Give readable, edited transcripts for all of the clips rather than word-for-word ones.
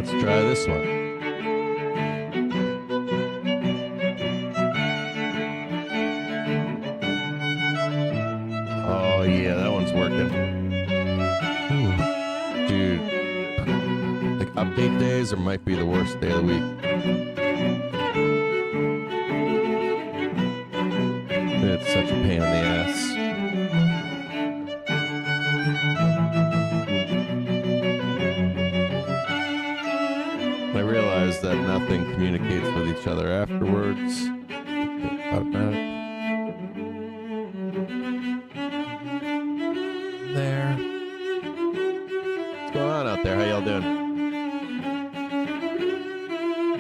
let's try this one. Oh yeah, that one's working. Ooh. Dude, like update days or might be the worst day of the week. It's such a pain in the ass. I realize that nothing communicates with each other afterwards. Automatic. There. What's going on out there? How y'all doing?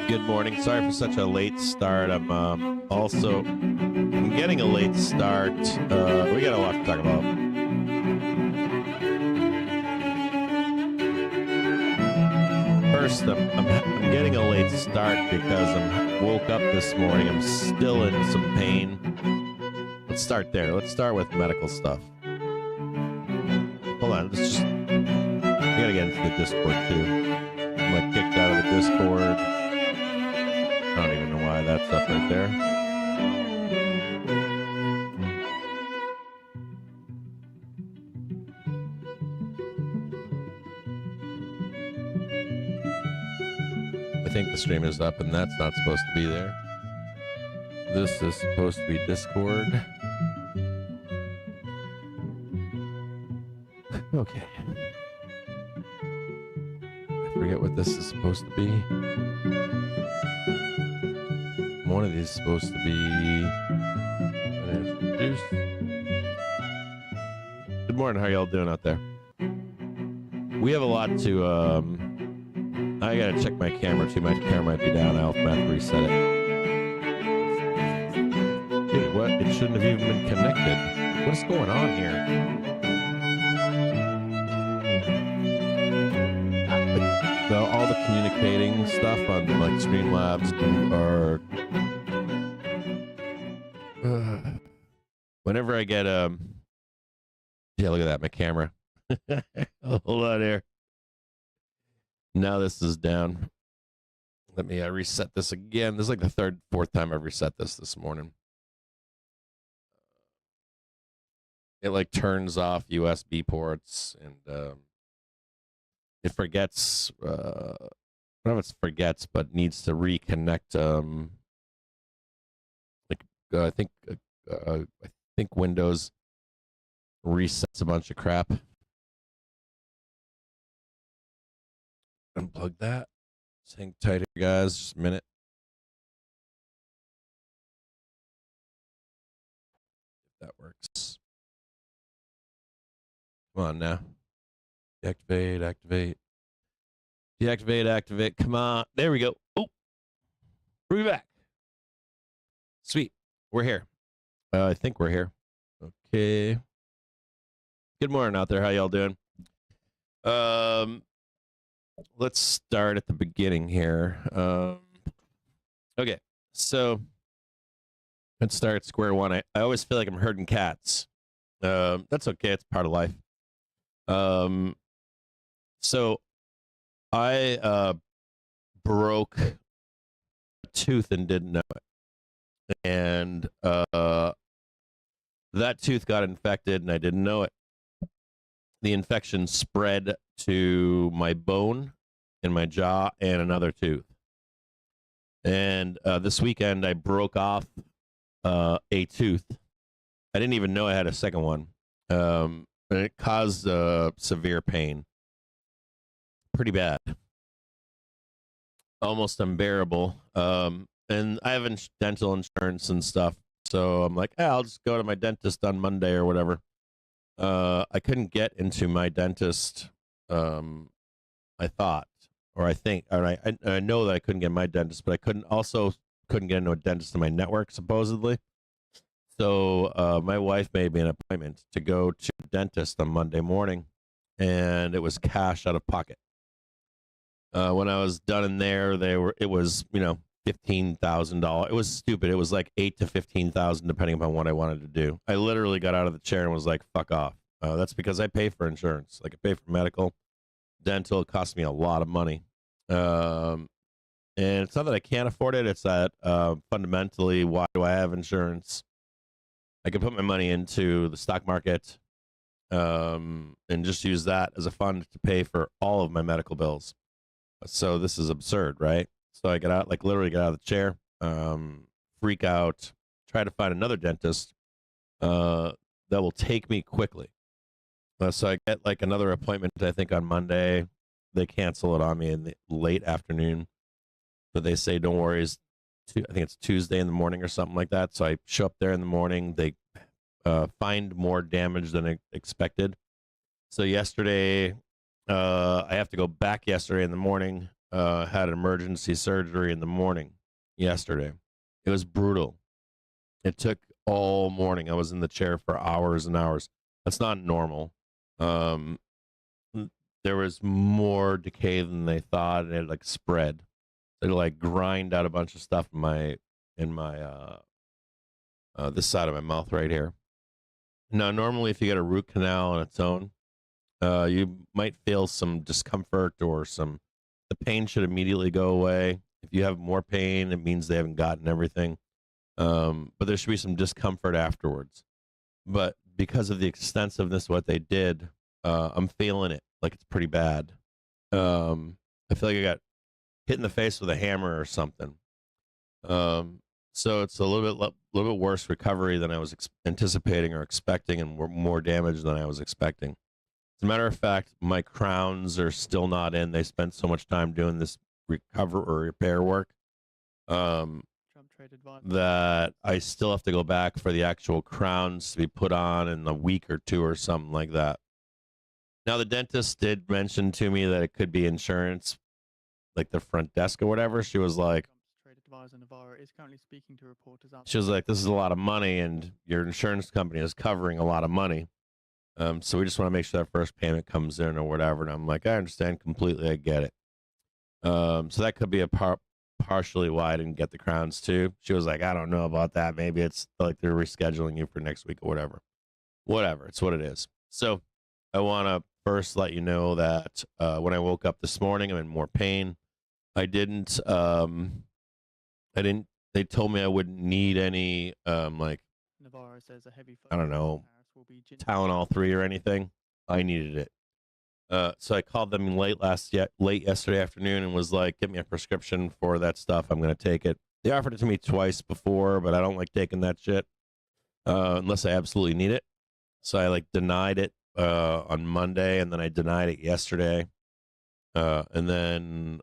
Good morning. Sorry for such a late start. I'm getting a late start. We got a lot to talk about. First, I'm getting a late start because I woke up this morning. I'm still in some pain. Let's start there. Let's start with medical stuff. Hold on. Let's just... I gotta get into the Discord, too. I'm like kicked out of the Discord. I don't even know why that's up right there. I think the stream is up and that's not supposed to be there. This is supposed to be Discord. Okay. I forget what this is supposed to be. One of these is supposed to be introduced. Good morning. How y'all doing out there? We have a lot to I gotta check my camera too. My camera might be down. I'll have to reset it. Dude, what? It shouldn't have even been connected. What is going on here? All the communicating stuff on like Streamlabs are whenever I get yeah, look at that, my camera. Hold on here. Now this is down. Let me reset this again. This is like the third, fourth time I've reset this morning. It like turns off USB ports and it forgets. I don't know if it forgets, but needs to reconnect. I think Windows resets a bunch of crap. Unplug that. Just hang tight here, guys. Just a minute. If that works. Come on now. Deactivate, activate. Deactivate, activate. Come on. There we go. Oh. We're back. Sweet. We're here. I think we're here. Okay. Good morning out there. How y'all doing? Let's start at the beginning here. Okay. So let's start at square one. I always feel like I'm herding cats. That's okay. It's part of life. So I broke a tooth and didn't know it. And that tooth got infected and I didn't know it. The infection spread to my bone in my jaw and another tooth. And this weekend I broke off a tooth. I didn't even know I had a second one. And it caused severe pain. Pretty bad. Almost unbearable. And I have dental insurance and stuff. So I'm like, I'll just go to my dentist on Monday or whatever. I couldn't get into my dentist. I thought, or I think, or I know that I couldn't get my dentist, but I couldn't get into a dentist in my network, supposedly. So my wife made me an appointment to go to the dentist on Monday morning, and it was cash out of pocket. When I was done in there, it was $15,000. It was stupid. It was like $8,000 to $15,000 depending upon what I wanted to do. I literally got out of the chair and was like, "Fuck off." That's because I pay for insurance. Like I pay for medical, dental. It cost me a lot of money. And it's not that I can't afford it. It's that fundamentally, why do I have insurance? I can put my money into the stock market and just use that as a fund to pay for all of my medical bills. So this is absurd, right? So I get out, like literally get out of the chair, freak out, try to find another dentist that will take me quickly. So I get like another appointment, I think on Monday. They cancel it on me in the late afternoon, but they say, don't worry, I think it's Tuesday in the morning or something like that. So I show up there in the morning. They find more damage than expected. So yesterday, I have to go back yesterday in the morning. Had emergency surgery in the morning yesterday. It was brutal. It took all morning. I was in the chair for hours and hours. That's not normal. There was more decay than they thought, and it like spread. It like grind out a bunch of stuff in my this side of my mouth right here. Now, normally, if you get a root canal on its own, you might feel some discomfort or the pain should immediately go away. If you have more pain, it means they haven't gotten everything. But there should be some discomfort afterwards. But because of the extensiveness of what they did, I'm feeling it like it's pretty bad. I feel like I got hit in the face with a hammer or something. So it's a little bit worse recovery than I was anticipating or expecting, and more damage than I was expecting. As a matter of fact, my crowns are still not in. They spent so much time doing this repair work that I still have to go back for the actual crowns to be put on in a week or two or something like that. Now, the dentist did mention to me that it could be insurance, like the front desk or whatever. She was like, she was like, this is a lot of money, and your insurance company is covering a lot of money. So we just want to make sure that first payment comes in or whatever. And I'm like, I understand completely. I get it. So that could be a partially why I didn't get the crowns too. She was like, I don't know about that. Maybe it's like they're rescheduling you for next week or whatever. Whatever. It's what it is. So I want to first let you know that when I woke up this morning, I'm in more pain. They told me I wouldn't need any, like, I don't know, Tylenol 3 or anything. I needed it. So I called them late yesterday afternoon and was like, get me a prescription for that stuff. I'm going to take it. They offered it to me twice before, but I don't like taking that shit unless I absolutely need it. So I like denied it on Monday, and then I denied it yesterday. And then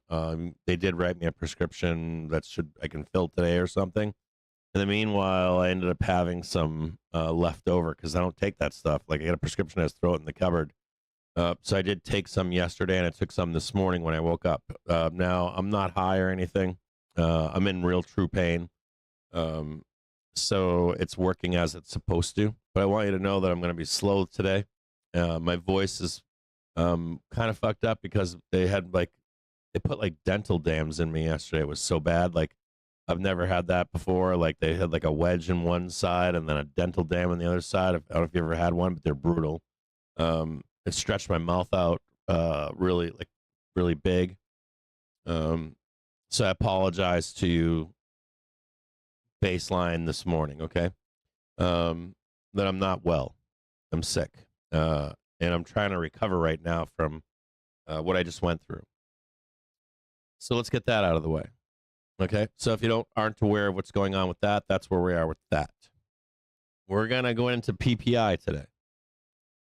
they did write me a prescription that I can fill today or something. In the meanwhile, I ended up having some left over because I don't take that stuff. Like I got a prescription, I just throw it in the cupboard. So I did take some yesterday, and I took some this morning when I woke up. Now, I'm not high or anything. I'm in real true pain. So it's working as it's supposed to. But I want you to know that I'm going to be slow today. My voice is kind of fucked up because they put like dental dams in me yesterday. It was so bad. Like I've never had that before. Like they had like a wedge in one side and then a dental dam on the other side. I don't know if you ever had one, but they're brutal. It stretched my mouth out really big. So I apologize to you baseline this morning, okay? That I'm not well. I'm sick. And I'm trying to recover right now from what I just went through. So let's get that out of the way. Okay? So if you aren't aware of what's going on with that, that's where we are with that. We're going to go into PPI today.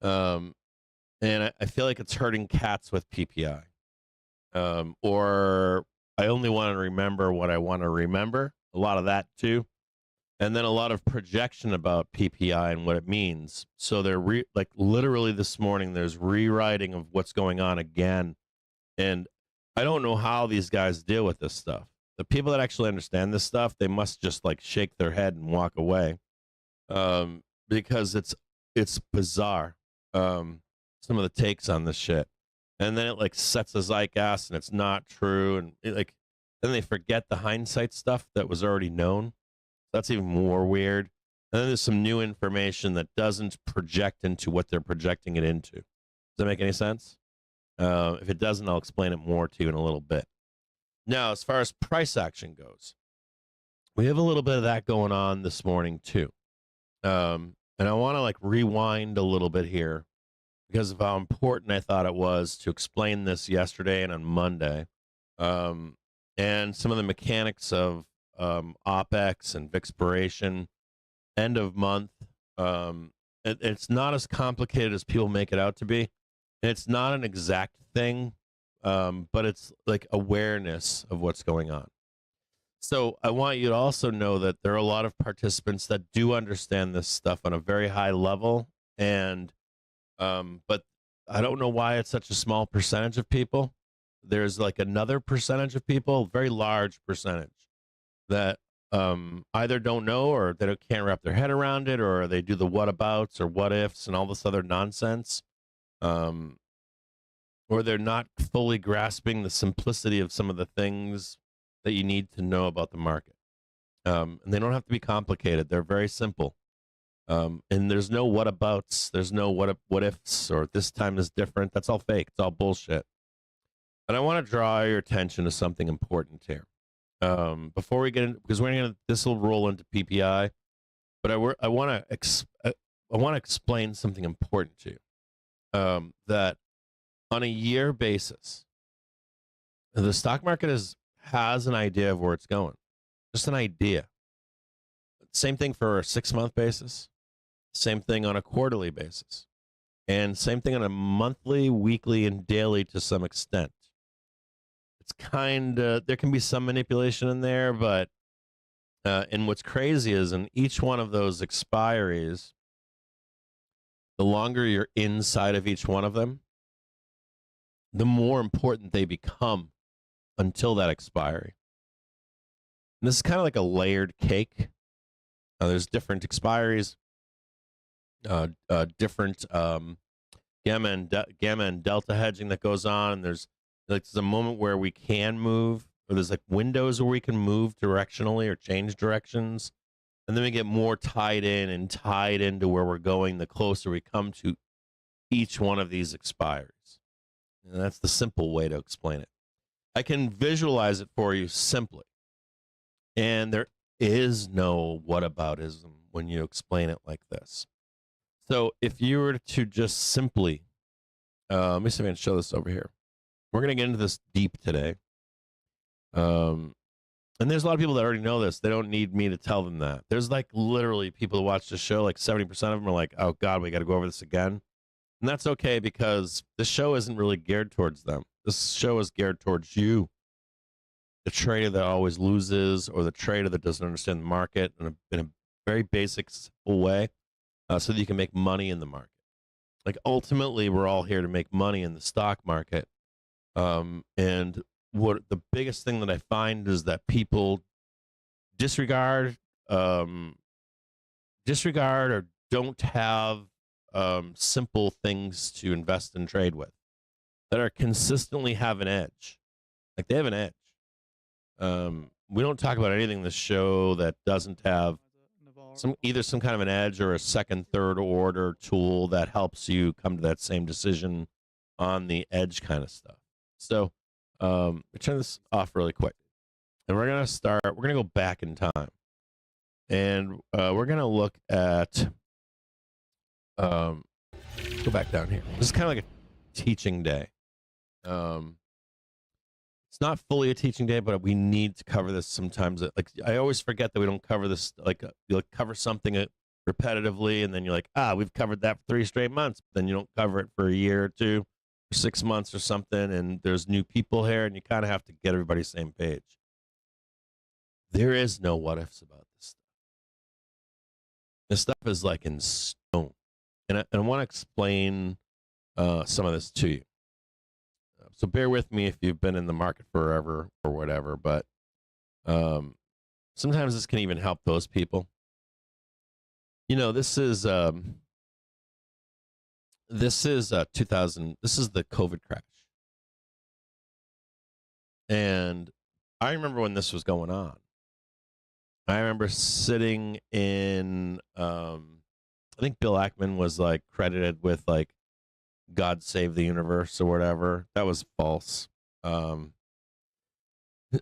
And I feel like it's hurting cats with PPI. Or I only want to remember what I want to remember. A lot of that too. And then a lot of projection about PPI and what it means. So they're like literally this morning, there's rewriting of what's going on again. And I don't know how these guys deal with this stuff. The people that actually understand this stuff, they must just like shake their head and walk away. Because it's bizarre. Some of the takes on this shit. And then it like sets a zeitgeist and it's not true. And then they forget the hindsight stuff that was already known. That's even more weird. And then there's some new information that doesn't project into what they're projecting it into. Does that make any sense? If it doesn't, I'll explain it more to you in a little bit. Now, as far as price action goes, we have a little bit of that going on this morning too. And I want to like rewind a little bit here because of how important I thought it was to explain this yesterday and on Monday. And some of the mechanics of OPEX and expiration, end of month. It's not as complicated as people make it out to be. And it's not an exact thing, but it's like awareness of what's going on. So I want you to also know that there are a lot of participants that do understand this stuff on a very high level, and but I don't know why it's such a small percentage of people. There's like another percentage of people, very large percentage, that either don't know or they can't wrap their head around it, or they do the whatabouts or what ifs and all this other nonsense, or they're not fully grasping the simplicity of some of the things that you need to know about the market. And they don't have to be complicated. They're very simple. And there's no whatabouts. There's no what ifs or this time is different. That's all fake. It's all bullshit. And I want to draw your attention to something important here. Before we get in, because this will roll into PPI, but I want to explain something important to you. That on a year basis, the stock market has an idea of where it's going, just an idea. Same thing for a 6-month basis, same thing on a quarterly basis, and same thing on a monthly, weekly, and daily to some extent. It's kind of, there can be some manipulation in there, but and what's crazy is in each one of those expiries, the longer you're inside of each one of them, the more important they become until that expiry. And this is kind of like a layered cake. There's different expiries, different gamma and delta hedging that goes on. And there's a moment where we can move, or there's like windows where we can move directionally or change directions. And then we get more tied into where we're going the closer we come to each one of these expiries. And that's the simple way to explain it. I can visualize it for you simply. And there is no whataboutism when you explain it like this. So if you were to just simply, let me see if I can show this over here. We're going to get into this deep today. And there's a lot of people that already know this. They don't need me to tell them that. There's like literally people who watch the show, like 70% of them are like, oh God, we got to go over this again. And that's okay because this show isn't really geared towards them. This show is geared towards you, the trader that always loses, or the trader that doesn't understand the market in a very basic, simple way, so that you can make money in the market. Like ultimately, we're all here to make money in the stock market. And what the biggest thing that I find is that people disregard or don't have simple things to invest and trade with that are consistently have an edge. Like they have an edge. We don't talk about anything in this show that doesn't have either some kind of an edge or a second, third order tool that helps you come to that same decision on the edge kind of stuff. So we turn this off really quick. And we're going to go back in time. And we're going to look at, go back down here. This is kind of like a teaching day. It's not fully a teaching day, but we need to cover this sometimes. Like I always forget that we don't cover this. Like you cover something repetitively, and then you're like, we've covered that for 3 straight months. But then you don't cover it for a year or 2, or 6 months or something, and there's new people here, and you kind of have to get everybody same page. There is no what ifs about this stuff. This stuff is like in stone, and I want to explain some of this to you. So bear with me if you've been in the market forever or whatever, but sometimes this can even help those people. You know, this is 2000. This is the COVID crash, and I remember when this was going on. I remember sitting in. I think Bill Ackman was like credited with like God Save the Universe or whatever. That was false.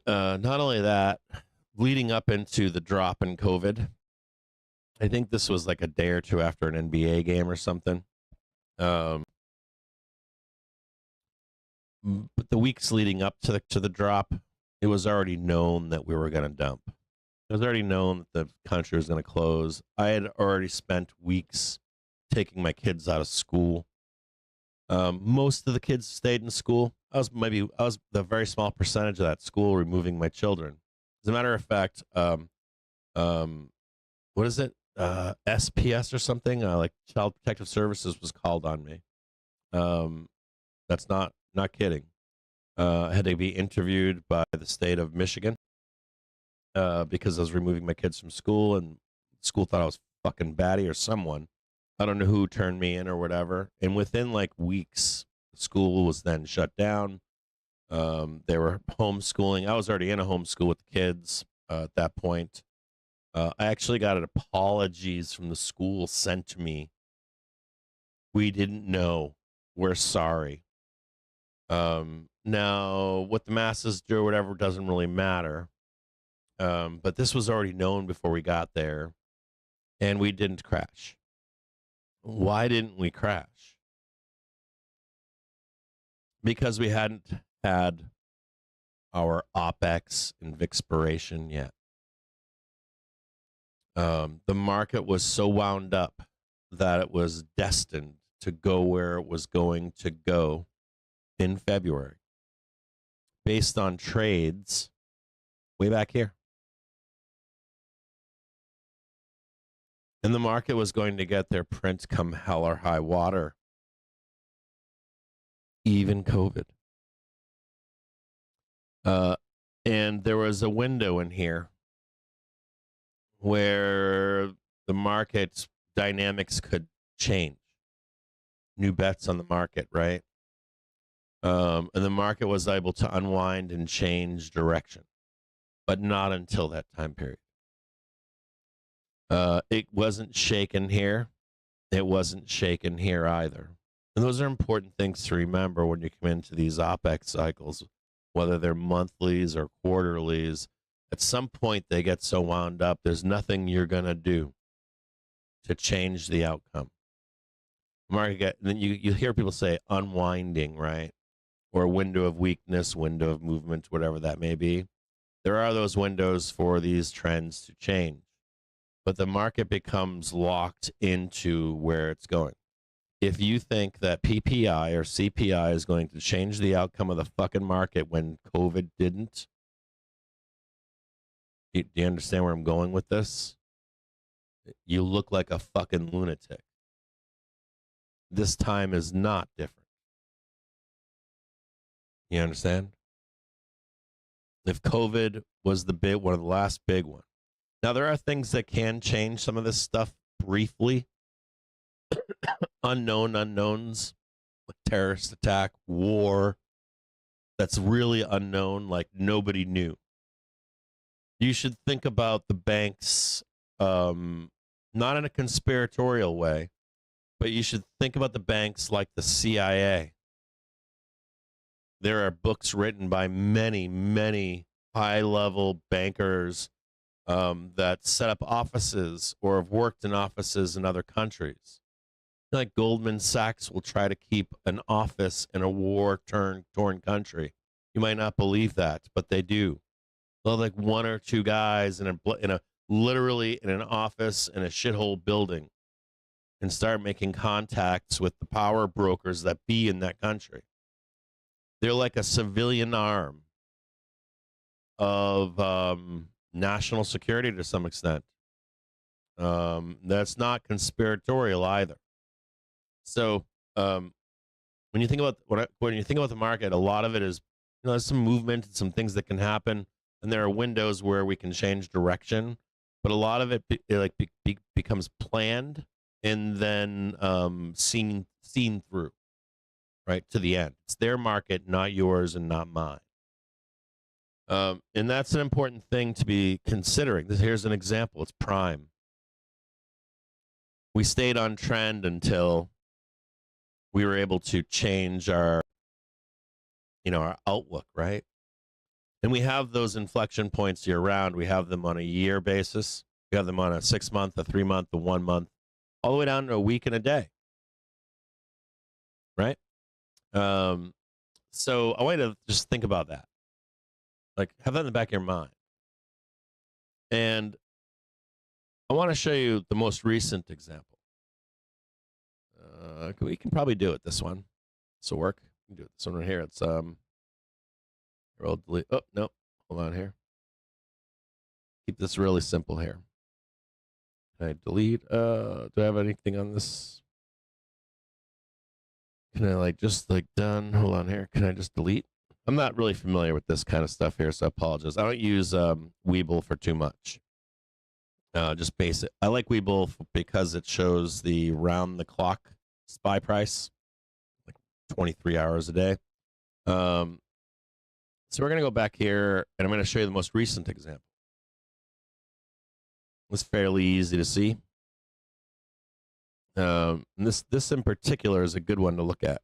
Not only that, leading up into the drop in COVID, I think this was like a day or two after an NBA game or something. Um, but the weeks leading up to the drop, it was already known that we were going to dump. It was already known that the country was going to close. I had already spent weeks taking my kids out of school. Most of the kids stayed in school. I was the very small percentage of that school removing my children. As a matter of fact, um, what is it? SPS or something? Like Child Protective Services was called on me. That's not kidding. I had to be interviewed by the state of Michigan because I was removing my kids from school, and school thought I was fucking batty or someone. I don't know who turned me in or whatever. And within like weeks, school was then shut down. They were homeschooling. I was already in a homeschool with the kids at that point. I actually got an apologies from the school sent to me. We didn't know. We're sorry. Now, what the masses do or whatever doesn't really matter. But this was already known before we got there, and we didn't crash. Why didn't we crash? Because we hadn't had our OPEX and expiration yet. The market was so wound up that it was destined to go where it was going to go in February based on trades way back here. And the market was going to get their print come hell or high water, even COVID. And there was a window in here where the market's dynamics could change. New bets on the market, right? And the market was able to unwind and change direction, but not until that time period. It wasn't shaken here. It wasn't shaken here either. And those are important things to remember when you come into these OPEX cycles, whether they're monthlies or quarterlies. At some point, they get so wound up, there's nothing you're going to do to change the outcome. Then you hear people say unwinding, right? Or window of weakness, window of movement, whatever that may be. There are those windows for these trends to change, but the market becomes locked into where it's going. If you think that PPI or CPI is going to change the outcome of the fucking market when COVID didn't, do you understand where I'm going with this? You look like a fucking lunatic. This time is not different. You understand? If COVID was one of the last big ones. Now, there are things that can change some of this stuff briefly. Unknowns, like terrorist attack, war, that's really unknown, like nobody knew. You should think about the banks, not in a conspiratorial way, but you should think about the banks like the CIA. There are books written by many, many high-level bankers that set up offices or have worked in offices in other countries. Like Goldman Sachs will try to keep an office in a war-torn country. You might not believe that, but they do. They'll have like one or two guys literally in an office in a shithole building and start making contacts with the power brokers that be in that country. They're like a civilian arm of national security to some extent. That's not conspiratorial either. So when you think about the market, a lot of it is, there's some movement and some things that can happen, and there are windows where we can change direction. But a lot of it becomes planned and then seen through, right, to the end. It's their market, not yours and not mine. And that's an important thing to be considering. Here's an example. It's Prime. We stayed on trend until we were able to change our outlook, right? And we have those inflection points year round. We have them on a year basis. We have them on a 6 month, a 3 month, a 1 month, all the way down to a week and a day. Right? So I want you to just think about that. Like, have that in the back of your mind. And I want to show you the most recent example. We can probably do it, this one. This will work. We can do it. This one right here. It's, I'll delete. Oh, no. Hold on here. Keep this really simple here. Can I delete? Do I have anything on this? Can I just done? Hold on here. Can I just delete? I'm not really familiar with this kind of stuff here, so I apologize. I don't use Webull for too much. Just basic. I like Webull because it shows the round the clock SPY price, like 23 hours a day. So we're going to go back here, and I'm going to show you the most recent example. It's fairly easy to see. And this in particular is a good one to look at.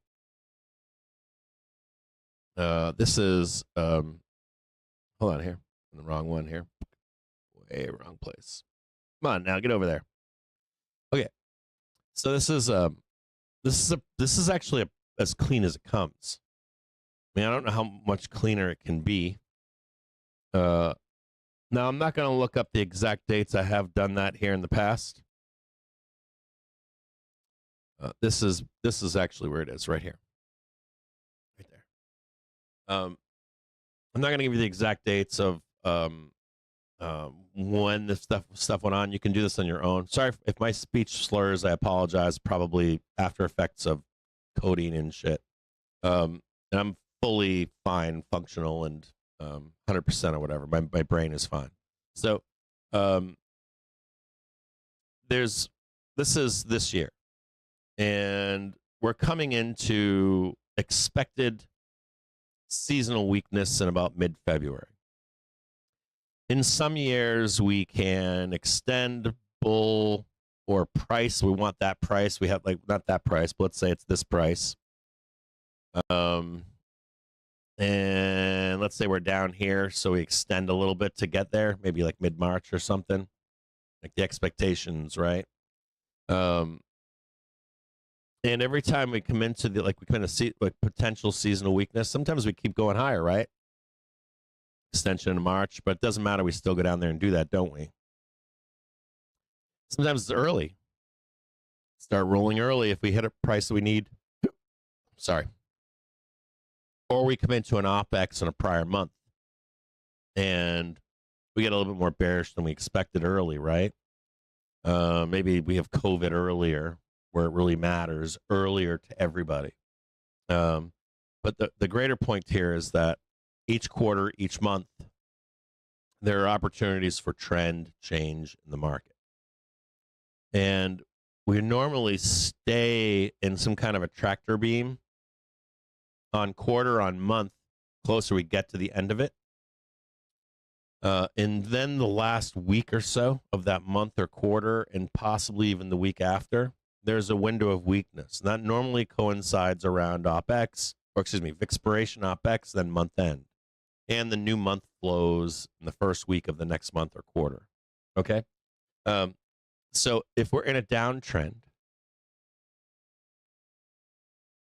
This is hold on here. I'm the wrong one here. Way wrong place. Come on now, get over there. Okay. So this is actually as clean as it comes. I mean, I don't know how much cleaner it can be. Now I'm not going to look up the exact dates. I have done that here in the past. This is actually where it is, right here, right there. I'm not going to give you the exact dates of when this stuff went on. You can do this on your own. Sorry if my speech slurs. I apologize. Probably after effects of coding and shit. And I'm fully fine, functional, and 100% or whatever. My brain is fine. So this is this year. And we're coming into expected seasonal weakness in about mid-February. In some years, we can extend bull or price. We want that price. We have not that price, but let's say it's this price. And let's say we're down here, so we extend a little bit to get there, maybe like mid-March or something. Like the expectations, right? And every time we come into we kind of see potential seasonal weakness, sometimes we keep going higher, right? Extension in March, but it doesn't matter. We still go down there and do that, don't we? Sometimes it's early. Start rolling early if we hit a price that we need. Sorry. Or we come into an OPEX in a prior month and we get a little bit more bearish than we expected early, right? Maybe we have COVID earlier, where it really matters, earlier to everybody. But the greater point here is that each quarter, each month, there are opportunities for trend change in the market. And we normally stay in some kind of a tractor beam on quarter, on month, closer we get to the end of it. And then the last week or so of that month or quarter, and possibly even the week after, there's a window of weakness. That normally coincides around OPEX, or excuse me, expiration OPEX, then month end. And the new month flows in the first week of the next month or quarter. Okay? So if we're in a downtrend,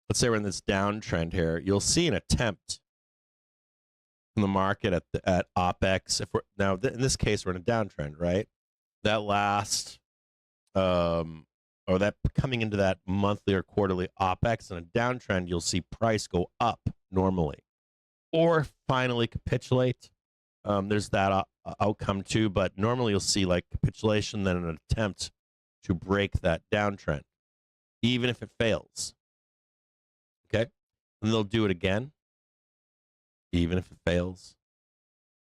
let's say we're in this downtrend here, you'll see an attempt from the market at OPEX. If we're now in this case, we're in a downtrend, right? That last or that coming into that monthly or quarterly OPEX in a downtrend, you'll see price go up normally, or finally capitulate. There's that outcome too, but normally you'll see capitulation, then an attempt to break that downtrend, even if it fails. Okay, and they'll do it again, even if it fails,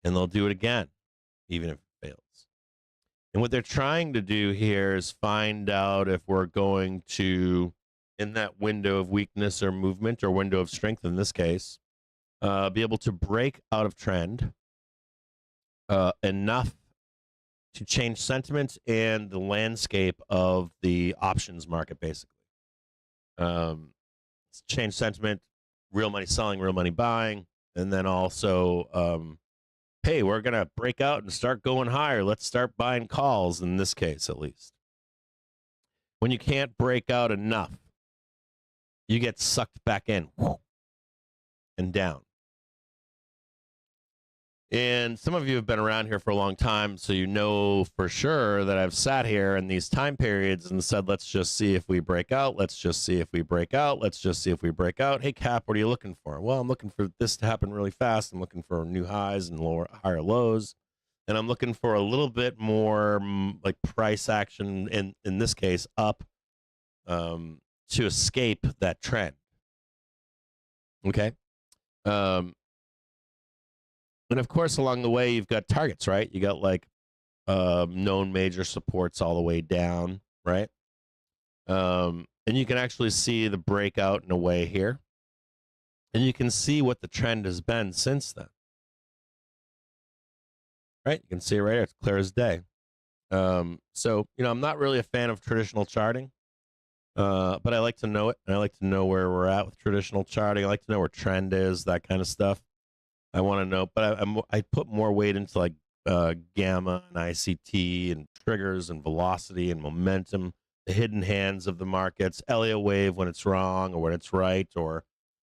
and they'll do it again, even if it fails. And what they're trying to do here is find out if we're going to, in that window of weakness or movement, or window of strength in this case, be able to break out of trend enough to change sentiment and the landscape of the options market, basically. Change sentiment, real money selling, real money buying, and then also hey, we're going to break out and start going higher. Let's start buying calls, in this case at least. When you can't break out enough, you get sucked back in and down. And some of you have been around here for a long time, so you know for sure that I've sat here in these time periods and said, let's just see if we break out. Let's just see if we break out. Let's just see if we break out. Hey, Cap, what are you looking for? Well, I'm looking for this to happen really fast. I'm looking for new highs and higher lows. And I'm looking for a little bit more like price action, in this case, up to escape that trend. Okay? And of course, along the way, you've got targets, right? You got like known major supports all the way down, right? And you can actually see the breakout in a way here. And you can see what the trend has been since then. Right? You can see it right here. It's clear as day. So, I'm not really a fan of traditional charting, but I like to know it. And I like to know where we're at with traditional charting. I like to know where trend is, that kind of stuff. I want to know, but I put more weight into like gamma and ICT and triggers and velocity and momentum, the hidden hands of the markets, Elliott wave when it's wrong or when it's right, or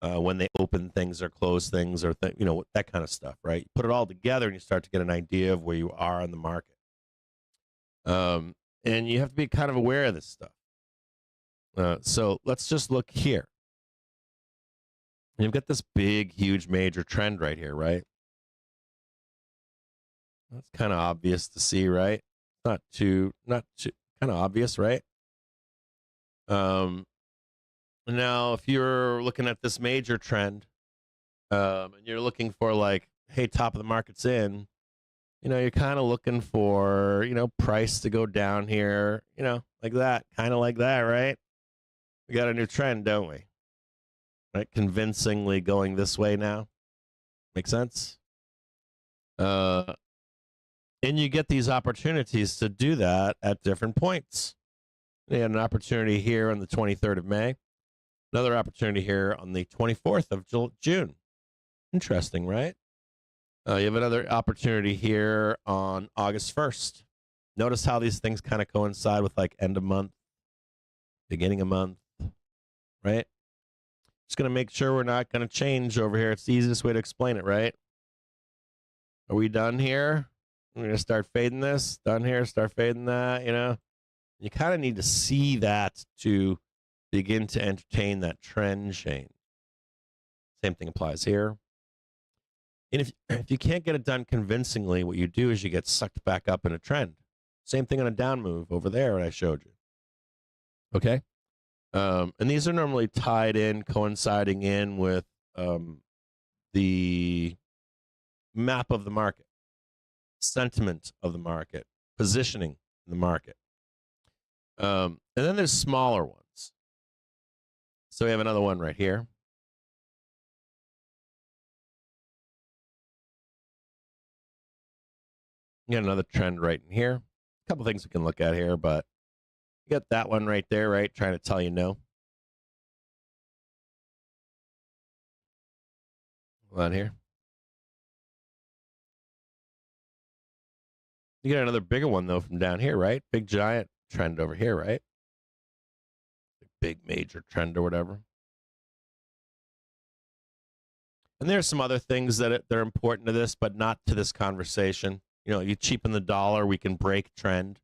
when they open things or close things, or that kind of stuff, right? You put it all together and you start to get an idea of where you are in the market. And you have to be kind of aware of this stuff. So let's just look here. You've got this big, huge, major trend right here, right? That's kind of obvious to see, right? Not too, kind of obvious, right? Now, if you're looking at this major trend, and you're looking for like, hey, top of the market's in, you're kind of looking for, price to go down here, like that, kind of like that, right? We got a new trend, don't we? Right, convincingly going this way now. Make sense? And you get these opportunities to do that at different points. You had an opportunity here on the 23rd of May. Another opportunity here on the 24th of June. Interesting, right? You have another opportunity here on August 1st. Notice how these things kind of coincide with like end of month, beginning of month, right? Just going to make sure we're not going to change over here. It's the easiest way to explain it, right? Are we done here? We're going to start fading this. Done here, start fading that, You kind of need to see that to begin to entertain that trend change. Same thing applies here. And if you can't get it done convincingly, what you do is you get sucked back up in a trend. Same thing on a down move over there what I showed you. Okay? And these are normally tied in, coinciding in with the map of the market, sentiment of the market, positioning in the market. And then there's smaller ones. So we have another one right here. You got another trend right in here. A couple things we can look at here, but you got that one right there, right? Trying to tell you no. Hold on here. You got another bigger one, though, from down here, right? Big, giant trend over here, right? Big, major trend or whatever. And there's some other things that are important to this, but not to this conversation. You cheapen the dollar, we can break trend.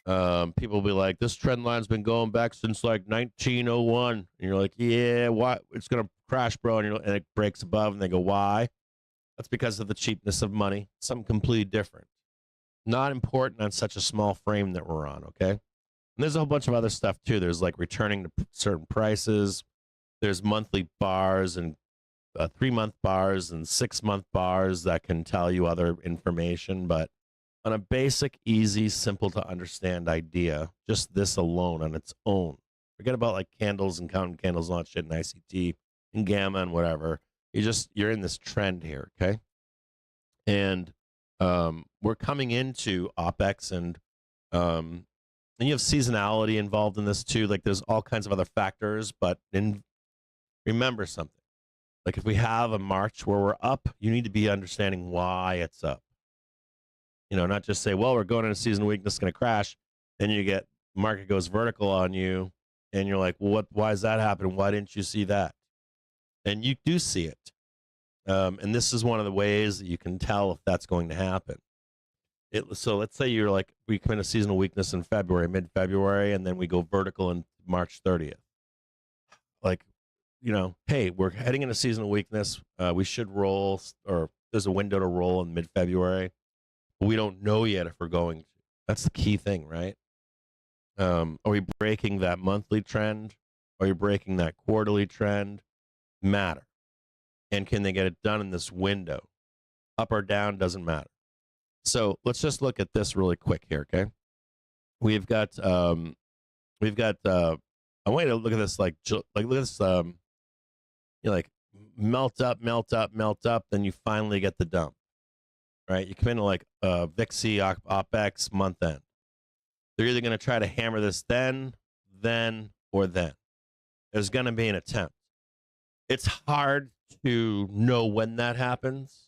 People will be like, this trend line's been going back since like 1901. And you're like, yeah, why? It's going to crash, bro. And it breaks above, and they go, why? That's because of the cheapness of money. Something completely different. Not important on such a small frame that we're on, okay? And there's a whole bunch of other stuff, too. There's like returning to certain prices. There's monthly bars and 3-month bars and 6-month bars that can tell you other information. But on a basic, easy, simple to understand idea, just this alone on its own, forget about like candles and counting candles and all that shit and ICT and gamma and whatever. You're in this trend here, okay? And we're coming into OPEX and you have seasonality involved in this too. Like there's all kinds of other factors, but remember something. Like if we have a March where we're up, you need to be understanding why it's up. Not just say, well, we're going into seasonal weakness, going to crash. Then you get market goes vertical on you, and you're like, well, why is that happening? Why didn't you see that? And you do see it. And this is one of the ways that you can tell if that's going to happen. So let's say you're like, we come into seasonal weakness in February, mid-February, and then we go vertical in March 30th. Like, hey, we're heading into seasonal weakness. We should roll, or there's a window to roll in mid-February. But we don't know yet if we're going to. That's the key thing, right? Are we breaking that monthly trend? Are you breaking that quarterly trend? Matter. And can they get it done in this window? Up or down doesn't matter. So let's just look at this really quick here, okay? We've got I want you to look at this like look at this like melt up, then you finally get the dump. Right? You come into like VIXI OPEX month end. They're either going to try to hammer this then, or then. There's going to be an attempt. It's hard to know when that happens,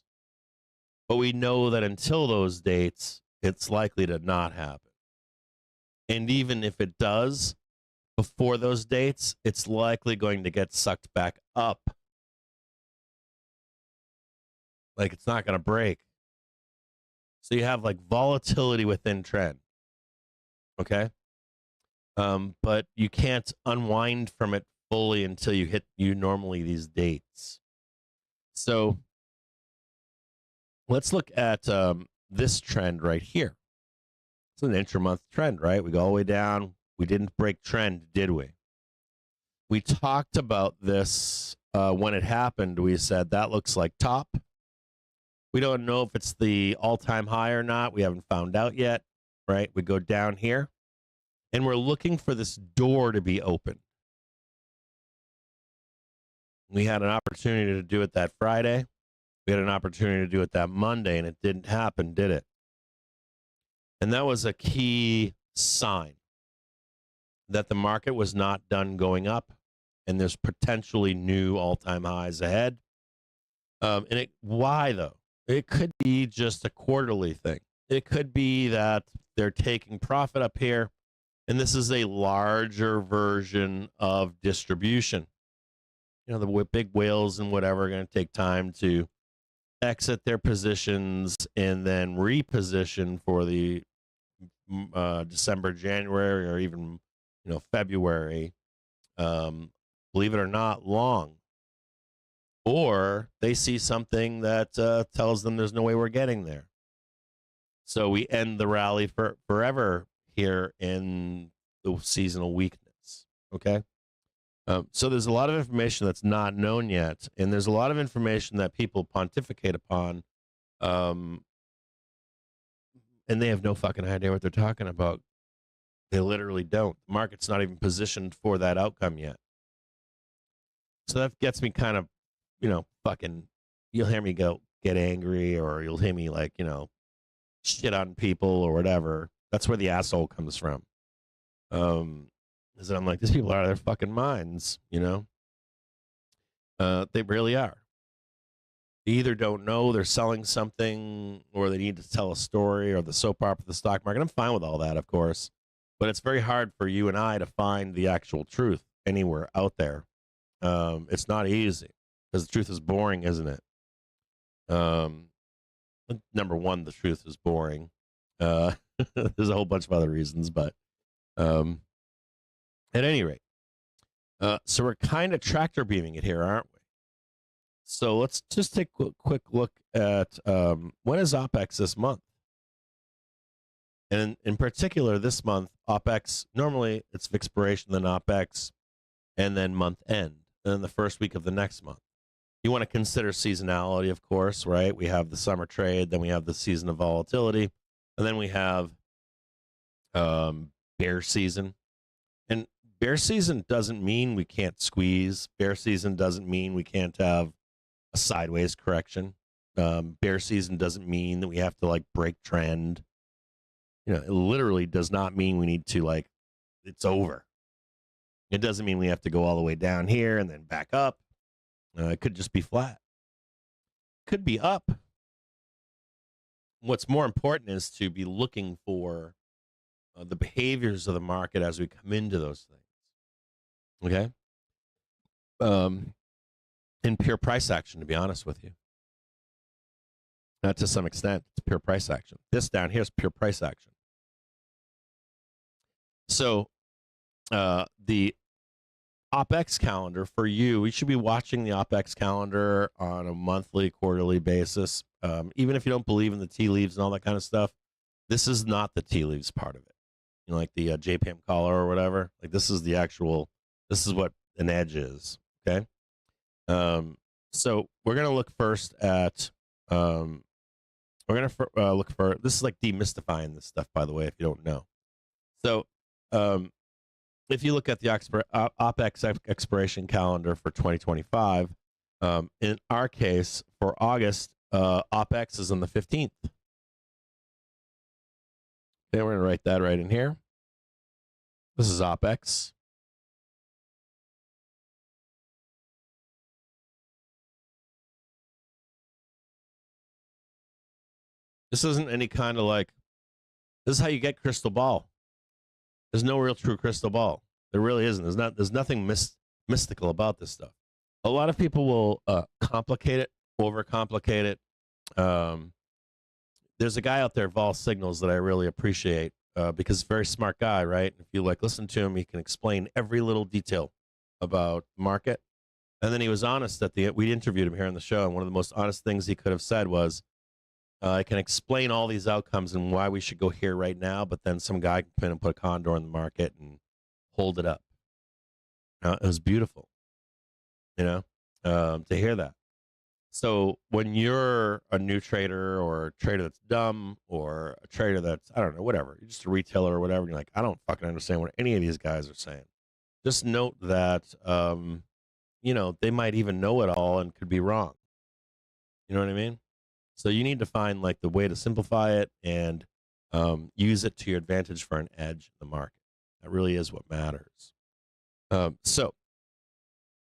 but we know that until those dates, it's likely to not happen. And even if it does, before those dates, it's likely going to get sucked back up. Like it's not going to break. So you have like volatility within trend. Okay? But you can't unwind from it fully until you hit normally these dates. So let's look at this trend right here. It's an intramonth trend, right? We go all the way down. We didn't break trend, did we? We talked about this when it happened. We said that looks like top. We don't know if it's the all-time high or not. We haven't found out yet, right? We go down here, and we're looking for this door to be open. We had an opportunity to do it that Friday. We had an opportunity to do it that Monday, and it didn't happen, did it? And that was a key sign that the market was not done going up, and there's potentially new all-time highs ahead. Why, though? It could be just a quarterly thing. It could be that they're taking profit up here, and this is a larger version of distribution. The big whales and whatever are going to take time to exit their positions and then reposition for the December, January, or even February. Believe it or not, long. Or they see something that tells them there's no way we're getting there. So we end the rally forever here in the seasonal weakness. Okay? So there's a lot of information that's not known yet, and there's a lot of information that people pontificate upon, and they have no fucking idea what they're talking about. They literally don't. The market's not even positioned for that outcome yet. So that gets me kind of, fucking, you'll hear me get angry, or you'll hear me like, shit on people or whatever. That's where the asshole comes from. Is that I'm like, these people are out of their fucking minds, They really are. They either don't know they're selling something, or they need to tell a story, or the soap opera of the stock market. I'm fine with all that, of course. But it's very hard for you and I to find the actual truth anywhere out there. It's not easy, because the truth is boring, isn't it? Number one, the truth is boring. There's a whole bunch of other reasons, but at any rate, so we're kind of tractor beaming it here, aren't we? So let's just take a quick look at when is OPEX this month? And in particular, this month, OPEX, normally it's expiration, then OPEX, and then month end, and then the first week of the next month. You want to consider seasonality, of course, right? We have the summer trade, then we have the season of volatility, and then we have bear season. And bear season doesn't mean we can't squeeze. Bear season doesn't mean we can't have a sideways correction. Bear season doesn't mean that we have to break trend. It literally does not mean we need to it's over. It doesn't mean we have to go all the way down here and then back up. It could just be flat. Could be up. What's more important is to be looking for the behaviors of the market as we come into those things. Okay. In pure price action, to be honest with you. To some extent, it's pure price action. This down here is pure price action. So the OPEX calendar for you, we should be watching the OPEX calendar on a monthly, quarterly basis. Even if you don't believe in the tea leaves and all that kind of stuff, this is not the tea leaves part of it. You know, like the JPM collar or whatever. Like this is the actual, this is what an edge is. Okay. So we're going to look first at, we're going to look for, this is like demystifying this stuff, by the way, if you don't know. So if you look at the OPEX expiration calendar for 2025, in our case, for August, OPEX is on the 15th. Okay, we're going to write that right in here. This is OPEX. This isn't any kind of like, this is how you get crystal ball. There's no real true crystal ball. There really isn't. There's nothing mystical about this stuff. A lot of people will complicate it, overcomplicate it. There's a guy out there, Vol Signals, that I really appreciate because he's a very smart guy, right? If you like listen to him, he can explain every little detail about market. And then he was honest we interviewed him here on the show, and one of the most honest things he could have said was, I can explain all these outcomes and why we should go here right now, but then some guy can come in and put a condor in the market and hold it up. It was beautiful, to hear that. So when you're a new trader or a trader that's dumb or a trader that's, I don't know, whatever, you're just a retailer or whatever, and you're like, I don't fucking understand what any of these guys are saying. Just note that, they might even know it all and could be wrong. You know what I mean? So you need to find like the way to simplify it and use it to your advantage for an edge in the market. That really is what matters. So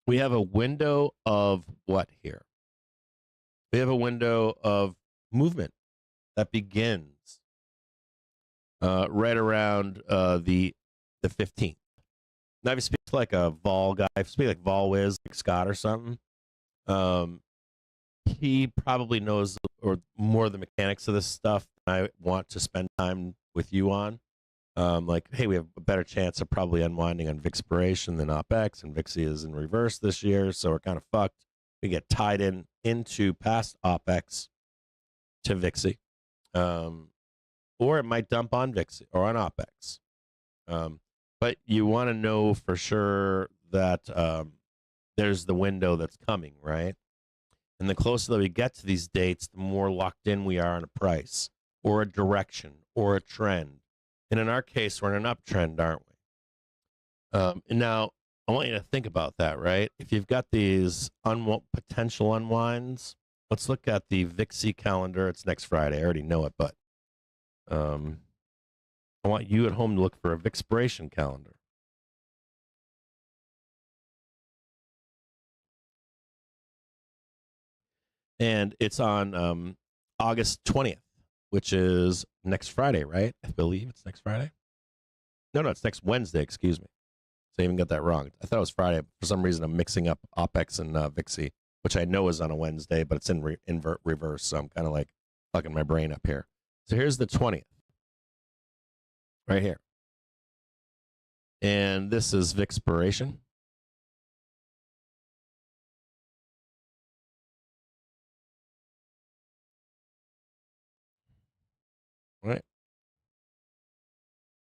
we have a window of what here? We have a window of movement that begins right around the 15th. Now, if you speak like a Vol guy, if you speak like Vol Wiz, like Scott or something, he probably knows or more of the mechanics of this stuff than I want to spend time with you on. Like, hey, we have a better chance of probably unwinding on Vixpiration than OPEX, and Vixie is in reverse this year, so we're kind of fucked. We get tied into past OPEX to Vixie, or it might dump on Vixie or on OPEX. But you want to know for sure that there's the window that's coming, right? And the closer that we get to these dates, the more locked in we are on a price or a direction or a trend. And in our case, we're in an uptrend, aren't we? And now I want you to think about that, right? If you've got these potential unwinds, let's look at the Vixie calendar. It's next Friday. I already know it, but I want you at home to look for a Vixpiration calendar. And it's on August 20th, which is next Friday, right? I believe it's next Friday. No, it's next Wednesday, excuse me. So I even got that wrong. I thought it was Friday. For some reason, I'm mixing up OPEX and Vixie, which I know is on a Wednesday, but it's in reverse. So I'm kind of like fucking my brain up here. So here's the 20th, right here. And this is Vixpiration. Right.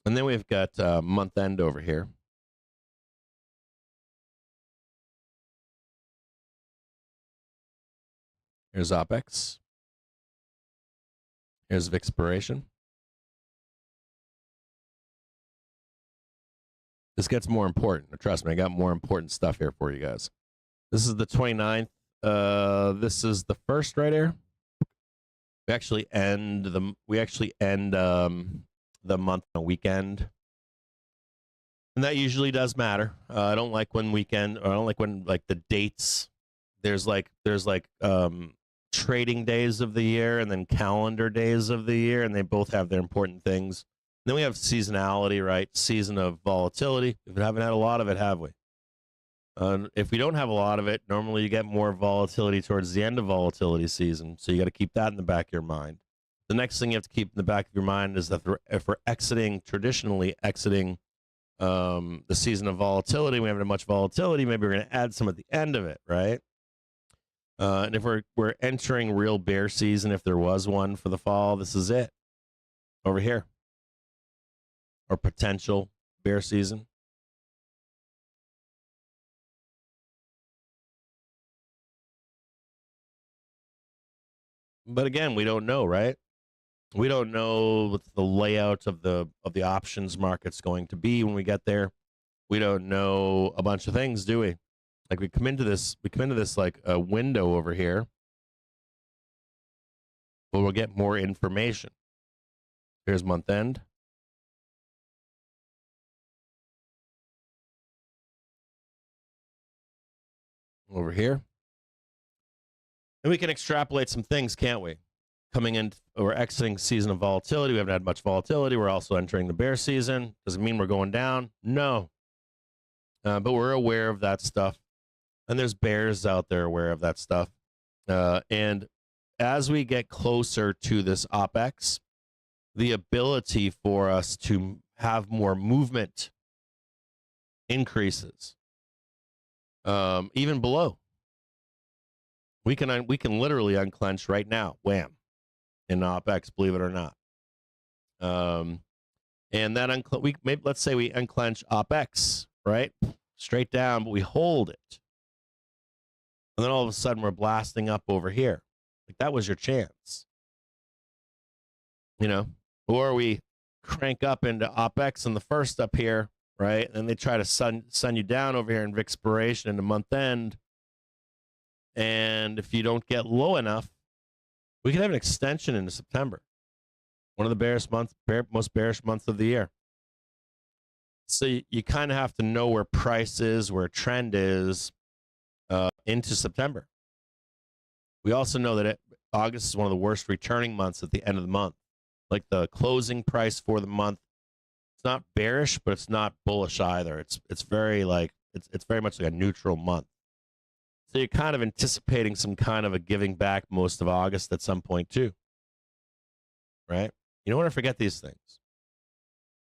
And then we've got month end over here. Here's OPEX. Here's Vixpiration. This gets more important. Trust me, I got more important stuff here for you guys. This is the 29th. This is the first right here. We actually end the month on a weekend, and that usually does matter. I don't like when like the dates there's like trading days of the year and then calendar days of the year, and they both have their important things. Then we have seasonality, right? Season of volatility. We haven't had a lot of it, have we? If we don't have a lot of it, normally you get more volatility towards the end of volatility season. So you got to keep that in the back of your mind. The next thing you have to keep in the back of your mind is that if we're traditionally exiting the season of volatility, we haven't had much volatility, maybe we're going to add some at the end of it, right? And if we're entering real bear season, if there was one for the fall, this is it over here, or potential bear season. But again, we don't know, right? We don't know what the layout of the options market's going to be when we get there. We don't know a bunch of things, do we? Like we come into this like a window over here, but we'll get more information. Here's month end. Over here. And we can extrapolate some things, can't we? Coming in or exiting season of volatility. We haven't had much volatility. We're also entering the bear season. Does it mean we're going down? No. But we're aware of that stuff. And there's bears out there aware of that stuff. And as we get closer to this OPEX, the ability for us to have more movement increases. Even below. We can literally unclench right now. Wham. In OPEX, believe it or not. And that let's say we unclench OPEX, right? Straight down, but we hold it. And then all of a sudden we're blasting up over here. Like that was your chance. You know? Or we crank up into OPEX in the first up here, right? And then they try to send you down over here in expiration into month end. And if you don't get low enough, we could have an extension into September. One of the most bearish months of the year. So you kind of have to know where price is, where trend is into September. We also know that August is one of the worst returning months at the end of the month. Like the closing price for the month, it's not bearish, but it's not bullish either. It's very it's very much like a neutral month. So you're kind of anticipating some kind of a giving back most of August at some point too, right? You don't want to forget these things.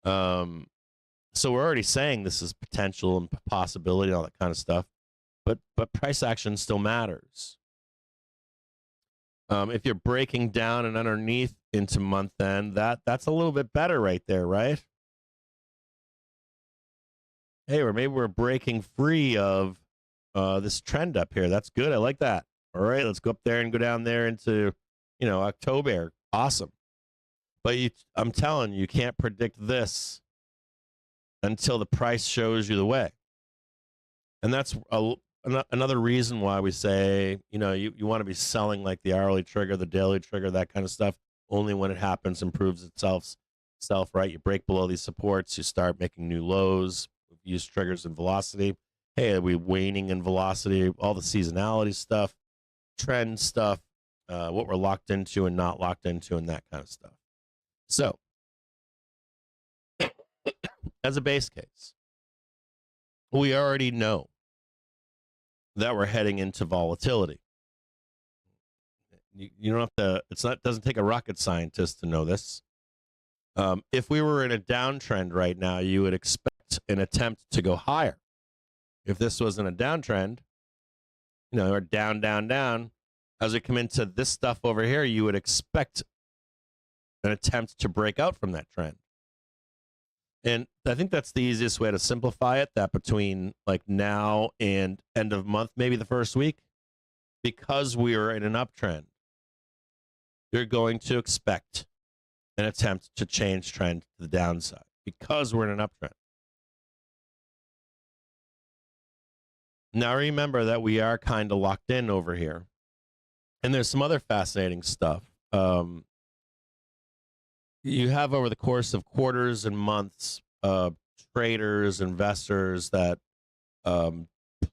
So we're already saying this is potential and possibility and all that kind of stuff, but price action still matters. If you're breaking down and underneath into month end, that's a little bit better right there, right? Hey, or maybe we're breaking free of this trend up here. That's good. I like that. All right, let's go up there and go down there into, October. Awesome. But I'm telling you, you can't predict this until the price shows you the way. And that's another reason why we say, you want to be selling like the hourly trigger, the daily trigger, that kind of stuff, only when it happens, improves itself, right? You break below these supports, you start making new lows, use triggers and velocity. Hey, are we waning in velocity? All the seasonality stuff, trend stuff, what we're locked into and not locked into, and that kind of stuff. So, as a base case, we already know that we're heading into volatility. You don't have to. Doesn't take a rocket scientist to know this. If we were in a downtrend right now, you would expect an attempt to go higher. If this wasn't a downtrend, or down, down, down, as we come into this stuff over here, you would expect an attempt to break out from that trend. And I think that's the easiest way to simplify it, that between like now and end of month, maybe the first week, because we are in an uptrend, you're going to expect an attempt to change trend to the downside because we're in an uptrend. Now remember that we are kind of locked in over here. And there's some other fascinating stuff. You have over the course of quarters and months, traders, investors that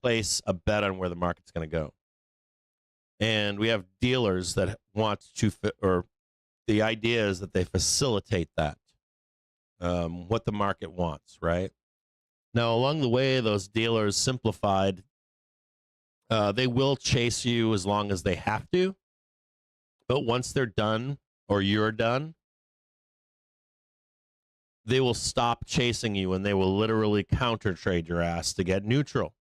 place a bet on where the market's going to go. And we have dealers that want to, or the idea is that they facilitate that, what the market wants, right? Now, along the way, those dealers simplified. They will chase you as long as they have to. But once they're done or you're done, they will stop chasing you and they will literally counter trade your ass to get neutral.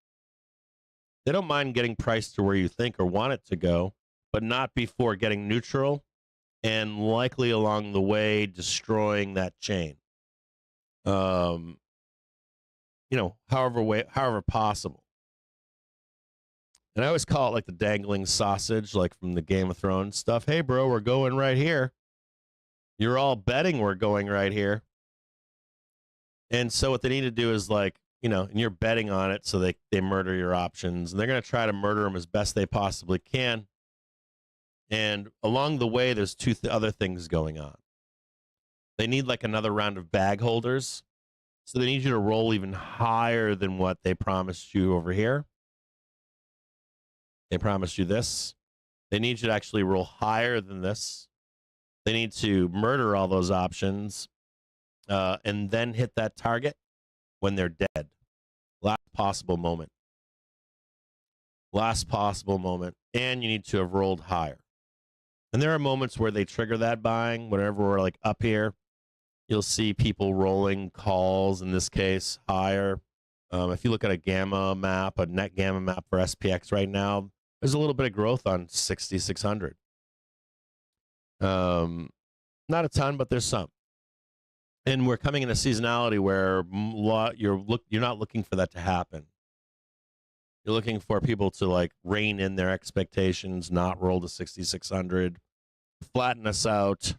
They don't mind getting priced to where you think or want it to go, but not before getting neutral and likely along the way destroying that chain. However possible. And I always call it like the dangling sausage, like from the Game of Thrones stuff. Hey, bro, we're going right here. You're all betting we're going right here. And so what they need to do is like, and you're betting on it, so they murder your options. And they're going to try to murder them as best they possibly can. And along the way, there's two other things going on. They need like another round of bag holders. So they need you to roll even higher than what they promised you over here. They promised you this. They need you to actually roll higher than this. They need to murder all those options and then hit that target when they're dead. Last possible moment. Last possible moment. And you need to have rolled higher. And there are moments where they trigger that buying. Whenever we're like up here, you'll see people rolling calls, in this case, higher. If you look at a gamma map, a net gamma map for SPX right now, there's a little bit of growth on 6,600. Not a ton, but there's some. And we're coming in a seasonality where you're not looking for that to happen. You're looking for people to like rein in their expectations, not roll to 6,600, flatten us out,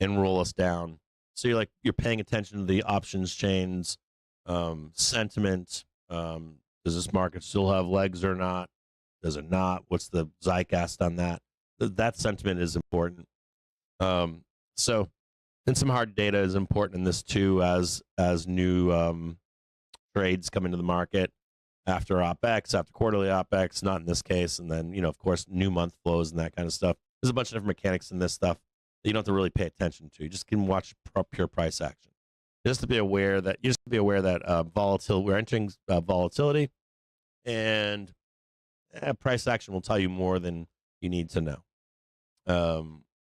and roll us down. So you're paying attention to the options chains, sentiment. Does this market still have legs or not? Does it not? What's the zeitgeist on that? That sentiment is important. And some hard data is important in this too, as new trades come into the market after OPEX, after quarterly OPEX, not in this case, and then of course new month flows and that kind of stuff. There's a bunch of different mechanics in this stuff that you don't have to really pay attention to. You just can watch pure price action. Just to be aware that we're entering volatility, and price action will tell you more than you need to know,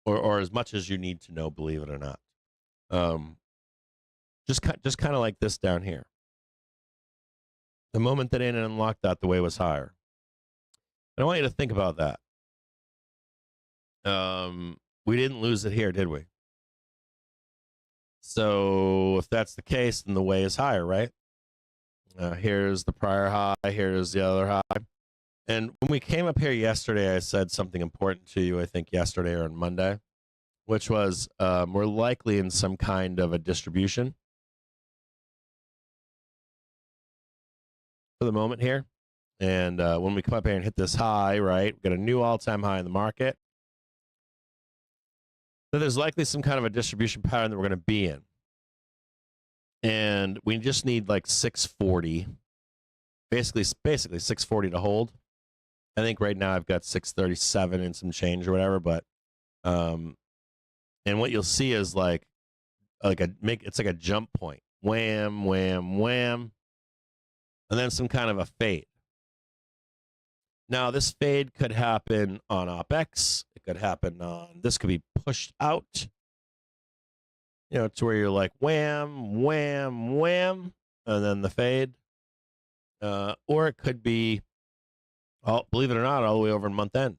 or as much as you need to know, believe it or not. Just kind of like this down here. The moment that in and unlocked that, the way was higher. And I want you to think about that. We didn't lose it here, did we? So if that's the case, then the way is higher, right? Here's the prior high. Here's the other high. And when we came up here yesterday, I said something important to you, I think yesterday or on Monday, which was we're likely in some kind of a distribution for the moment here. And when we come up here and hit this high, right, we've got a new all-time high in the market. So there's likely some kind of a distribution pattern that we're going to be in. And we just need like 640, basically 640 to hold. I think right now I've got 637 and some change or whatever, but and what you'll see is it's like a jump point. Wham, wham, wham. And then some kind of a fade. Now, this fade could happen on OPEX. It could happen this could be pushed out, to where you're like wham, wham, wham, and then the fade. Or it could be, believe it or not, all the way over in month end.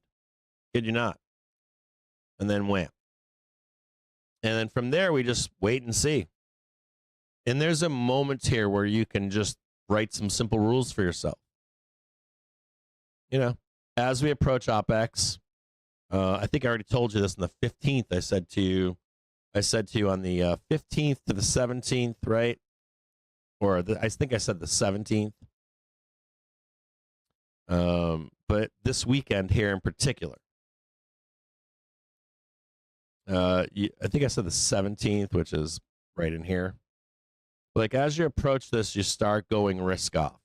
Kid you not. And then wham. And then from there, we just wait and see. And there's a moment here where you can just write some simple rules for yourself. As we approach OPEX, I think I already told you this on the 15th. I said to you on the 15th to the 17th, right? I think I said the 17th. But this weekend here in particular, I think I said the 17th, which is right in here. Like as you approach this, you start going risk off.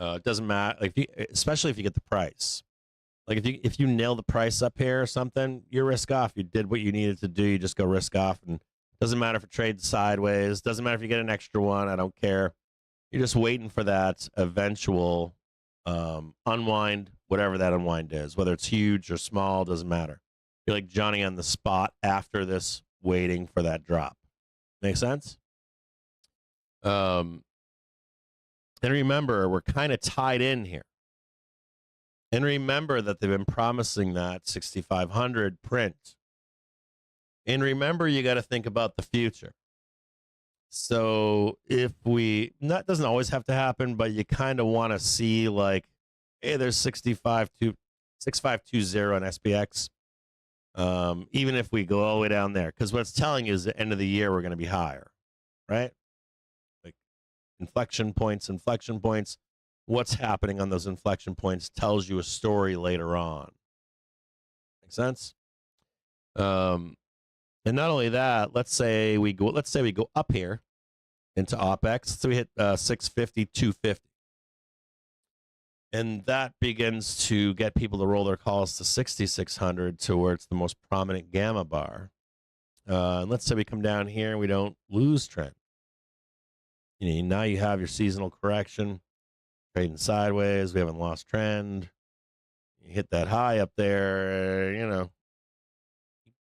It doesn't matter, especially if you get the price. Like if you nail the price up here or something, you're risk off. You did what you needed to do. You just go risk off, and doesn't matter if it trades sideways. Doesn't matter if you get an extra one. I don't care. You're just waiting for that eventual unwind, whatever that unwind is, whether it's huge or small, doesn't matter. You're like Johnny on the spot after this, waiting for that drop. Make sense? And remember, we're kind of tied in here. And remember that they've been promising that 6,500 print. And remember, you got to think about the future. So if that doesn't always have to happen, but you kind of want to see like, hey, there's 6520 on SPX. Even if we go all the way down there, because what it's telling you is the end of the year, we're going to be higher, right? Like inflection points. What's happening on those inflection points tells you a story later on. Make sense? And not only that, let's say we go up here into OPEX, so we hit 650, 250. And that begins to get people to roll their calls to 6,600 to where it's the most prominent gamma bar. And let's say we come down here and we don't lose trend. Now you have your seasonal correction, trading sideways. We haven't lost trend. You hit that high up there,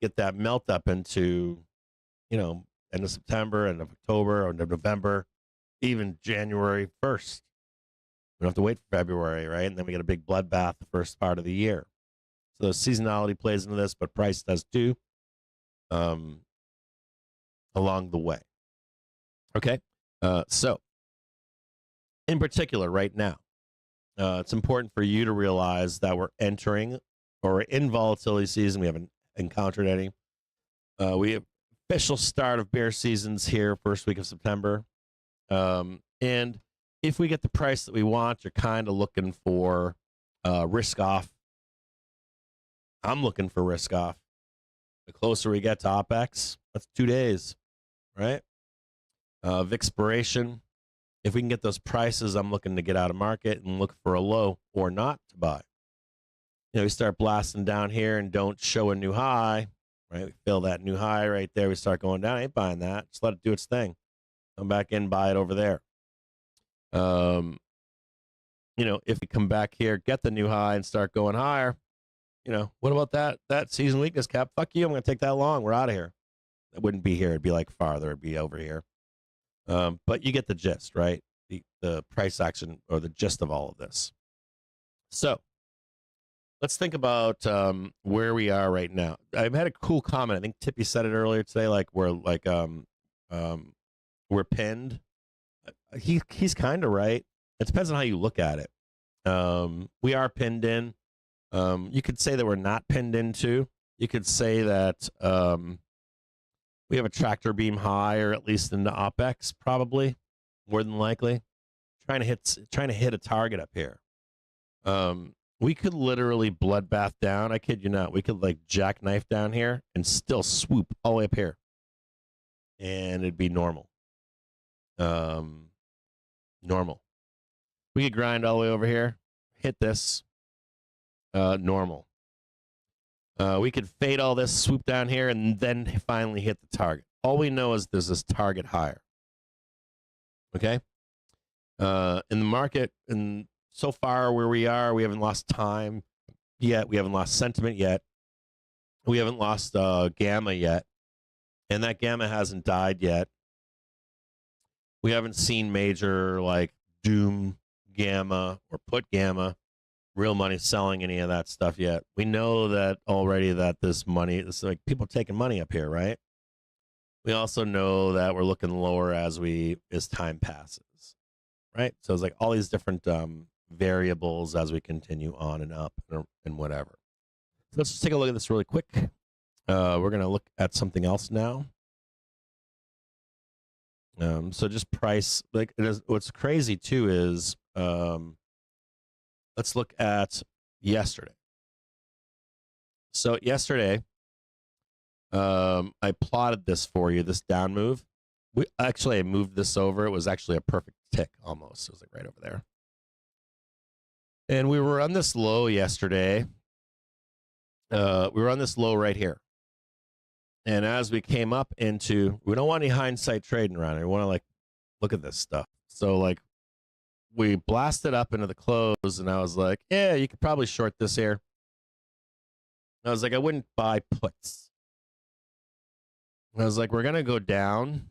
get that melt up into, end of September, end of October, or end of November, even January 1st. We don't have to wait for February, right? And then we get a big bloodbath the first part of the year. So seasonality plays into this, but price does too, along the way. Okay? So, in particular, right now, it's important for you to realize that we're entering or in volatility season. We haven't encountered any. We have official start of bear seasons here, first week of September. And if we get the price that we want, you're kind of looking for risk off. I'm looking for risk off. The closer we get to OPEX, that's 2 days, right? Vixpiration. If we can get those prices, I'm looking to get out of market and look for a low or not to buy. We start blasting down here and don't show a new high, right? We fill that new high right there. We start going down. I ain't buying that. Just let it do its thing. Come back in, buy it over there. If we come back here, get the new high and start going higher, what about that season weakness cap? Fuck you. I'm going to take that long. We're out of here. It wouldn't be here. It'd be like farther. It'd be over here. But you get the gist, right? The price action or the gist of all of this. So let's think about where we are right now. I've had a cool comment. I think Tippy said it earlier today. Like we're pinned. He's kind of right. It depends on how you look at it. We are pinned in. You could say that we're not pinned into. You could say that we have a tractor beam high, or at least in the OPEX, probably more than likely. Trying to hit a target up here. We could literally bloodbath down. I kid you not. We could like jackknife down here and still swoop all the way up here, and it'd be normal. Normal. We could grind all the way over here, hit this. Normal. We could fade all this, swoop down here, and then finally hit the target. All we know is there's this target higher. Okay? In the market, and so far where we are, we haven't lost time yet. We haven't lost sentiment yet. We haven't lost gamma yet. And that gamma hasn't died yet. We haven't seen major like doom gamma or put gamma, real money selling any of that stuff yet. We know that already that this money, it's like people taking money up here, right? We also know that we're looking lower as time passes, right? So it's like all these different variables as we continue on and up and whatever. So let's just take a look at this really quick. We're going to look at something else now. So just price, like what's crazy too is, let's look at yesterday. So yesterday, I plotted this for you, this down move. I moved this over. It was actually a perfect tick almost. It was like right over there. And we were on this low yesterday. we were on this low right here. And as we came up into, we don't want any hindsight trading around it. We want to like look at this stuff. So like we blasted up into the close, and I was like, yeah, you could probably short this here. I was like, I wouldn't buy puts. I was like, we're going to go down,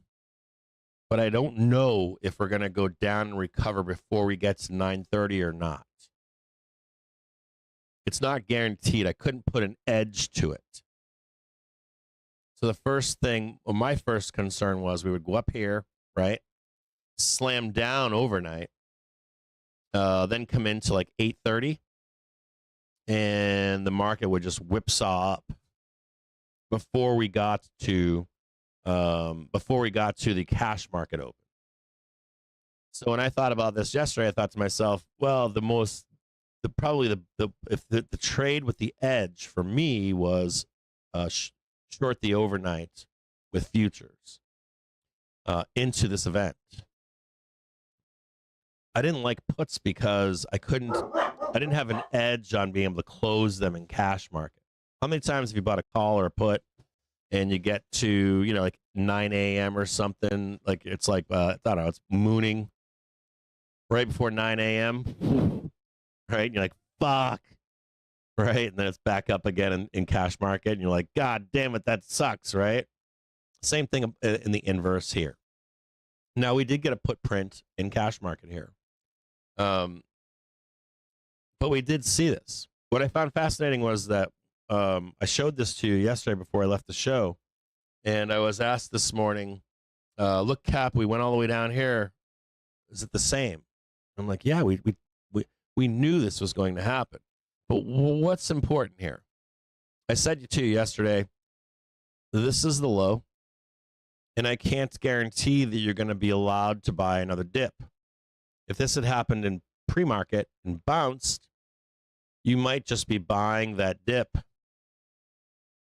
but I don't know if we're going to go down and recover before we get to 930 or not. It's not guaranteed. I couldn't put an edge to it. So the first thing, well, my first concern was we would go up here, right? Slam down overnight, then come into like 8:30, and the market would just whipsaw up before we got to the cash market open. So when I thought about this yesterday, I thought to myself, well, probably the trade with the edge for me was short the overnight with futures into this event. I didn't like puts because I didn't have an edge on being able to close them in cash market. How many times have you bought a call or a put and you get to, like 9 a.m. or something, like it's like, I don't know, it's mooning right before 9 a.m., right? And you're like, fuck, right? And then it's back up again in cash market, and you're like, God damn it, that sucks, right? Same thing in the inverse here. Now, we did get a put print in cash market here. But we did see this. What I found fascinating was that I showed this to you yesterday before I left the show, and I was asked this morning, look, Cap, we went all the way down here. Is it the same? I'm like, yeah, we knew this was going to happen. But what's important here? I said to you yesterday, this is the low, and I can't guarantee that you're going to be allowed to buy another dip. If this had happened in pre-market and bounced, you might just be buying that dip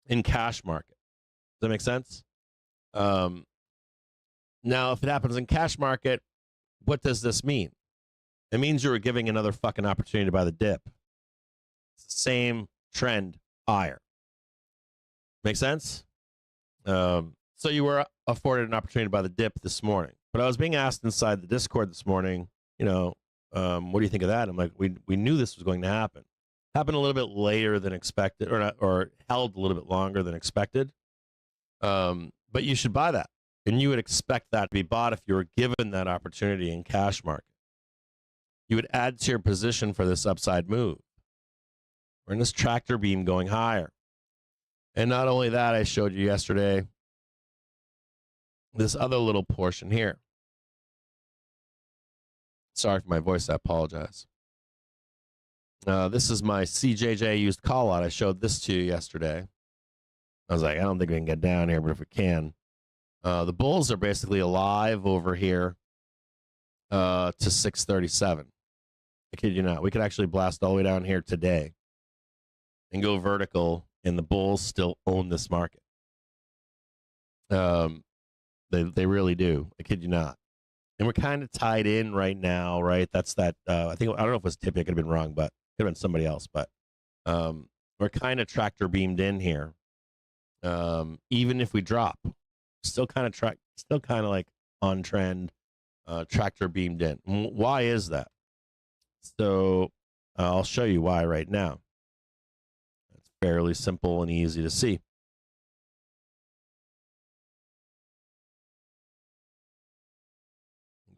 in cash market. Does that make sense? Now, if it happens in cash market, what does this mean? It means you were giving another fucking opportunity to buy the dip. It's the same trend higher. Make sense? So you were afforded an opportunity to buy the dip this morning. But I was being asked inside the Discord this morning, what do you think of that? I'm like, we knew this was going to happen. Happened a little bit later than expected, or held a little bit longer than expected. But you should buy that. And you would expect that to be bought if you were given that opportunity in cash market. You would add to your position for this upside move. We're in this tractor beam going higher. And not only that, I showed you yesterday this other little portion here. Sorry for my voice, I apologize. This is my CJJ used call out. I showed this to you yesterday. I was like, I don't think we can get down here, but if we can. The bulls are basically alive over here to 637. I kid you not. We could actually blast all the way down here today and go vertical, and the bulls still own this market. They really do. I kid you not. And we're kind of tied in right now, right? That's that. I don't know if it was Tippy. I could have been wrong, but it could have been somebody else. But we're kind of tractor beamed in here. Even if we drop, still kind of like on trend, tractor beamed in. Why is that? So I'll show you why right now. It's fairly simple and easy to see.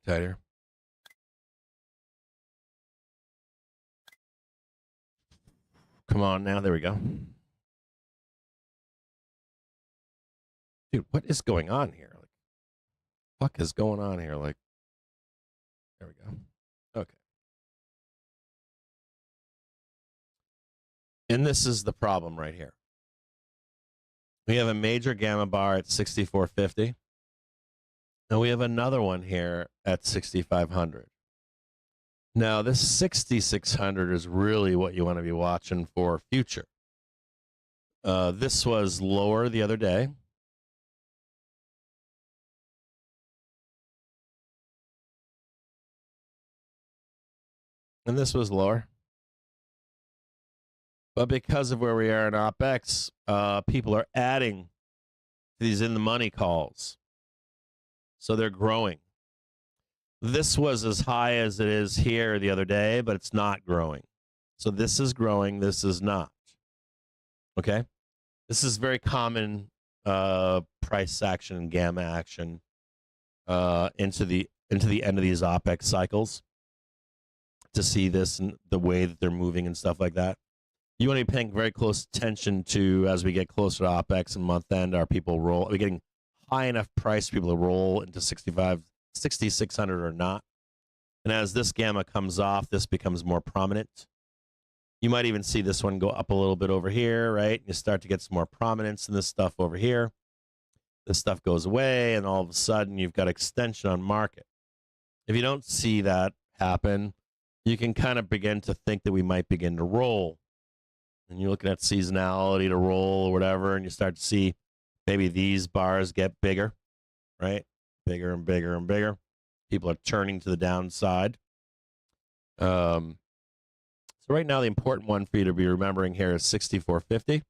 Tighter. Come on now. There we go. Dude, what is going on here? Like, fuck is going on here? Like, there we go. Okay. And this is the problem right here. We have a major gamma bar at 6450. And we have another one here at 6500. Now, this 6600 is really what you want to be watching for future. This was lower the other day. And this was lower. But because of where we are in OPEX, people are adding these in the money calls. So they're growing. This was as high as it is here the other day, but it's not growing. So this is growing, this is not. Okay? This is very common price action, gamma action into the end of these OPEX cycles to see this and the way that they're moving and stuff like that. You want to be paying very close attention to as we get closer to OPEX and month end. Are people roll? Are we getting high enough price for people to roll into 6,600 or not? And as this gamma comes off, this becomes more prominent. You might even see this one go up a little bit over here, right? You start to get some more prominence in this stuff over here. This stuff goes away, and all of a sudden, you've got extension on market. If you don't see that happen, you can kind of begin to think that we might begin to roll. And you're looking at seasonality to roll or whatever, and you start to see maybe these bars get bigger, right? Bigger and bigger and bigger. People are turning to the downside. So right now, the important one for you to be remembering here is 6450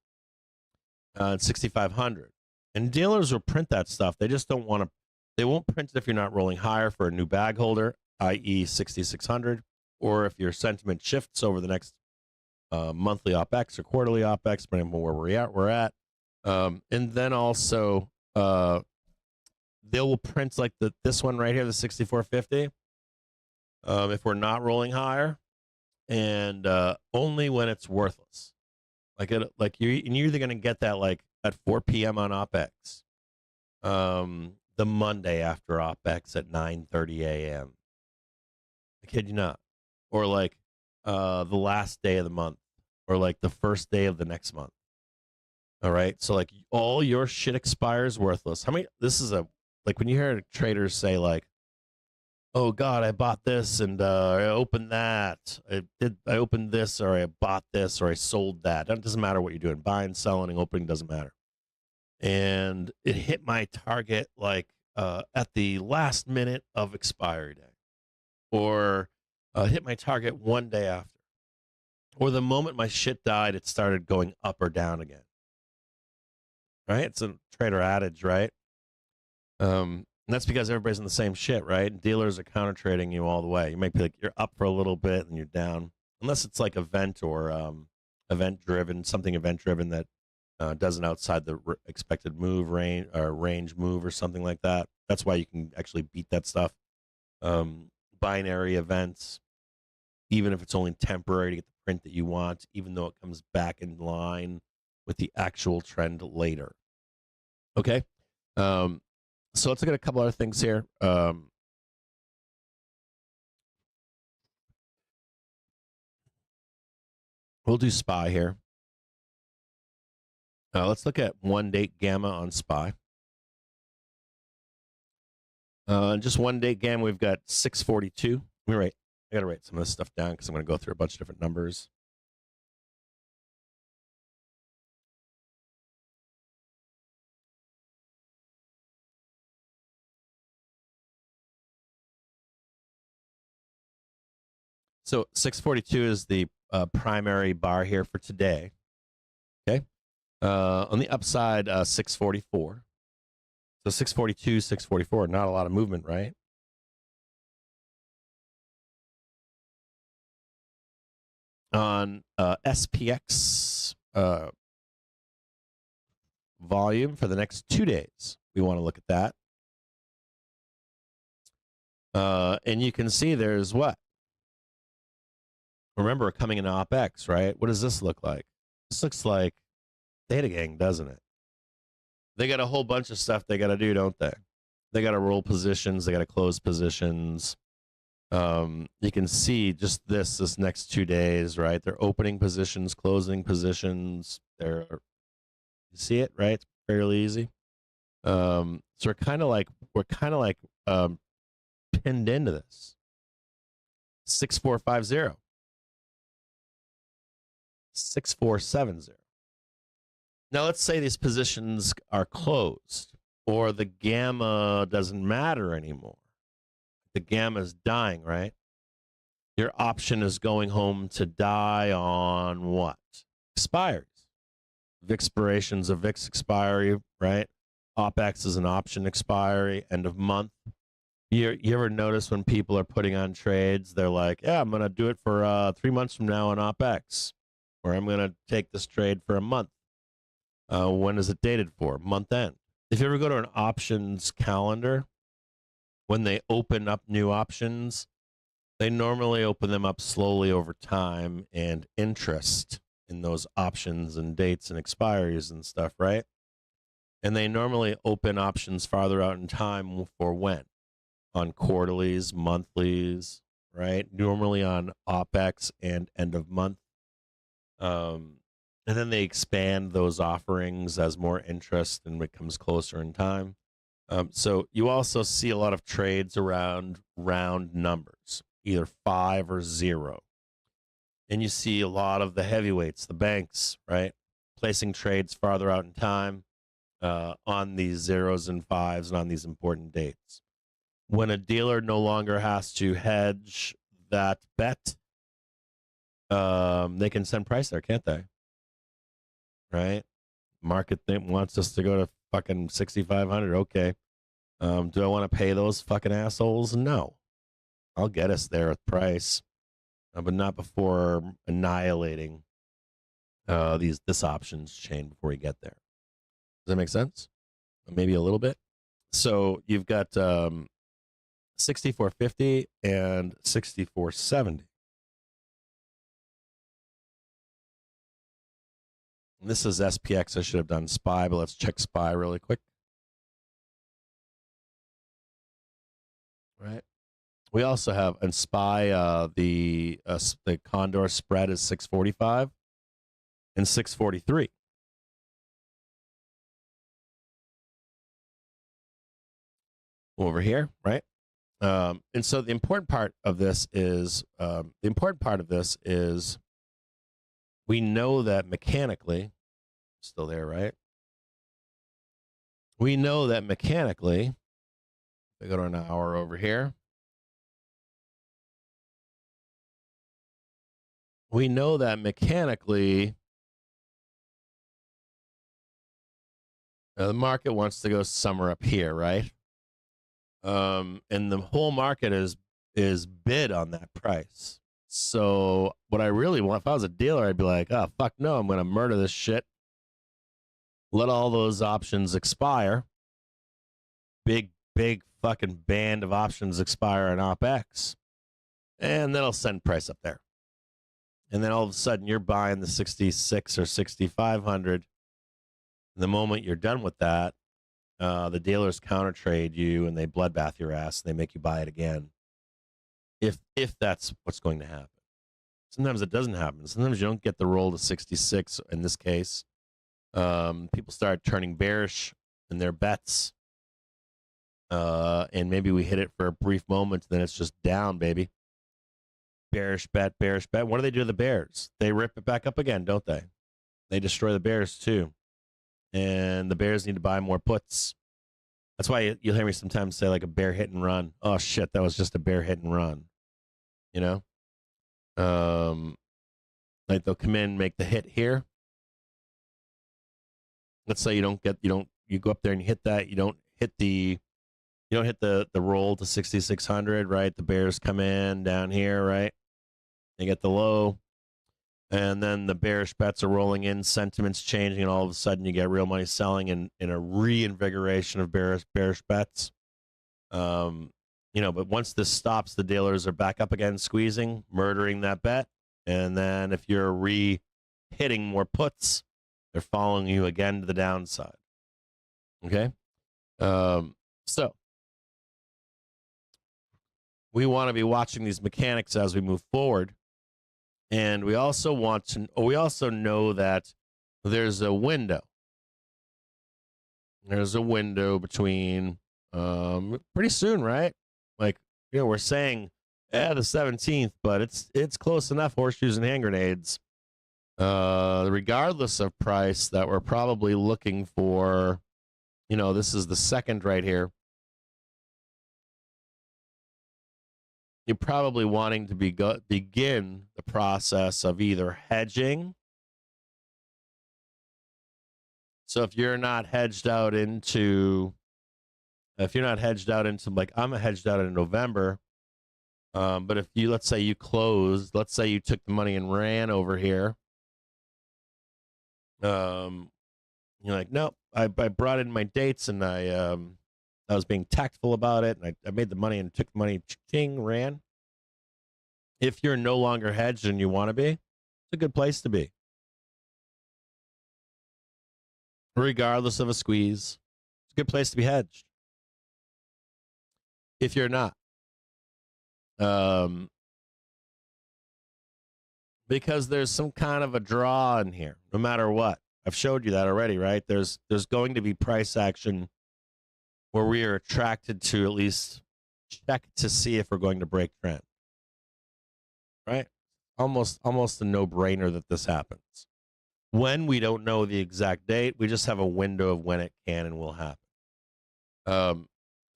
and 6500. And dealers will print that stuff. They just don't want to. They won't print it if you're not rolling higher for a new bag holder, i.e. 6600, or if your sentiment shifts over the next monthly OPEX or quarterly OPEX, depending on where we're at. And then also, they will print like this one right here, the 6450, if we're not rolling higher, and only when it's worthless. You're either going to get that like at 4 p.m. on OPEX, the Monday after OPEX at 9:30 a.m. I kid you not, or like the last day of the month, or like the first day of the next month. All right, so like all your shit expires worthless. How many? This is like when you hear traders say like, "Oh God, I bought this and I opened that. I opened this, or I bought this, or I sold that." It doesn't matter what you're doing. Buying, selling, and opening doesn't matter. And it hit my target like at the last minute of expiry day, or hit my target one day after, or the moment my shit died, it started going up or down again. Right? It's a trader adage, right? And that's because everybody's in the same shit, right? And dealers are counter trading you all the way. You might be like, you're up for a little bit and you're down, unless it's like event or event driven, something event driven that doesn't outside the expected move range or range move or something like that. That's why you can actually beat that stuff. Binary events, even if it's only temporary to get the print that you want, even though it comes back in line with the actual trend later. Okay. So let's look at a couple other things here. We'll do SPY here. Let's look at 1-date gamma on SPY. Just 1-date gamma, we've got 642. Let me write. I got to write some of this stuff down because I'm going to go through a bunch of different numbers. So 642 is the primary bar here for today. Okay. On the upside, 644. So 642, 644, not a lot of movement, right? On SPX volume for the next 2 days, we want to look at that. And you can see there's what? Remember, coming in OPEX, right? What does this look like? This looks like Data Gang, doesn't it? They got a whole bunch of stuff they got to do, don't they? They got to roll positions. They got to close positions. You can see just this next 2 days, right? They're opening positions, closing positions. You see it, right? It's fairly easy. So we're kind of like pinned into this. 6450. 6470. Now let's say these positions are closed, or the gamma doesn't matter anymore. The gamma is dying, right? Your option is going home to die on what? expires. Expiration's a VIX expiry, right? OPEX is an option expiry, end of month. You ever notice when people are putting on trades, they're like, yeah, I'm going to do it for 3 months from now on OPEX, or I'm going to take this trade for a month. When is it dated for? Month end. If you ever go to an options calendar, when they open up new options, they normally open them up slowly over time and interest in those options and dates and expiries and stuff, right? And they normally open options farther out in time for when? On quarterlies, monthlies, right? Normally on OPEX and end of month. And then they expand those offerings as more interest and it comes closer in time. So you also see a lot of trades around round numbers, either 5 or 0. And you see a lot of the heavyweights, the banks, right? Placing trades farther out in time on these 0s and 5s and on these important dates. When a dealer no longer has to hedge that bet, they can send price there, can't they? Right? Market wants us to go to fucking 6,500. Okay. Do I want to pay those fucking assholes? No. I'll get us there at price, but not before annihilating this options chain before we get there. Does that make sense? Maybe a little bit. So you've got 6450 and 6470. And this is SPX. I should have done SPY, but let's check SPY really quick. Right. We also have in SPY the Condor spread is 645 and 643. Over here, right? And so the important part of this is we know that mechanically, still there, right? We know that mechanically, we go to an hour over here. We know that mechanically, the market wants to go somewhere up here, right? And the whole market is bid on that price. So what I really want, if I was a dealer, I'd be like, oh, fuck no, I'm going to murder this shit. Let all those options expire. Big fucking band of options expire on OPEX. And then I'll send price up there. And then all of a sudden you're buying the 66 or 6,500. The moment you're done with that, the dealers counter trade you and they bloodbath your ass and they make you buy it again. If that's what's going to happen. Sometimes it doesn't happen. Sometimes you don't get the roll to 66 in this case. People start turning bearish in their bets. And maybe we hit it for a brief moment, then it's just down, baby. Bearish bet, bearish bet. What do they do to the bears? They rip it back up again, don't they? They destroy the bears too. And the bears need to buy more puts. That's why you'll hear me sometimes say like a bear hit and run. Oh shit, that was just a bear hit and run. You know? Like they'll come in, make the hit here. Let's say you go up there and you hit that, you don't hit the roll to 6,600, right? The bears come in down here, right? They get the low. And then the bearish bets are rolling in, sentiments changing, and all of a sudden you get real money selling in a reinvigoration of bearish bets. But once this stops, the dealers are back up again, squeezing, murdering that bet. And then if you're hitting more puts, they're following you again to the downside. Okay? So we want to be watching these mechanics as we move forward. And we also know that there's a window. There's a window between pretty soon, right? Like, we're saying the 17th, but it's close enough, horseshoes and hand grenades. Regardless of price, that we're probably looking for, this is the second right here. You're probably wanting to begin the process of either hedging So if you're not hedged out into, like I'm hedged out in November, but if you, let's say you closed, let's say you took the money and ran over here, you're like, nope, I brought in my dates and I was being tactful about it, and I made the money and took the money, ching, ran. If you're no longer hedged and you want to be, it's a good place to be. Regardless of a squeeze, it's a good place to be hedged. If you're not, because there's some kind of a draw in here, no matter what. I've showed you that already, right? There's going to be price action where we are attracted to at least check to see if we're going to break trend, right? Almost a no-brainer that this happens. When, we don't know the exact date, we just have a window of when it can and will happen.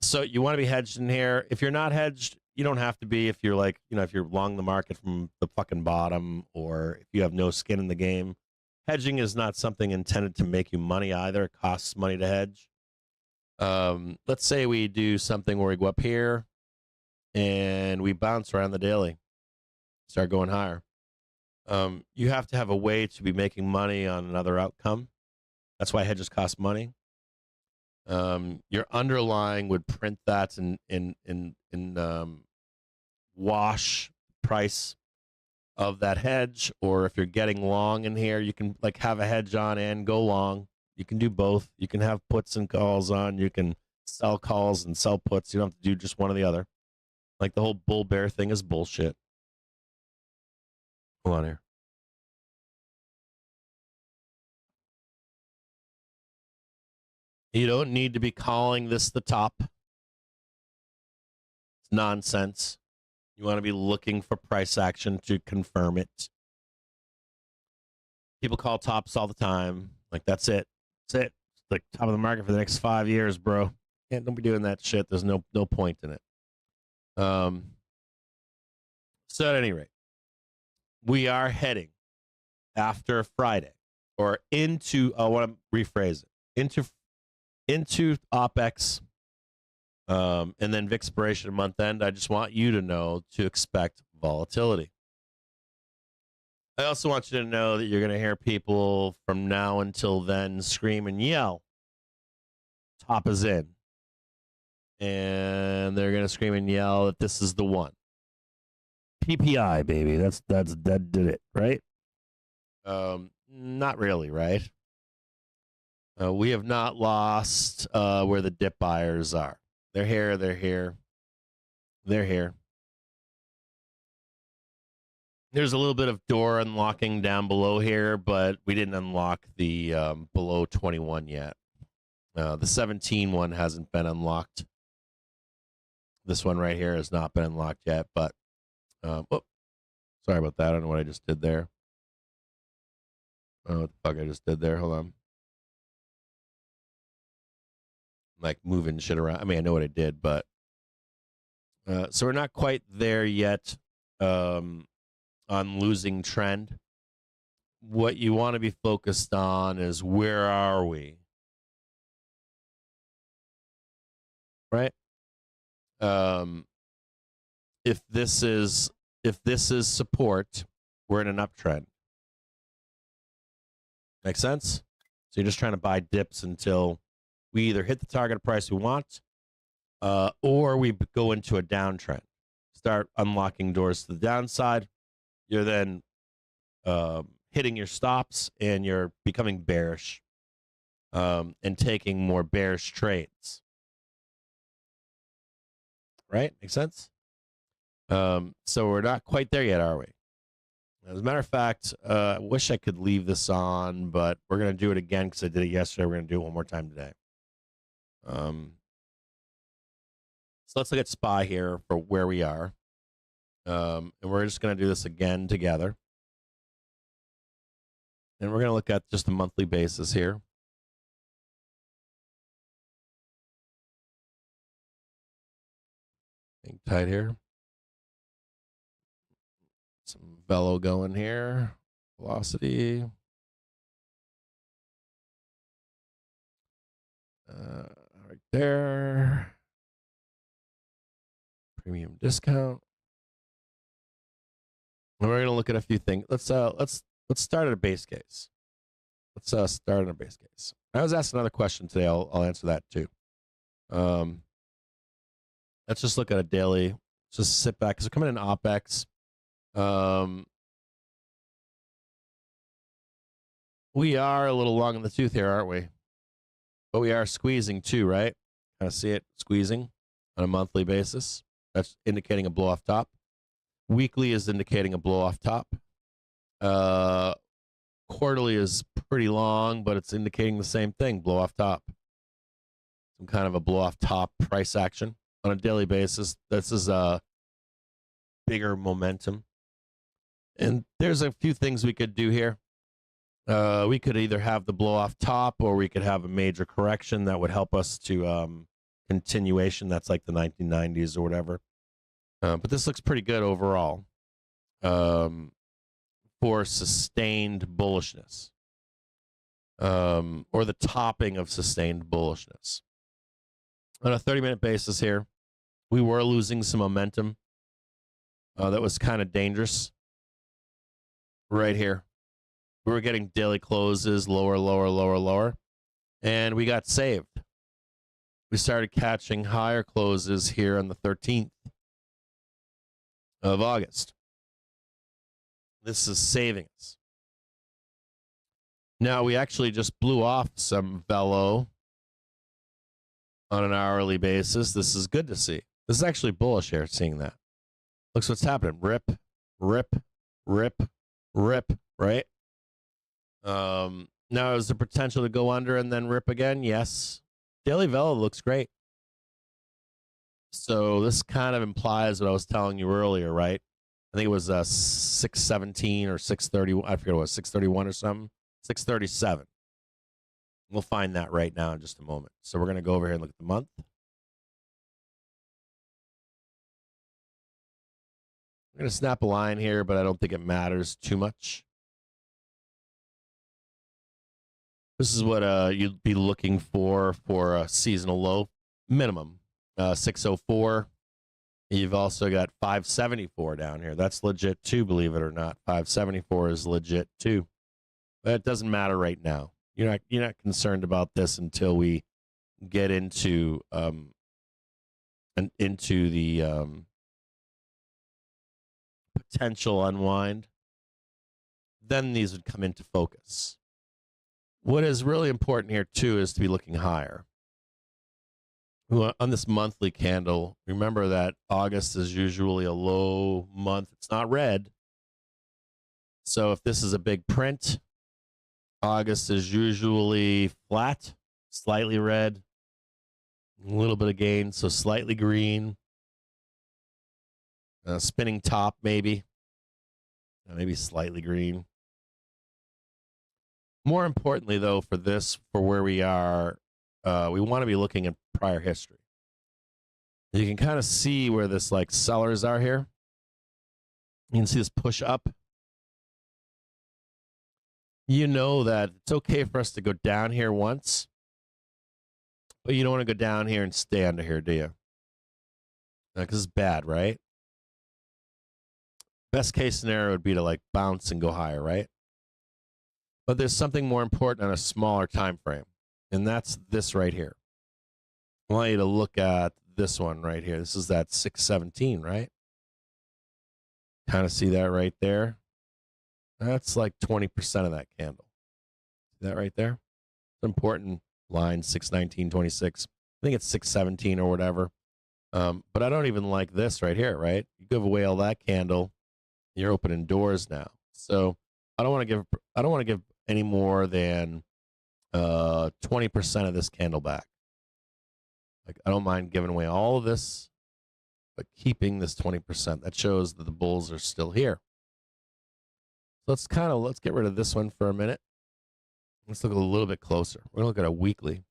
So you want to be hedged in here. If you're not hedged, you don't have to be. If you're like, if you're long the market from the fucking bottom, or if you have no skin in the game, hedging is not something intended to make you money either. It costs money to hedge. Let's say we do something where we go up here and we bounce around the daily, start going higher. You have to have a way to be making money on another outcome. That's why hedges cost money. Your underlying would print that in wash price of that hedge, or if you're getting long in here, you can like have a hedge on and go long. You can do both. You can have puts and calls on. You can sell calls and sell puts. You don't have to do just one or the other. Like the whole bull bear thing is bullshit. Hold on here. You don't need to be calling this the top. It's nonsense. You want to be looking for price action to confirm it. People call tops all the time. Like, that's it. That's it. It's like top of the market for the next 5 years, bro. Don't be doing that shit. There's no point in it. So at any rate, we are heading after Friday, or into, I want to rephrase it, into OPEX, and then expiration month end. I just want you to know to expect volatility. I also want you to know that you're going to hear people from now until then scream and yell, top is in. And they're going to scream and yell that this is the one. PPI, baby. That did it, right? Not really, right? We have not lost where the dip buyers are. They're here. There's a little bit of door unlocking down below here, but we didn't unlock the below 21 yet. The 17 one hasn't been unlocked. This one right here has not been unlocked yet, but sorry about that. I don't know what I just did there. What the fuck I just did there. Hold on. Like moving shit around. I mean, I know what I did, but so we're not quite there yet on losing trend. What you want to be focused on is, where are we? Right? If this is support, we're in an uptrend. Make sense? So you're just trying to buy dips until we either hit the target price we want, or we go into a downtrend. Start unlocking doors to the downside. You're then hitting your stops, and you're becoming bearish, and taking more bearish trades. Right? Make sense? So we're not quite there yet, are we? As a matter of fact, I wish I could leave this on, but we're going to do it again because I did it yesterday. We're going to do it one more time today. So let's look at SPY here for where we are. And we're just going to do this again together. And we're going to look at just a monthly basis here. Hang tight here. Some velo going here. Velocity. right there. Premium discount. And we're going to look at a few things. Let's start at a base case. Let's start at a base case. I was asked another question today. I'll answer that too. Let's just look at a daily. Just sit back because we're coming in OPEX. We are a little long in the tooth here, aren't we? But we are squeezing too, right? Kind of see it squeezing on a monthly basis. That's indicating a blow off top. Weekly is indicating a blow off top. Quarterly is pretty long, but it's indicating the same thing, blow off top. Some kind of a blow off top price action on a daily basis. This is a bigger momentum. And there's a few things we could do here. We could either have the blow off top or we could have a major correction that would help us to continuation. That's like the 1990s or whatever. But this looks pretty good overall for sustained bullishness or the topping of sustained bullishness. On a 30-minute basis here, we were losing some momentum. That was kind of dangerous right here. We were getting daily closes, lower, lower, lower, lower, and we got saved. We started catching higher closes here on the 13th of August. This is saving us. Now, we actually just blew off some velo on an hourly basis. This is good to see. This is actually bullish here, seeing that. Looks what's happening. Rip, rip, rip, rip, right? Now, is the potential to go under and then rip again? Yes. Daily velo looks great. So this kind of implies what I was telling you earlier, right? I think it was 617 or 630. I forget what it was, 631 or something. 637. We'll find that right now in just a moment. So we're going to go over here and look at the month. I'm going to snap a line here, but I don't think it matters too much. This is what you'd be looking for a seasonal low minimum. 604. You've also got 574 down here. That's legit too, believe it or not. 574 is legit too. But it doesn't matter right now. You're not concerned about this until we get into the potential unwind. Then these would come into focus. What is really important here too is to be looking higher. On this monthly candle, remember that August is usually a low month. It's not red. So if this is a big print, August is usually flat, slightly red, a little bit of gain, so slightly green. Spinning top, maybe slightly green. More importantly, though, for where we are, we want to be looking at prior history. You can kind of see where this like sellers are here. You can see this push up. You know that it's okay for us to go down here once, but you don't want to go down here and stay under here, do you? Because it's bad, right? Best case scenario would be to like bounce and go higher, right? But there's something more important on a smaller time frame, and that's this right here. I want you to look at this one right here. This is that 617, right? Kind of see that right there. That's like 20% of that candle. See that right there? It's an important line, 619.26. I think it's 617 or whatever. But I don't even like this right here, right? You give away all that candle, you're opening doors now. So I don't want to give any more than 20% of this candle back. Like, I don't mind giving away all of this, but keeping this 20%. That shows that the bulls are still here. So let's get rid of this one for a minute. Let's look a little bit closer. We're gonna look at a weekly.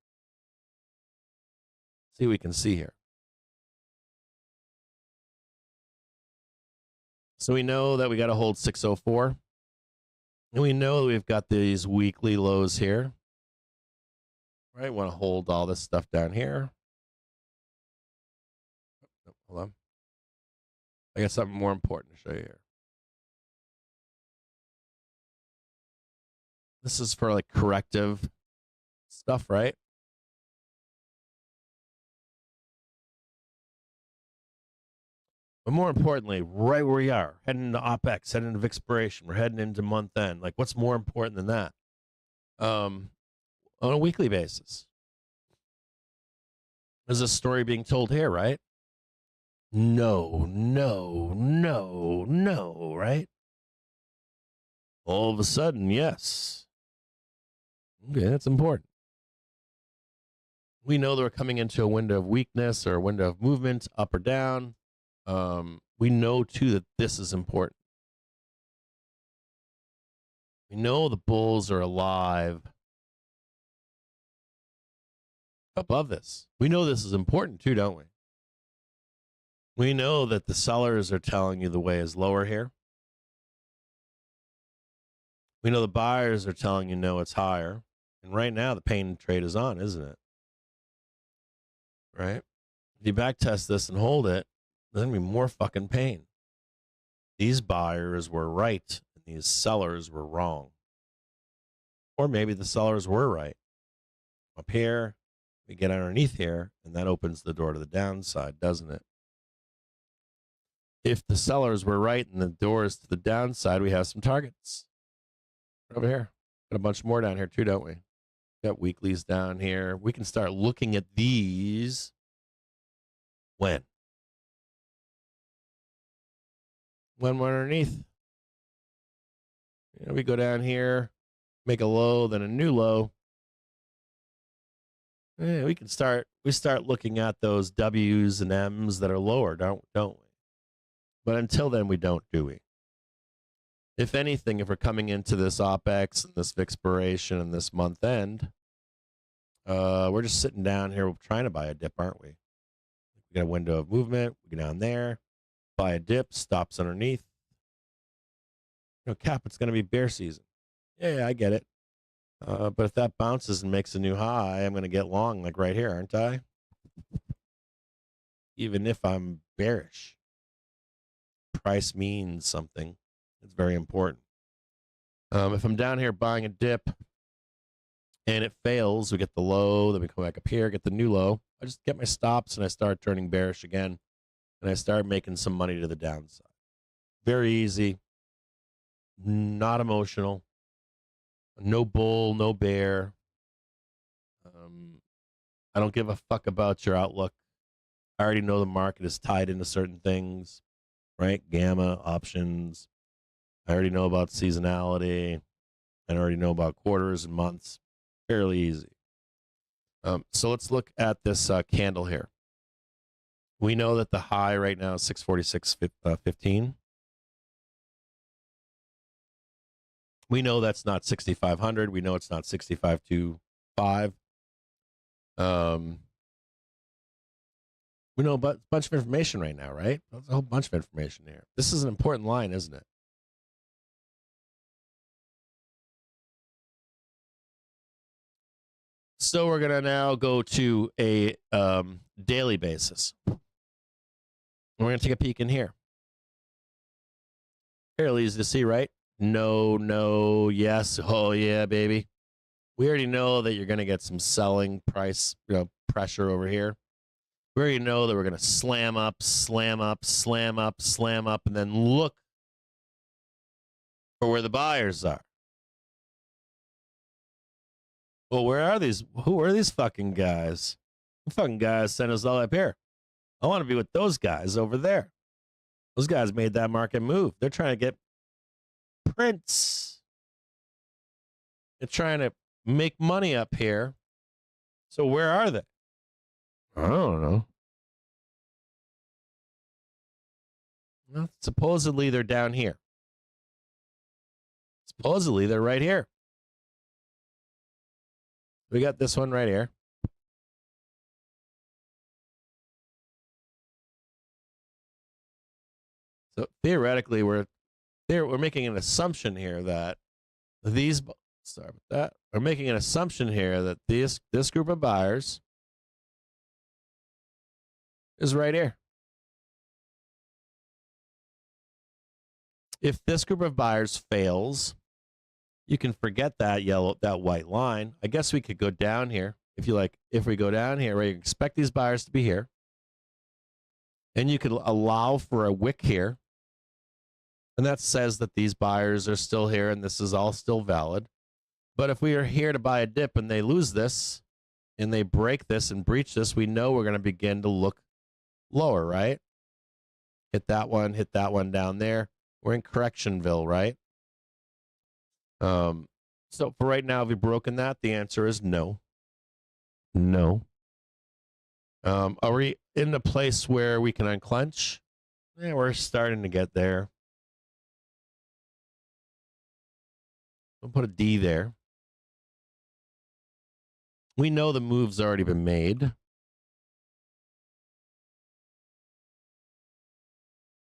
See what we can see here. So we know that we got to hold 604. And we know that we've got these weekly lows here. Right? Want to hold all this stuff down here. Hold on. I got something more important to show you here. This is for like corrective stuff, right? But more importantly, right where we are, heading into OPEX, heading into expiration, we're heading into month end. Like, what's more important than that? On a weekly basis. There's a story being told here, right? No, right? All of a sudden, yes. Okay, that's important. We know that we're coming into a window of weakness or a window of movement, up or down. We know, too, that this is important. We know the bulls are alive above this. We know this is important, too, don't we? We know that the sellers are telling you the way is lower here. We know the buyers are telling you no, it's higher. And right now, the pain trade is on, isn't it? Right? If you backtest this and hold it, there's going to be more fucking pain. These buyers were right, and these sellers were wrong. Or maybe the sellers were right. Up here, we get underneath here, and that opens the door to the downside, doesn't it? If the sellers were right and the door is to the downside, we have some targets. Over here. Got a bunch more down here, too, don't we? Got weeklies down here. We can start looking at these. When? When we're underneath. You know, we go down here, make a low, then a new low. Yeah, we start looking at those W's and M's that are lower, don't we? But until then, we don't, do we? If anything, if we're coming into this OPEX and this expiration and this month end, we're just sitting down here trying to buy a dip, aren't we? We got a window of movement. We go down there, buy a dip, stops underneath. You know, Cap, it's going to be bear season. Yeah, I get it. But if that bounces and makes a new high, I'm going to get long, like right here, aren't I? Even if I'm bearish. Price means something. It's very important. If I'm down here buying a dip and it fails, we get the low, then we come back up here, get the new low. I just get my stops and I start turning bearish again, and I start making some money to the downside. Very easy. Not emotional. No bull, no bear. I don't give a fuck about your outlook. I already know the market is tied into certain things, right? Gamma, options. I already know about seasonality. I already know about quarters and months. Fairly easy. So let's look at this candle here. We know that the high right now is 646.15. We know that's not 6,500. We know it's not 6525. We know a bunch of information right now, right? There's a whole bunch of information here. This is an important line, isn't it? So we're going to now go to a daily basis. We're going to take a peek in here. Fairly easy to see, right? No, yes, oh yeah, baby. We already know that you're going to get some selling price pressure over here. We already know that we're going to slam up, and then look for where the buyers are. Well, where are these? Who are these fucking guys? The fucking guys sent us all up here. I want to be with those guys over there. Those guys made that market move. They're trying to get prints. They're trying to make money up here. So where are they? I don't know. Well, supposedly they're down here. Supposedly they're right here. We got this one right here. So theoretically, we're making an assumption here that these. Sorry about that. We're making an assumption here that this group of buyers is right here. if this group of buyers fails, you can forget that white line. I guess we could go down here. If you like, if we go down here, right, you expect these buyers to be here. And you could allow for a wick here. And that says that these buyers are still here and this is all still valid. But if we are here to buy a dip and they lose this and they break this and breach this, we know we're going to begin to look lower, right? Hit that one down there. We're in Correctionville, right? So for right now, have we broken that? The answer is no. No. Are we in a place where we can unclench? Yeah, we're starting to get there. We'll put a D there. We know the move's already been made.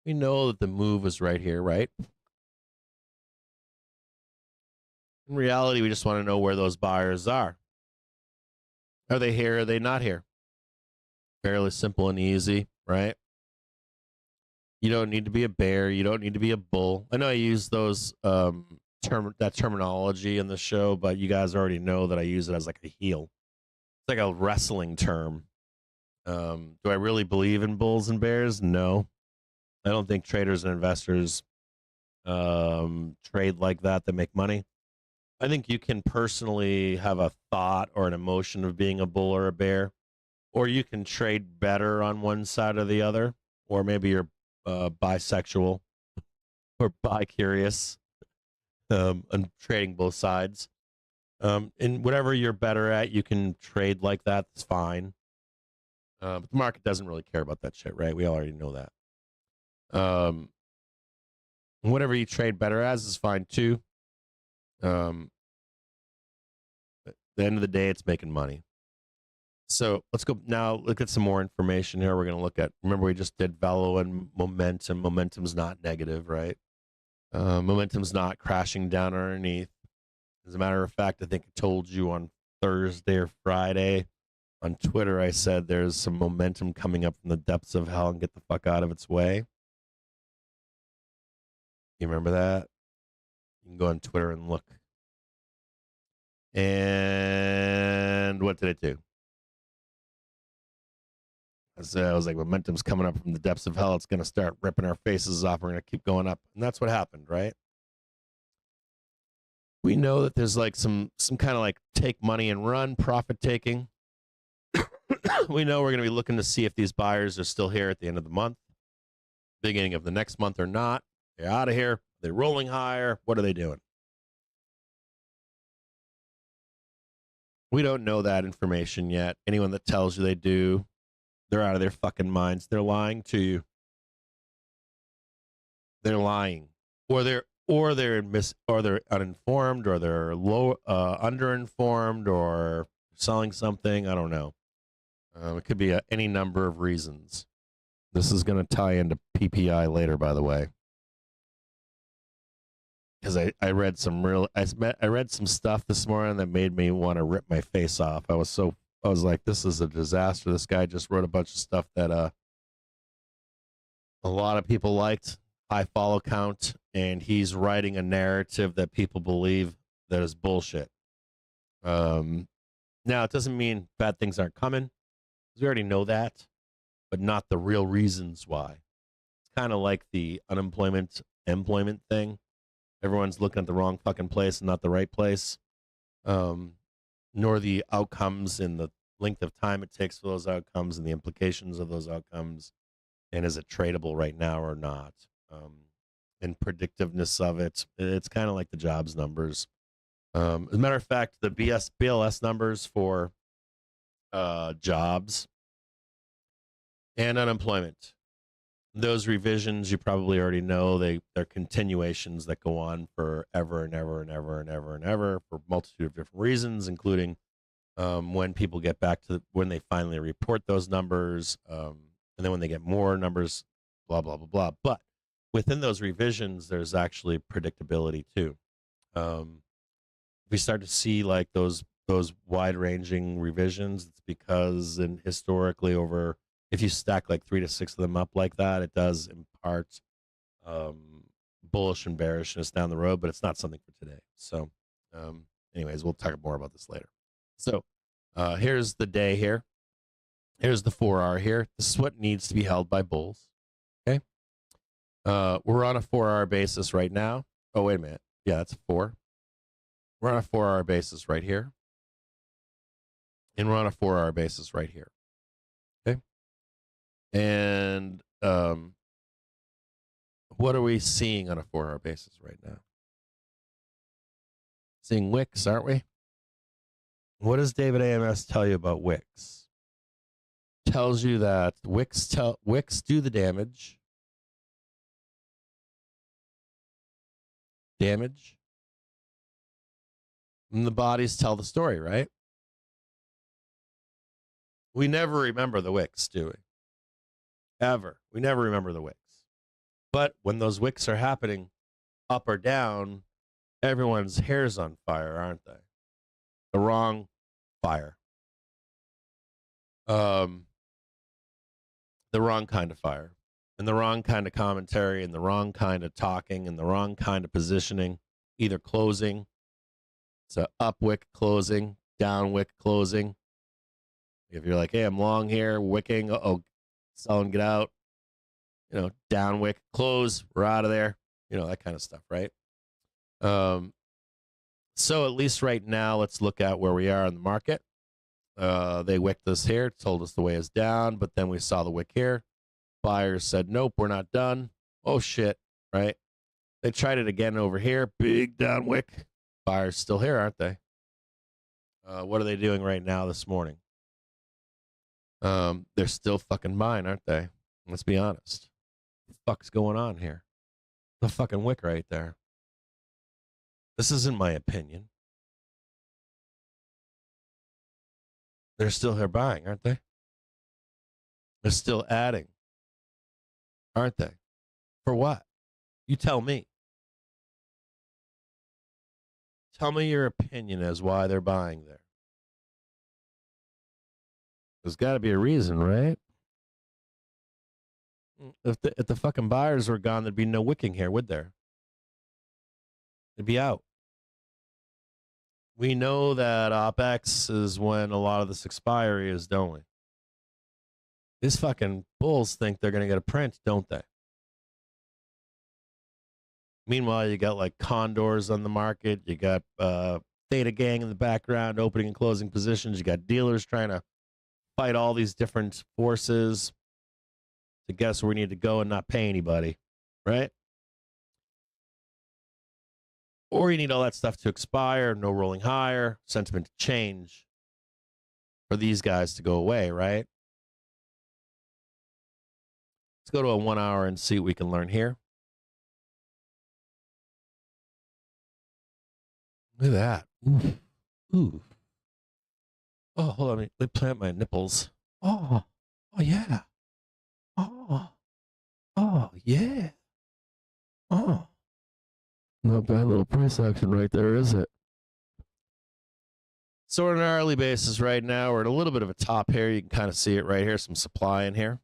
We know that the move is right here, right? In reality, we just want to know where those buyers are. Are they here? Are they not here? Fairly simple and easy, right? You don't need to be a bear. You don't need to be a bull. I know I use those that terminology in the show, but you guys already know that I use it as like a heel. It's like a wrestling term. Do I really believe in bulls and bears? No. I don't think traders and investors trade like that make money. I think you can personally have a thought or an emotion of being a bull or a bear, or you can trade better on one side or the other, or maybe you're bisexual or bi-curious and trading both sides. And whatever you're better at, you can trade like that. It's fine. But the market doesn't really care about that shit, right? We already know that. Whatever you trade better as is fine too. At the end of the day, it's making money. So let's go now. Look at some more information here. We're going to look at. Remember, we just did Velo and momentum. Momentum's not negative, right? Momentum's not crashing down underneath. As a matter of fact, I think I told you on Thursday or Friday on Twitter, I said there's some momentum coming up from the depths of hell and get the fuck out of its way. You remember that? You can go on Twitter and look. And what did it do? I was like, momentum's coming up from the depths of hell. It's going to start ripping our faces off. We're going to keep going up. And that's what happened, right? We know that there's like some kind of like take money and run, profit taking. We know we're going to be looking to see if these buyers are still here at the end of the month, beginning of the next month or not. They're out of here. Are they rolling higher? What are they doing? We don't know that information yet. Anyone that tells you they do, they're out of their fucking minds. They're lying to you. They're lying, or they're uninformed, or they're underinformed, or selling something. I don't know. It could be any number of reasons. This is going to tie into PPI later, by the way, because I read some stuff this morning that made me want to rip my face off. I was like, this is a disaster. This guy just wrote a bunch of stuff that a lot of people liked, high follow count, and he's writing a narrative that people believe that is bullshit. Now, it doesn't mean bad things aren't coming. We already know that, but not the real reasons why. It's kind of like the employment thing. Everyone's looking at the wrong fucking place and not the right place. Nor the outcomes and the length of time it takes for those outcomes and the implications of those outcomes. And is it tradable right now or not? And predictiveness of it. It's kind of like the jobs numbers. As a matter of fact, the BLS numbers for jobs and unemployment, those revisions you probably already know, they're continuations that go on for ever and ever and ever and ever and ever for a multitude of different reasons, including when people get back to when they finally report those numbers, and then when they get more numbers, blah blah blah blah. But within those revisions, there's actually predictability too. We start to see like those wide-ranging revisions. It's because historically if you stack like 3 to 6 of them up like that, it does impart bullish and bearishness down the road, but it's not something for today. So, anyways, we'll talk more about this later. So, here's the day here. Here's the 4-hour here. This is what needs to be held by bulls. Okay. We're on a 4-hour basis right now. Oh, wait a minute. Yeah, that's 4. We're on a 4-hour basis right here. And we're on a 4-hour basis right here. Okay. And what are we seeing on a 4-hour basis right now? Seeing wicks, aren't we? What does David AMS tell you about wicks? Tells you that wicks do the damage. And the bodies tell the story, right? We never remember the wicks, do we? Ever. We never remember the wicks. But when those wicks are happening up or down, everyone's hair's on fire, aren't they? The wrong fire. The wrong kind of fire. And the wrong kind of commentary, and the wrong kind of talking, and the wrong kind of positioning. Either closing. So up wick closing, down wick closing. If you're like, hey, I'm long here, wicking, selling, get out. Down wick, close, we're out of there. That kind of stuff, right? So at least right now, let's look at where we are in the market. They wicked us here, told us the way is down, but then we saw the wick here. Buyers said, nope, we're not done. Oh, shit, right? They tried it again over here. Big down wick. Buyers still here, aren't they? What are they doing right now this morning? They're still fucking buying, aren't they? Let's be honest. What the fuck's going on here? The fucking wick right there. This isn't my opinion. They're still here buying, aren't they? They're still adding, aren't they? For what? You tell me. Tell me your opinion as why they're buying there. There's got to be a reason, right? If the fucking buyers were gone, there'd be no wicking here, would there? It'd be out. We know that OPEX is when a lot of this expiry is, don't we? These fucking bulls think they're going to get a print, don't they? Meanwhile, you got like condors on the market. You got Theta Gang in the background, opening and closing positions. You got dealers trying to fight all these different forces to guess where we need to go and not pay anybody, right? Or you need all that stuff to expire, no rolling higher, sentiment to change for these guys to go away, right? Let's go to a 1 hour and see what we can learn here. Look at that. Ooh. Ooh. Oh, hold on. Let me plant my nipples. Oh yeah. Oh, yeah. Oh. Not bad little price action right there, is it? So we're on an hourly basis right now. We're at a little bit of a top here. You can kind of see it right here. Some supply in here.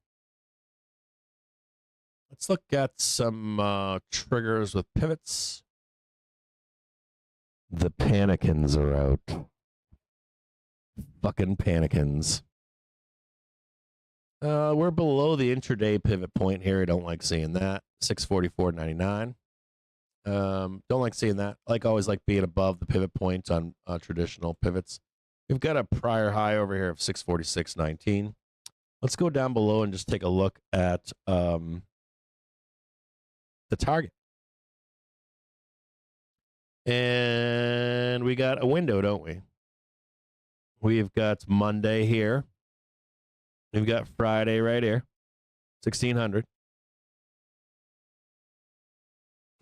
Let's look at some triggers with pivots. The panikins are out. Fucking panikins. We're below the intraday pivot point here. I don't like seeing that. 644.99. Don't like seeing that. Always like being above the pivot point on traditional pivots. We've got a prior high over here of 646.19. Let's go down below and just take a look at the target. And we got a window, don't we? We've got Monday here. We've got Friday right here, 1600.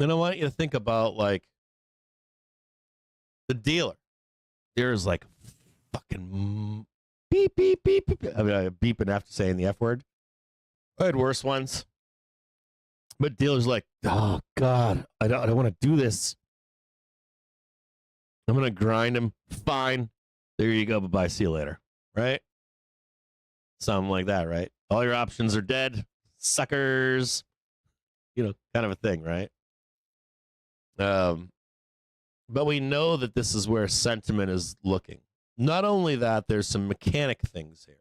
And I want you to think about the dealer. There's fucking beep, beep, beep, beep. I mean, I'm beeping after saying the F word. I had worse ones. But dealer's like, oh, God, I don't want to do this. I'm going to grind him. Fine. There you go. Bye-bye. See you later. Right? Something like that, right? All your options are dead. Suckers. Kind of a thing, right? But we know that this is where sentiment is looking. Not only that, there's some mechanic things here.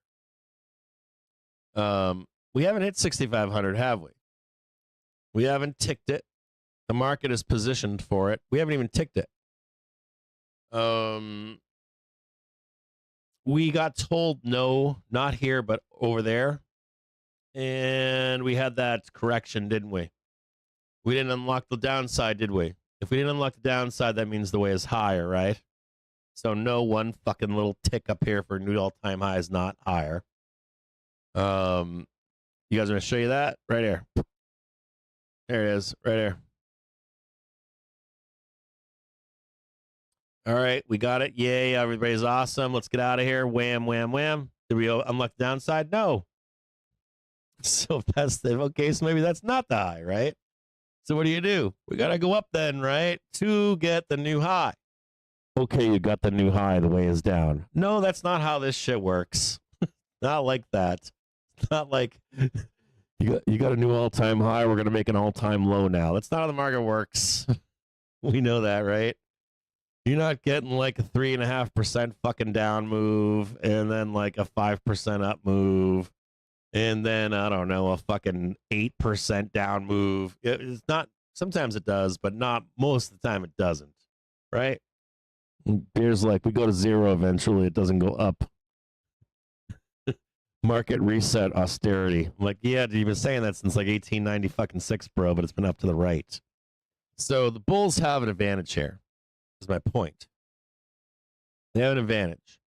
We haven't hit 6,500, have we? We haven't ticked it. The market is positioned for it. We haven't even ticked it. We got told no, not here, but over there. And we had that correction, didn't we? We didn't unlock the downside, did we? If we didn't unlock the downside, that means the way is higher, right? So no one fucking little tick up here for new all-time high is not higher. You guys want to show you that? Right here. There it is, right here. All right, we got it. Yay, everybody's awesome. Let's get out of here. Wham, wham, wham. Did we unlock the downside? No. So if that's the case, maybe that's not the high, right? So what do? We got to go up then, right? To get the new high. Okay, you got the new high. The way is down. No, that's not how this shit works. Not like that. Not like you got a new all-time high. We're going to make an all-time low now. That's not how the market works. We know that, right? You're not getting like a 3.5% fucking down move and then like a 5% up move. And then, I don't know, a fucking 8% down move. It's not, sometimes it does, but not most of the time it doesn't, right? Beer's like, we go to zero eventually, it doesn't go up. Market reset austerity. I'm like, yeah, you've been saying that since like 1896, bro, but it's been up to the right. So the bulls have an advantage here, is my point. They have an advantage.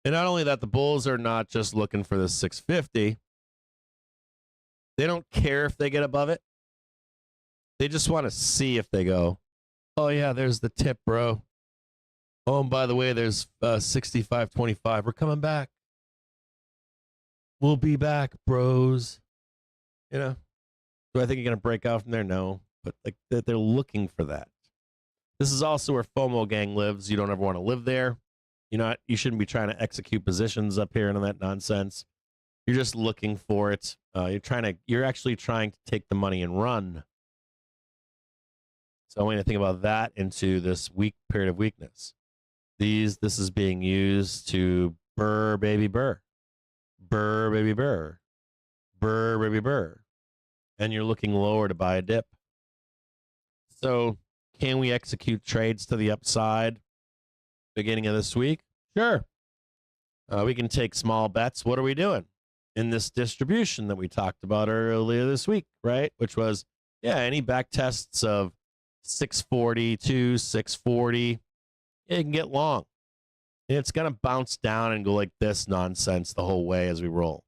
And not only that, the bulls are not just looking for the 650. They don't care if they get above it. They just want to see if they go, oh, yeah, there's the tip, bro. Oh, and by the way, there's 65.25. We're coming back. We'll be back, bros. You know, do I think you're going to break out from there? No. But like they're looking for that. This is also where FOMO gang lives. You don't ever want to live there. You shouldn't be trying to execute positions up here and all that nonsense. You're just looking for it. You're actually trying to take the money and run. So I want you to think about that into this weak period of weakness. This is being used to burr, baby, burr. Burr, baby, burr. Burr, baby, burr. And you're looking lower to buy a dip. So can we execute trades to the upside beginning of this week? Sure. We can take small bets. What are we doing in this distribution that we talked about earlier this week, right? Which was, any back tests of 642, 640. You can get long. And it's going to bounce down and go like this nonsense the whole way as we roll.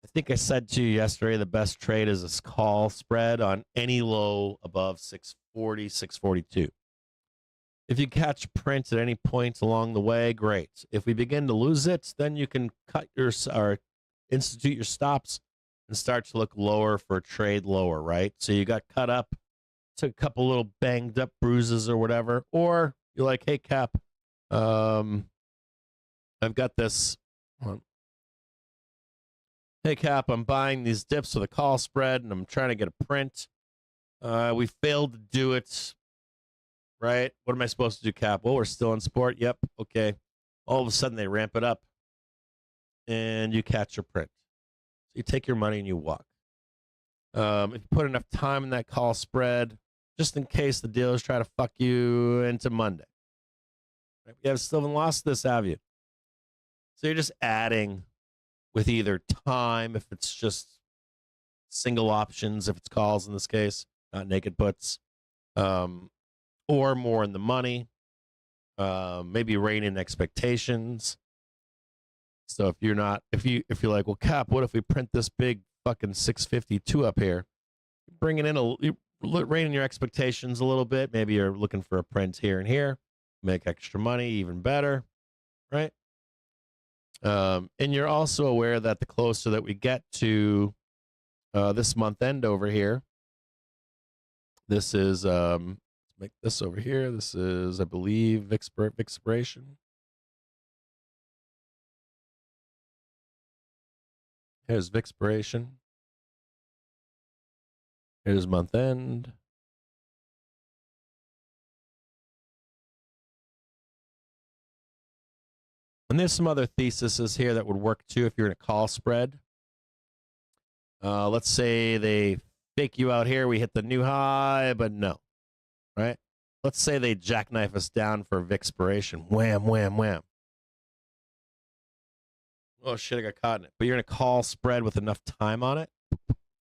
I think I said to you yesterday, the best trade is a call spread on any low above 640, 642. If you catch print at any point along the way, great. If we begin to lose it, then you can institute your stops and start to look lower for a trade lower, right? So you got cut up, took a couple little banged up bruises or whatever, or you're like, hey, Cap, I've got this. Hey, Cap, I'm buying these dips with a call spread, and I'm trying to get a print. We failed to do it. Right? What am I supposed to do, Cap? Well, we're still in sport. Yep. Okay. All of a sudden, they ramp it up, and you catch your print. So you take your money and you walk. If you put enough time in that call spread, just in case the dealers try to fuck you into Monday. Right? You still haven't lost this, have you? So you're just adding with either time, if it's just single options, if it's calls in this case, not naked puts. Or more in the money, maybe rein in expectations. So if you're like, well, Cap, what if we print this big fucking 652 up here? Bring it in rein in your expectations a little bit. Maybe you're looking for a print here and here, make extra money, even better, right? And you're also aware that the closer that we get to this month end over here, this is make this over here. This is, I believe, Vixpiration. Here's Vixpiration. Here's month end. And there's some other theses here that would work too if you're in a call spread. Let's say they fake you out here. We hit the new high, but no, right? Let's say they jackknife us down for Vixpiration. Wham, wham, wham. Oh, shit, I got caught in it. But you're in a call spread with enough time on it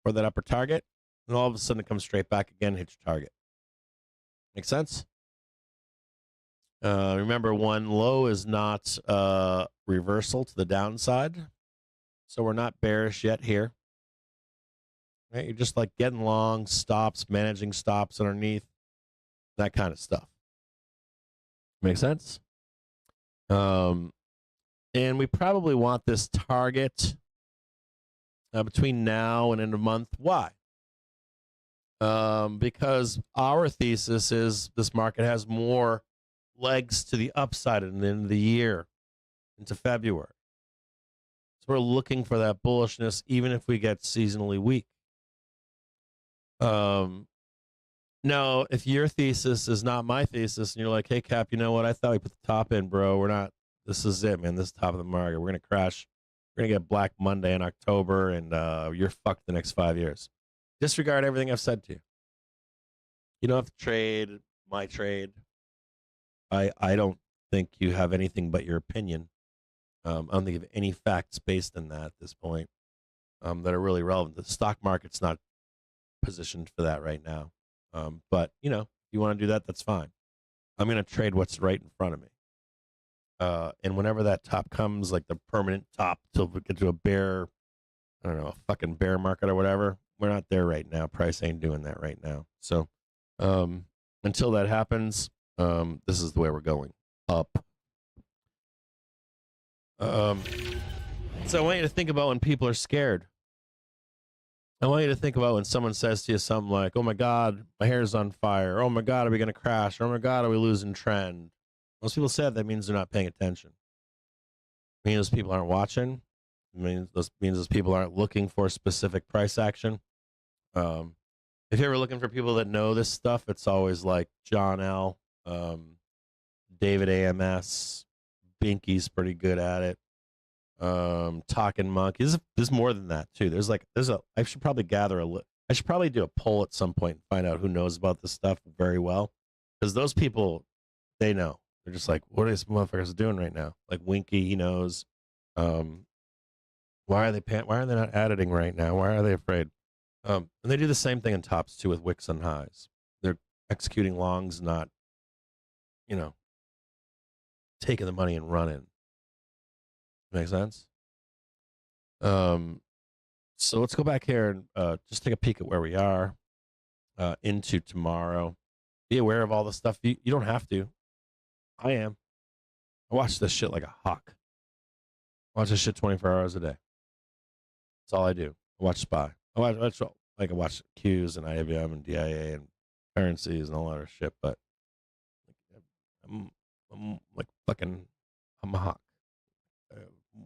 for that upper target, and all of a sudden it comes straight back again and hits your target. Make sense? Remember, one low is not reversal to the downside. So we're not bearish yet here. Right? You're just like getting long, stops, managing stops underneath, that kind of stuff. Make sense? And we probably want this target between now and end of month. Why? Because our thesis is this market has more legs to the upside at the end of the year into February. So we're looking for that bullishness even if we get seasonally weak. Now, if your thesis is not my thesis and you're like, hey, Cap, you know what? I thought we put the top in, bro. We're not. This is it, man. This is top of the market. We're going to crash. We're going to get Black Monday in October, and you're fucked the next 5 years. Disregard everything I've said to you. You don't have to trade my trade. I don't think you have anything but your opinion. I don't think you have any facts based on that at this point that are really relevant. The stock market's not positioned for that right now. But, you know, if you want to do that, that's fine. I'm going to trade what's right in front of me. And whenever that top comes, like the permanent top, till we get to a bear, I don't know, a fucking bear market or whatever, we're not there right now. Price ain't doing that right now. So until that happens, this is the way we're going, up. So I want you to think about when people are scared. I want you to think about when someone says to you something like, oh my God, my hair's on fire. Oh my God, are we going to crash? Oh my God, are we losing trend? Most people say that means they're not paying attention. It means those people aren't watching. It means those people aren't looking for specific price action. If you're ever looking for people that know this stuff, it's always like John L., David AMS, Binky's pretty good at it. Talking Monkey. There's more than that too. I should probably I should probably do a poll at some point and find out who knows about this stuff very well, because those people, they know. They're just like, what are these motherfuckers doing right now? Like Winky, he knows. Why are they not editing right now? Why are they afraid? And they do the same thing in tops too with wicks and highs. They're executing longs, not, you know, taking the money and running. Make sense? So let's go back here and just take a peek at where we are into tomorrow. Be aware of all the stuff. You don't have to. I am. I watch this shit like a hawk. I watch this shit 24 hours a day. That's all I do. I watch SPY. I watch Qs and IBM and DIA and currencies and all that other shit, but I'm like fucking, I'm a hawk.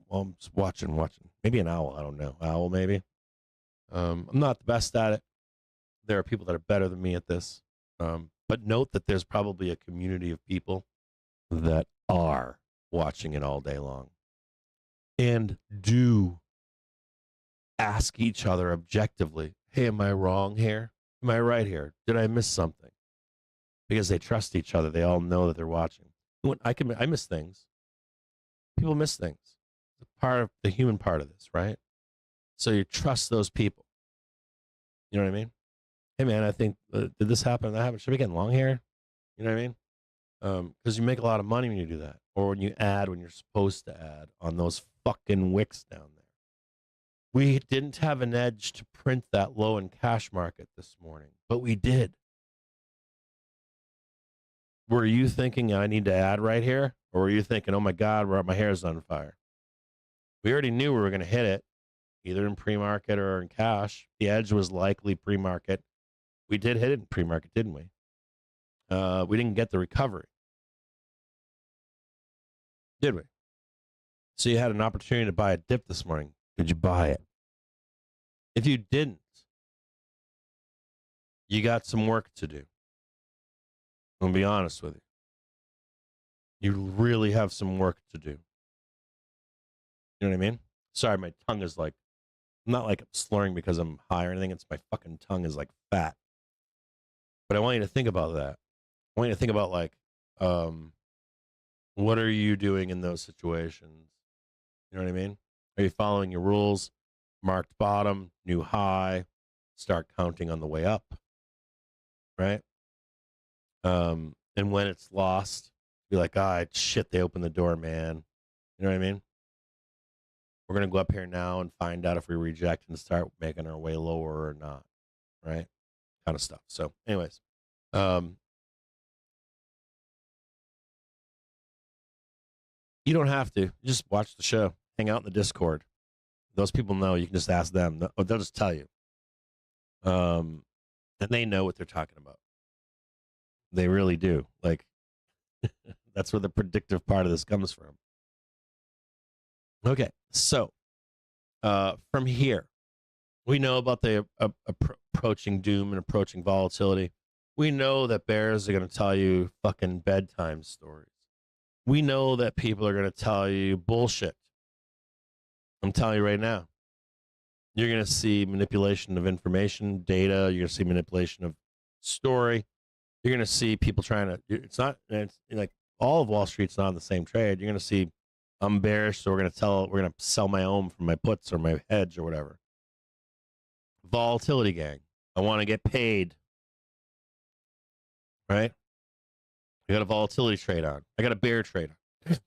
Well, I'm just watching. Maybe an owl. I don't know. Owl, maybe. I'm not the best at it. There are people that are better than me at this. But note that there's probably a community of people that are watching it all day long and do ask each other objectively, hey, am I wrong here? Am I right here? Did I miss something? Because they trust each other. They all know that they're watching. I miss things. People miss things. It's part of the human part of this, right? So you trust those people. You know what I mean? Hey, man, I think, did this happen? That happened? Should we get long here? You know what I mean? Because you make a lot of money when you do that. Or when you add when you're supposed to add on those fucking wicks down there. We didn't have an edge to print that low in cash market this morning, but we did. Were you thinking I need to add right here? Or were you thinking, oh my God, my hair's on fire? We already knew we were going to hit it, either in pre-market or in cash. The edge was likely pre-market. We did hit it in pre-market, didn't we? We didn't get the recovery. Did we? So you had an opportunity to buy a dip this morning. Did you buy it? If you didn't, you got some work to do. I'm going to be honest with you. You really have some work to do. You know what I mean? Sorry, my tongue is like, I'm not like slurring because I'm high or anything. It's my fucking tongue is like fat. But I want you to think about that. I want you to think about like, what are you doing in those situations? You know what I mean? Are you following your rules? Marked bottom, new high, start counting on the way up, right? And when it's lost, be like, shit, they opened the door, man. You know what I mean? We're gonna go up here now and find out if we reject and start making our way lower or not, right? Kind of stuff. So, anyways, you don't have to. You just watch the show, hang out in the Discord. Those people know. You can just ask them. They'll just tell you. And they know what they're talking about. They really do. Like, that's where the predictive part of this comes from. Okay, so from here, we know about the approaching doom and approaching volatility. We know that bears are going to tell you fucking bedtime stories. We know that people are going to tell you bullshit. I'm telling you right now. You're going to see manipulation of information, data. You're going to see manipulation of story. You're going to see people trying to, it's like all of Wall Street's not on the same trade. You're going to see, I'm bearish, so we're going to sell my own from my puts or my hedge or whatever. Volatility gang. I want to get paid. Right? I got a volatility trade on. I got a bear trade on.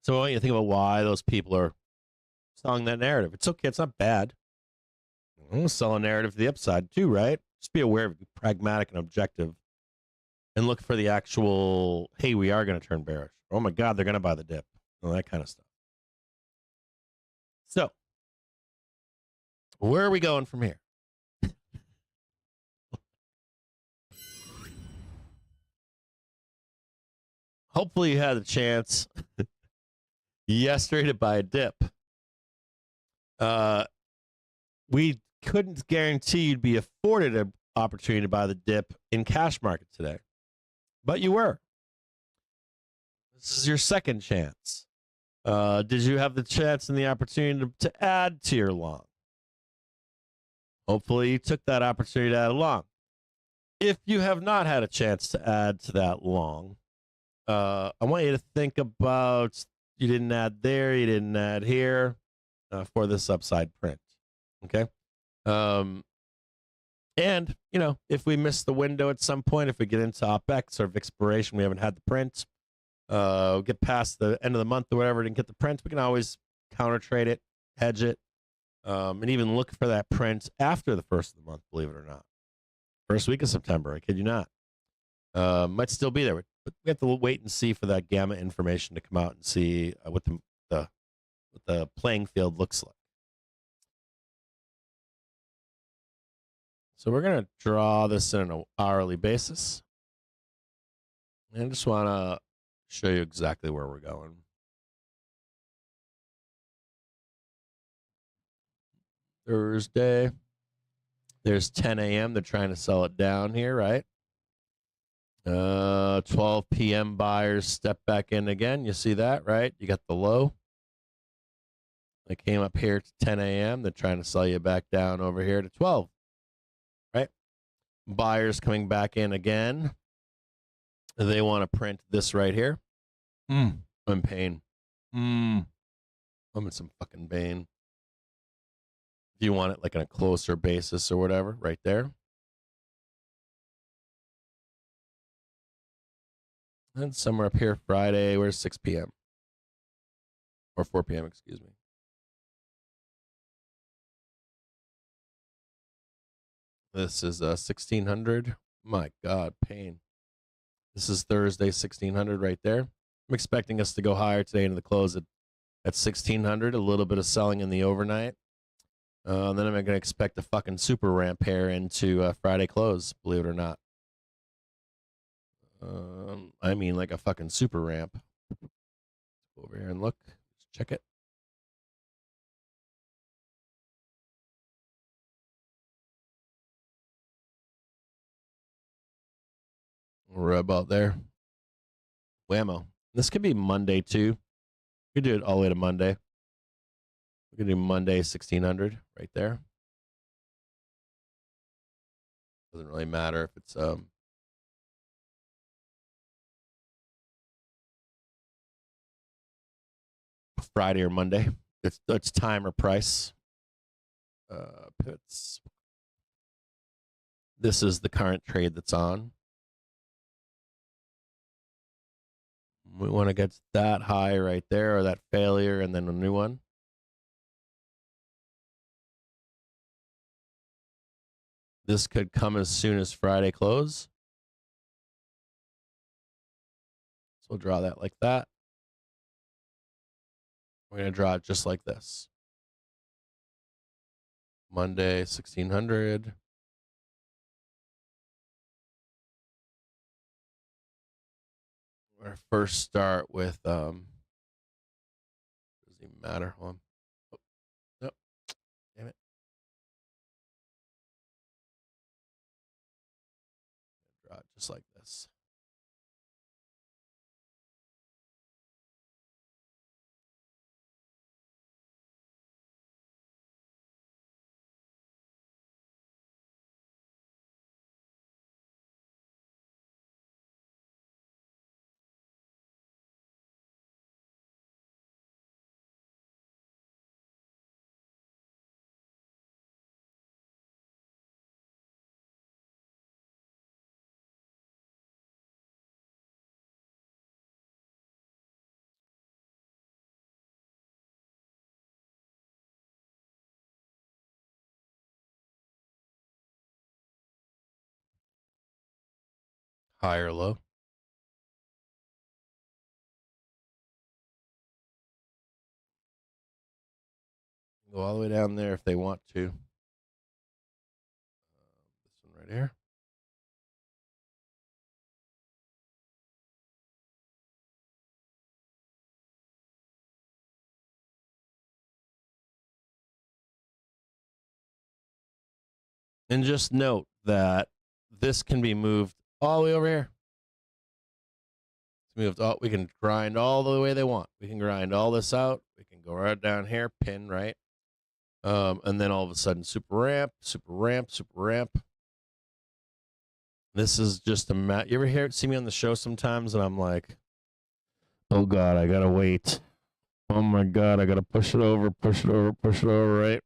So I want you to think about why those people are selling that narrative. It's okay. It's not bad. I'm going to sell a narrative to the upside too, right? Just be aware of it. Be pragmatic and objective. And look for the actual, hey, we are going to turn bearish. Oh my God, they're going to buy the dip. All that kind of stuff. So, where are we going from here? Hopefully you had the chance yesterday to buy a dip. We couldn't guarantee you'd be afforded an opportunity to buy the dip in cash market today, but you were. This is your second chance. Did you have the chance and the opportunity to add to your long? Hopefully you took that opportunity to add a long. If you have not had a chance to add to that long, I want you to think about, you didn't add there, you didn't add here for this upside print. Okay. And, if we miss the window at some point, if we get into OPEX or expiration, we haven't had the print, get past the end of the month or whatever, didn't get the print, we can always counter trade it, hedge it, and even look for that print after the first of the month, believe it or not. First week of September, I kid you not. Might still be there, but we have to wait and see for that gamma information to come out and see what the playing field looks like. So we're going to draw this in an hourly basis. And I just want to show you exactly where we're going. Thursday. There's 10 a.m. They're trying to sell it down here, right? 12 p.m. buyers step back in again. You see that, right? You got the low. They came up here to 10 a.m. They're trying to sell you back down over here to 12, right? Buyers coming back in again. They want to print this right here. I'm in pain. I'm in some fucking pain. If you want it like on a closer basis or whatever, right there. And somewhere up here, Friday, where's 6 p.m.? Or 4 p.m., excuse me. This is 1600. My God, pain. This is Thursday, 1600 right there. I'm expecting us to go higher today into the close at 1600. A little bit of selling in the overnight. Then I'm going to expect a fucking super ramp here into Friday close, believe it or not. I mean like a fucking super ramp. Go over here and look. Let's check it. We're about there. Whammo. This could be Monday too. We could do it all the way to Monday. We could do Monday 1600 right there. Doesn't really matter if it's Friday or Monday. It's time or price. Pivots. This is the current trade that's on. We want to get that high right there, or that failure, and then a new one. This could come as soon as Friday close. So we'll draw that like that. We're going to draw it just like this. Monday, 1600. We're going to first start with, doesn't even matter. Hold on. Oh, nope. Damn it. Draw it just like this. High or low. Go all the way down there if they want to. This one right here. And just note that this can be moved all the way over here. It's moved all, we can grind all the way they want. We can grind all this out. We can go right down here, pin, right? And then all of a sudden, super ramp, super ramp, super ramp. This is just a you ever see me on the show sometimes and I'm like, oh God, I gotta wait. Oh my God, I gotta push it over, right?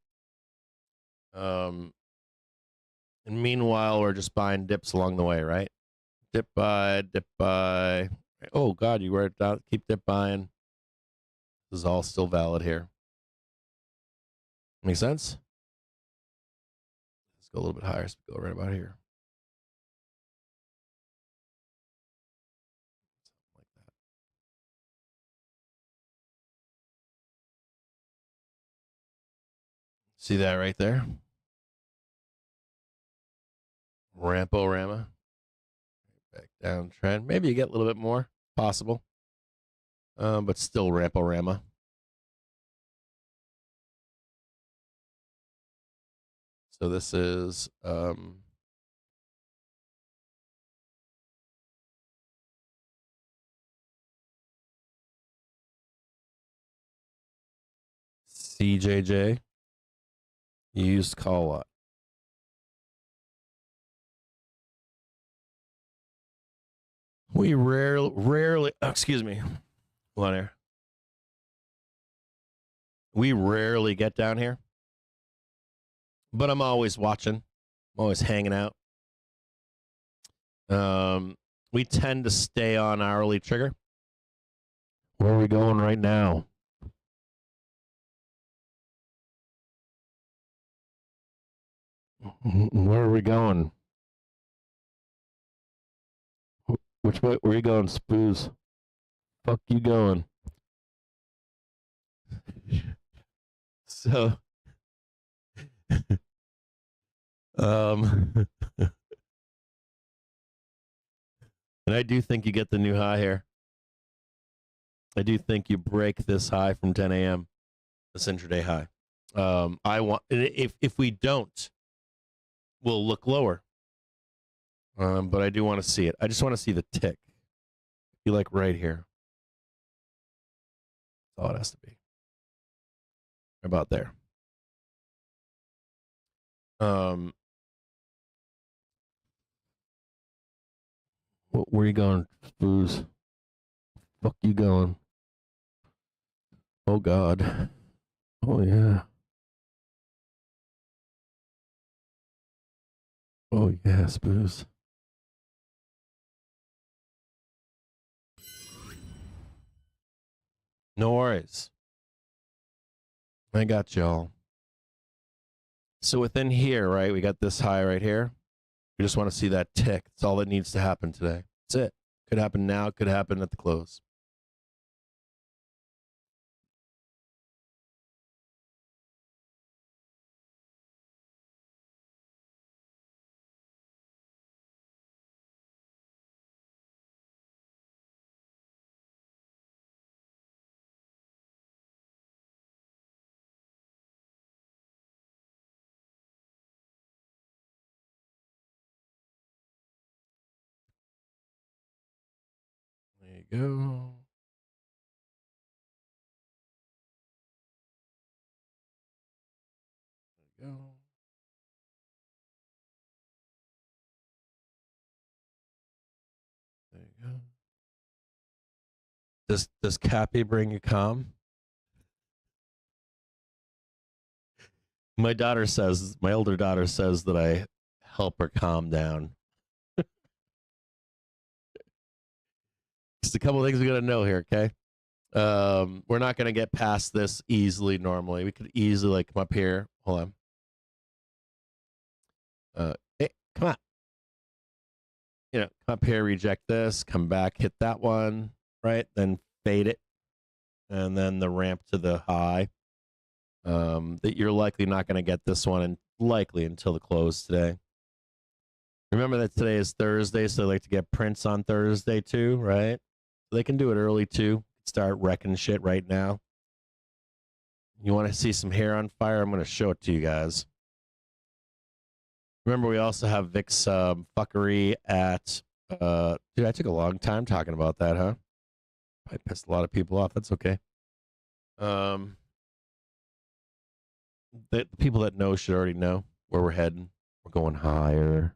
And meanwhile, we're just buying dips along the way, right? Dip buy, dip buy. Oh God, you write it down. Keep dip buying. This is all still valid here. Make sense? Let's go a little bit higher. So go right about here. Like that. See that right there? Ramporama. Back down trend. Maybe you get a little bit more. Possible. But still Ramporama. So this is CJJ. Used call lot. We rarely, excuse me. Hold on here. We rarely get down here, but I'm always watching. I'm always hanging out. We tend to stay on hourly trigger. Where are we going right now? Where are we going? Which way? Where are you going, Spoos? Fuck you going? So, and I do think you get the new high here. I do think you break this high from 10 a.m. This intraday high. I want if we don't, we'll look lower. But I do want to see it. I just want to see the tick. You like right here. That's all it has to be. About there. Where are you going, Booze? Fuck you going? Oh God. Oh yeah. Oh yes, Booze. No worries. I got y'all. So within here, right, we got this high right here. We just want to see that tick. That's all that needs to happen today. That's it. Could happen now, could happen at the close. There you go. There you go. There you go. Does Cappy bring you calm? My older daughter says that I help her calm down. Just a couple of things we got to know here, okay? We're not going to get past this easily normally. We could easily like come up here. Hold on. Hey, come on. You know, come up here, reject this, come back, hit that one, right? Then fade it. And then the ramp to the high. That you're likely not going to get this one and likely until the close today. Remember that today is Thursday, so they like to get prints on Thursday too, right? They can do it early too. Start wrecking shit right now. You want to see some hair on fire? I'm going to show it to you guys. Remember, we also have Vic's fuckery at... dude, I took a long time talking about that, huh? I pissed a lot of people off. That's okay. The people that know should already know where we're heading. We're going higher.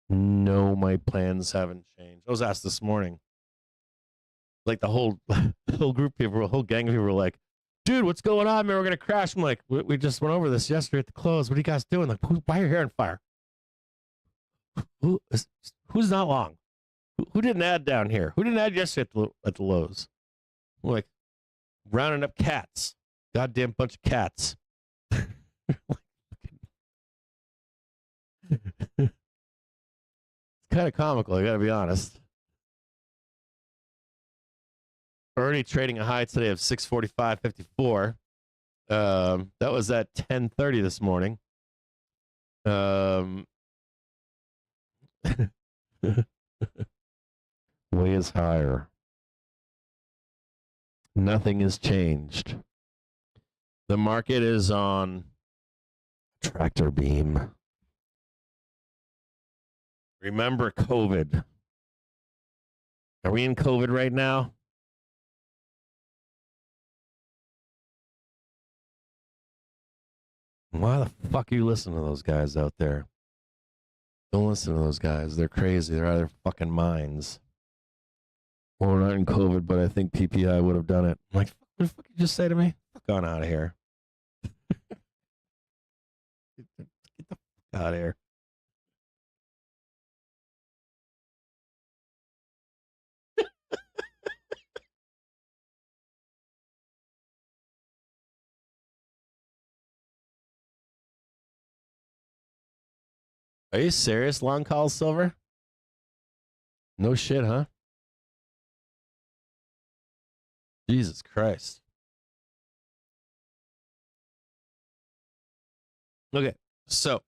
No, my plans haven't changed. I was asked this morning. Like the whole group of people, the whole gang of people were like, dude, what's going on, man? We're going to crash. I'm like, we just went over this yesterday at the close. What are you guys doing? Like, why are your hair on fire? Who's not long? Who didn't add down here? Who didn't add yesterday at the lows? We're like, rounding up cats. Goddamn bunch of cats. It's kind of comical, I got to be honest. Already trading a high today of 645.54. That was at 10:30 this morning. Way is higher. Nothing has changed. The market is on tractor beam. Remember COVID. Are we in COVID right now? Why the fuck are you listening to those guys out there? Don't listen to those guys. They're crazy. They're out of their fucking minds. Well, we're not in COVID, but I think PPI would have done it. I'm like, what the fuck did you just say to me? Fuck on out of here. Get the fuck out of here. Are you serious, long call, Silver? No shit, huh? Jesus Christ. Okay, so,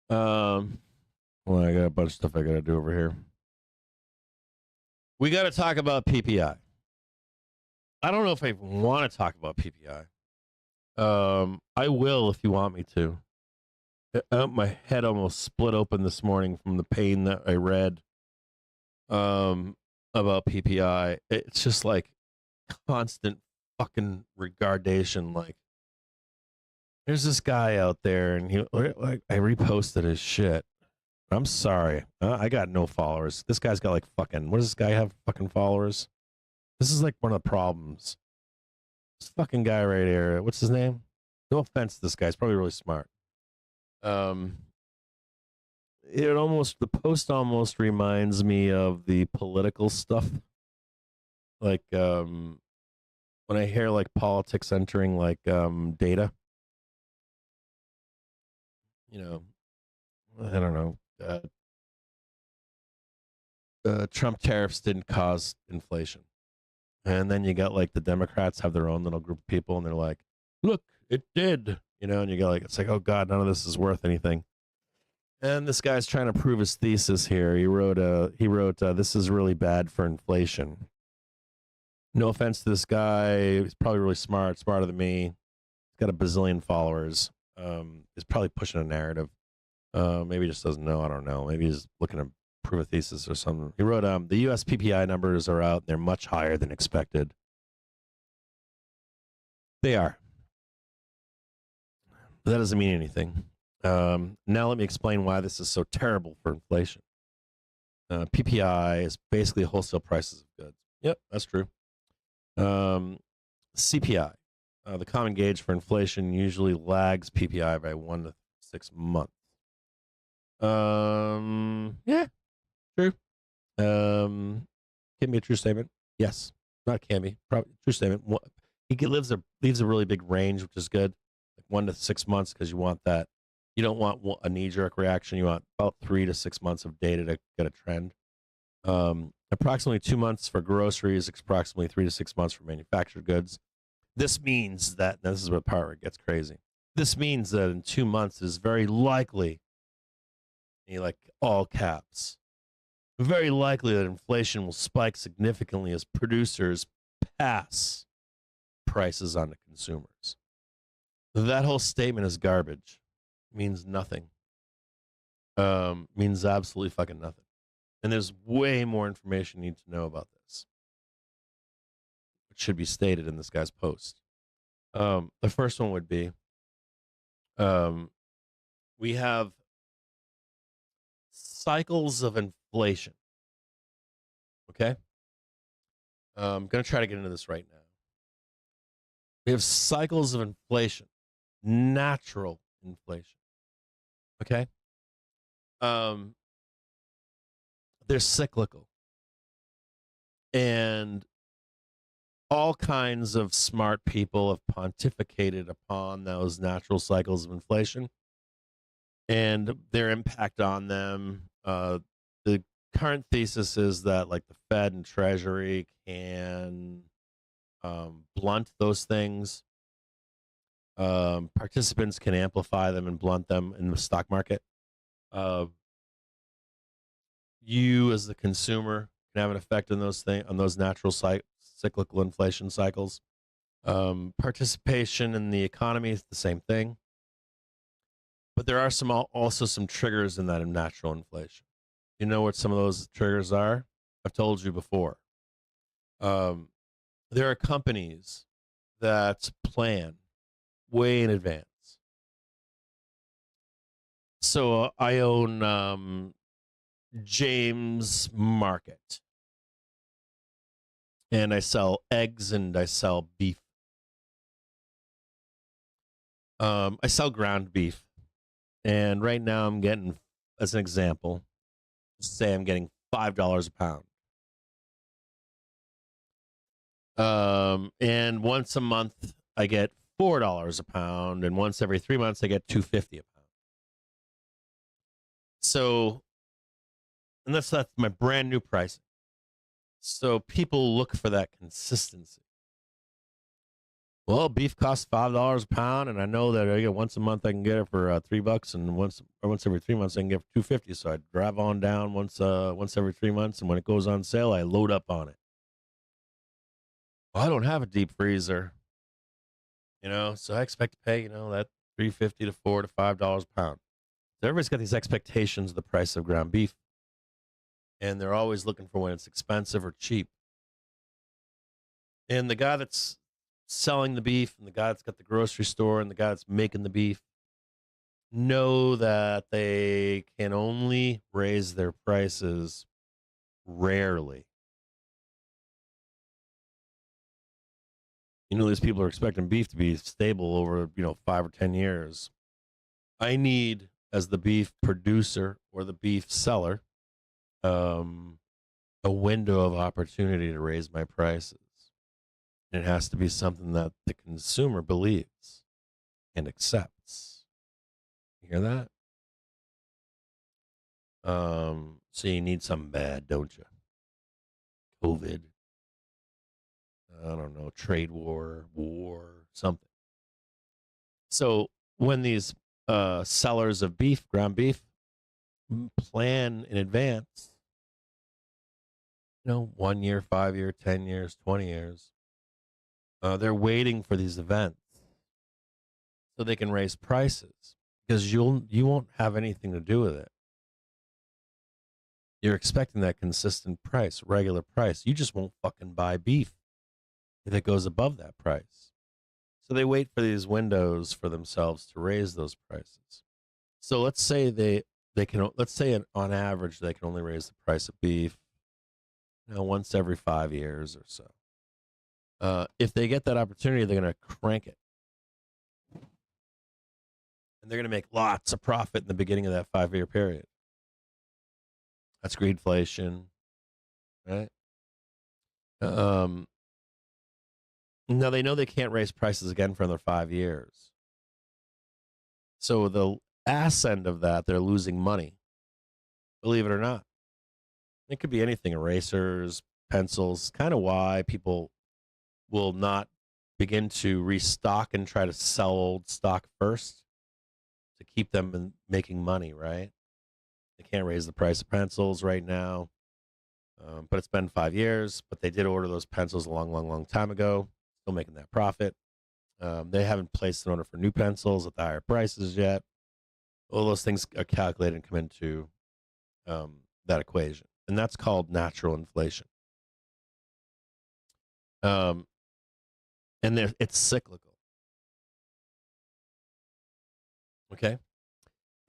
well, I got a bunch of stuff I got to do over here. We got to talk about PPI. I don't know if I want to talk about PPI. I will if you want me to. My head almost split open this morning from the pain that I read about PPI. It's just like constant fucking regardation. Like, there's this guy out there, and I reposted his shit. I'm sorry, I got no followers. This guy's got like fucking. What does this guy have? Fucking followers. This is like one of the problems. This fucking guy right here. What's his name? No offense to this guy. He's probably really smart. The post almost reminds me of the political stuff. Like, when I hear like politics entering like data, you know, I don't know. Trump tariffs didn't cause inflation. And then you got like the Democrats have their own little group of people, and they're like, look, it did, you know, and you go like, it's like, oh God, none of this is worth anything. And this guy's trying to prove his thesis here. He wrote, this is really bad for inflation. No offense to this guy. He's probably really smart, smarter than me. He's got a bazillion followers. He's probably pushing a narrative. Maybe he just doesn't know. I don't know. Maybe he's looking to prove a thesis or something. He wrote, the U.S. PPI numbers are out. They're much higher than expected. They are. But that doesn't mean anything. Now let me explain why this is so terrible for inflation. PPI is basically wholesale prices of goods. Yep, that's true. CPI, the common gauge for inflation, usually lags PPI by 1 to 6 months. Yeah, true. Can be a true statement. Yes, not can be. Probably true statement. He leaves a really big range, which is good, like 1 to 6 months, because you want that. You don't want a knee-jerk reaction. You want about 3 to 6 months of data to get a trend. Approximately 2 months for groceries, approximately 3 to 6 months for manufactured goods. This means that, now this is where the part where it gets crazy. This means that in 2 months it is very likely, like all caps, very likely that inflation will spike significantly as producers pass prices on to consumers. That whole statement is garbage. Means nothing. Means absolutely fucking nothing. And there's way more information you need to know about this, which should be stated in this guy's post. The first one would be, we have cycles of inflation. Okay? I'm going to try to get into this right now. We have cycles of inflation, natural inflation. Okay? They're cyclical. And all kinds of smart people have pontificated upon those natural cycles of inflation and their impact on them. The current thesis is that like the Fed and Treasury can blunt those things. Participants can amplify them and blunt them in the stock market. You as the consumer can have an effect on those things, on those natural cyclical inflation cycles. Participation in the economy is the same thing, but there are also some triggers in that natural inflation. You know what some of those triggers are? I've told you before. There are companies that plan way in advance. So I own James Market, and I sell eggs and I sell beef. I sell ground beef, and right now I'm getting, as an example, say I'm getting $5 a pound. And once a month I get $4 a pound, and once every 3 months I get $2.50 a pound. So, and that's my brand new pricing. So people look for that consistency. Well, beef costs $5 a pound, and I know that I get once a month I can get it for $3, and once every 3 months I can get it for $2.50. So I drive on down once every 3 months, and when it goes on sale, I load up on it. Well, I don't have a deep freezer, so I expect to pay that $3.50 to $4 to $5 a pound. So everybody's got these expectations of the price of ground beef, and they're always looking for when it's expensive or cheap. And the guy that's selling the beef and the guy that's got the grocery store and the guy that's making the beef know that they can only raise their prices rarely. These people are expecting beef to be stable over, 5 or 10 years. I need, as the beef producer or the beef seller, a window of opportunity to raise my prices. And it has to be something that the consumer believes and accepts. You hear that? So you need something bad, don't you? COVID. I don't know, trade war, something. So when these sellers of beef, ground beef, plan in advance, 1 year, 5 year, 10 years, 20 years, they're waiting for these events so they can raise prices because you won't have anything to do with it. You're expecting that consistent price, regular price. You just won't fucking buy beef if it goes above that price. So they wait for these windows for themselves to raise those prices. So let's say let's say on average they can only raise the price of beef, once every 5 years or so. If they get that opportunity, they're going to crank it. And they're going to make lots of profit in the beginning of that 5-year period. That's greedflation, right? Now they know they can't raise prices again for another 5 years. So the ass end of that, they're losing money. Believe it or not. It could be anything, erasers, pencils, kind of why people will not begin to restock and try to sell old stock first to keep them making money, right? They can't raise the price of pencils right now, but it's been 5 years, but they did order those pencils a long time ago, still making that profit. They haven't placed an order for new pencils at the higher prices yet. All those things are calculated and come into that equation, and that's called natural inflation. And it's cyclical. Okay.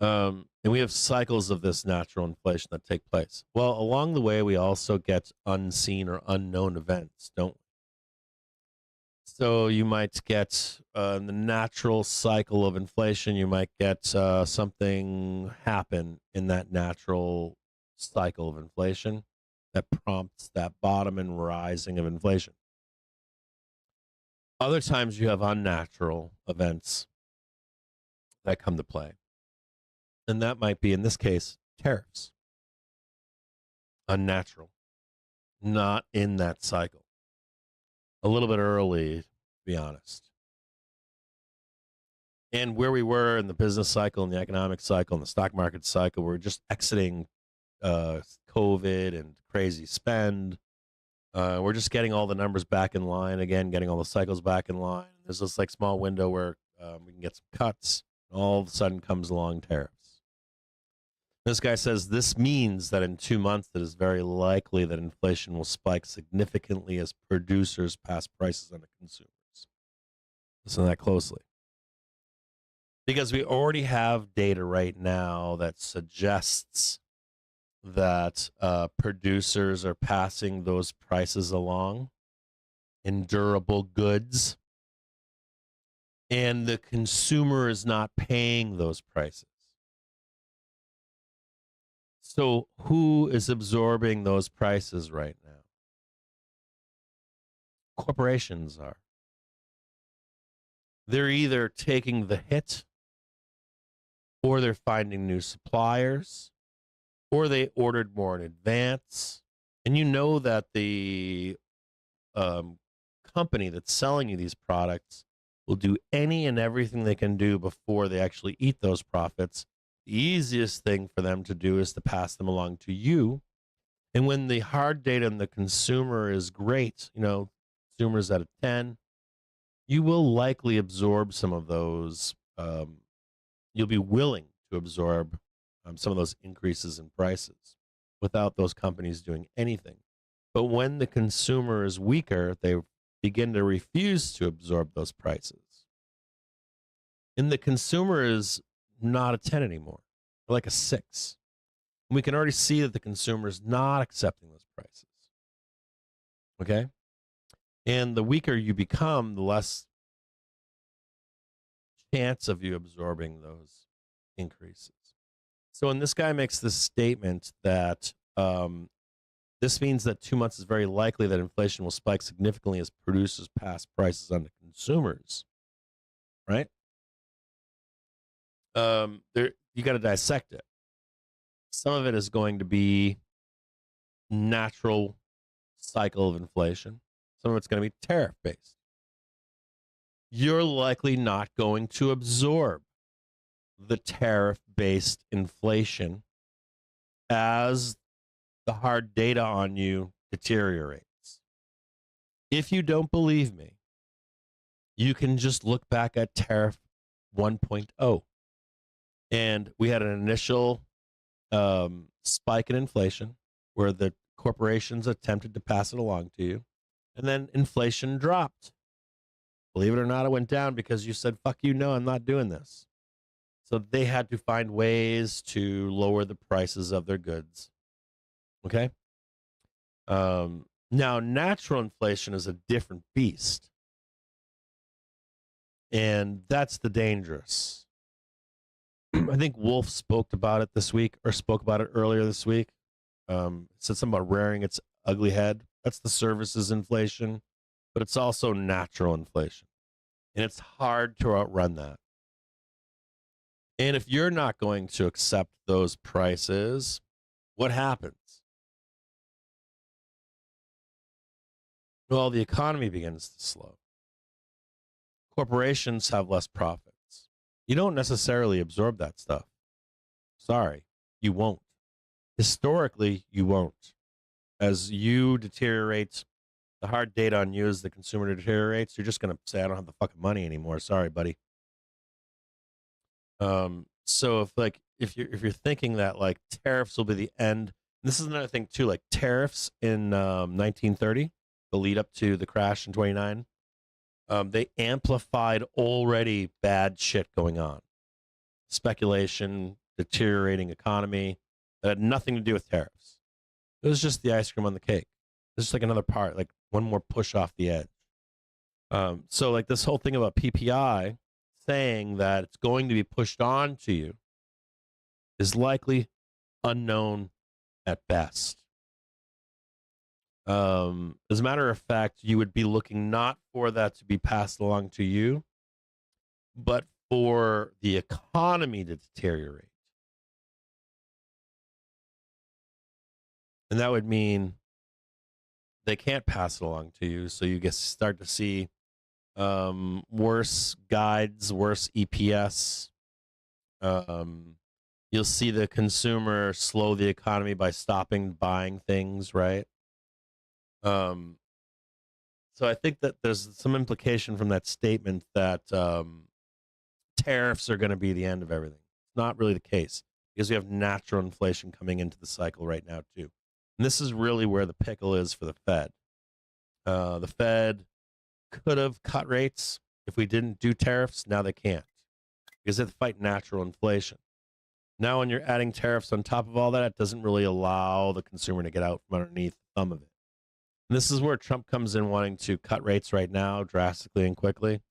And we have cycles of this natural inflation that take place. Well, along the way, we also get unseen or unknown events, don't we? So you might get the natural cycle of inflation. You might get something happen in that natural cycle of inflation that prompts that bottom and rising of inflation. Other times you have unnatural events that come to play. And that might be, in this case, tariffs. Unnatural. Not in that cycle. A little bit early, to be honest. And where we were in the business cycle and the economic cycle and the stock market cycle, we're just exiting COVID and crazy spend. We're just getting all the numbers back in line again, getting all the cycles back in line. There's this small window where we can get some cuts. And all of a sudden comes along tariffs. This guy says this means that in 2 months it is very likely that inflation will spike significantly as producers pass prices on to consumers. Listen to that closely. Because we already have data right now that suggests that producers are passing those prices along in durable goods, and the consumer is not paying those prices. So who is absorbing those prices right now? Corporations are. They're either taking the hit, or they're finding new suppliers, or they ordered more in advance. And you know that the company that's selling you these products will do any and everything they can do before they actually eat those profits. The easiest thing for them to do is to pass them along to you. And when the hard data on the consumer is great, consumers at a 10, you will likely absorb some of those. You'll be willing to absorb some of those increases in prices without those companies doing anything. But when the consumer is weaker, they begin to refuse to absorb those prices. And the consumer is not a 10 anymore, they're like a 6. And we can already see that the consumer is not accepting those prices. Okay? And the weaker you become, the less chance of you absorbing those increases. So when this guy makes this statement that this means that 2 months is very likely that inflation will spike significantly as producers pass prices on to consumers, right? You got to dissect it. Some of it is going to be natural cycle of inflation. Some of it's going to be tariff based. You're likely not going to absorb the tariff based inflation as the hard data on you deteriorates. If you don't believe me, you can just look back at tariff 1.0. And we had an initial spike in inflation where the corporations attempted to pass it along to you. And then inflation dropped. Believe it or not, it went down because you said, fuck you, no, I'm not doing this. So they had to find ways to lower the prices of their goods. Okay? Now, natural inflation is a different beast. And that's the dangerous. I think Wolf spoke about it this week, or spoke about it earlier this week. Said something about rearing its ugly head. That's the services inflation, but it's also natural inflation. And it's hard to outrun that. And if you're not going to accept those prices, what happens? Well, the economy begins to slow. Corporations have less profits. You don't necessarily absorb that stuff. Sorry, you won't. Historically, you won't. As you deteriorate, the hard data on you as the consumer deteriorates, you're just going to say, I don't have the fucking money anymore. Sorry, buddy. So if you're thinking that like tariffs will be the end, this is another thing too, like tariffs in 1930, the lead up to the crash in 29, they amplified already bad shit going on. Speculation, deteriorating economy, that had nothing to do with tariffs. It was just the ice cream on the cake. It's just like another part, like one more push off the edge. So like this whole thing about PPI saying that it's going to be pushed on to you is likely unknown at best. As a matter of fact, you would be looking not for that to be passed along to you, but for the economy to deteriorate. And that would mean they can't pass it along to you, so you start to see worse guides, worse EPS. You'll see the consumer slow the economy by stopping buying things, right? So I think that there's some implication from that statement that tariffs are going to be the end of everything. It's not really the case because we have natural inflation coming into the cycle right now too. And this is really where the pickle is for the Fed. The Fed could have cut rates if we didn't do tariffs. Now they can't because they have to fight natural inflation. Now when you're adding tariffs on top of all that, it doesn't really allow the consumer to get out from underneath the thumb of it. And this is where Trump comes in wanting to cut rates right now drastically and quickly.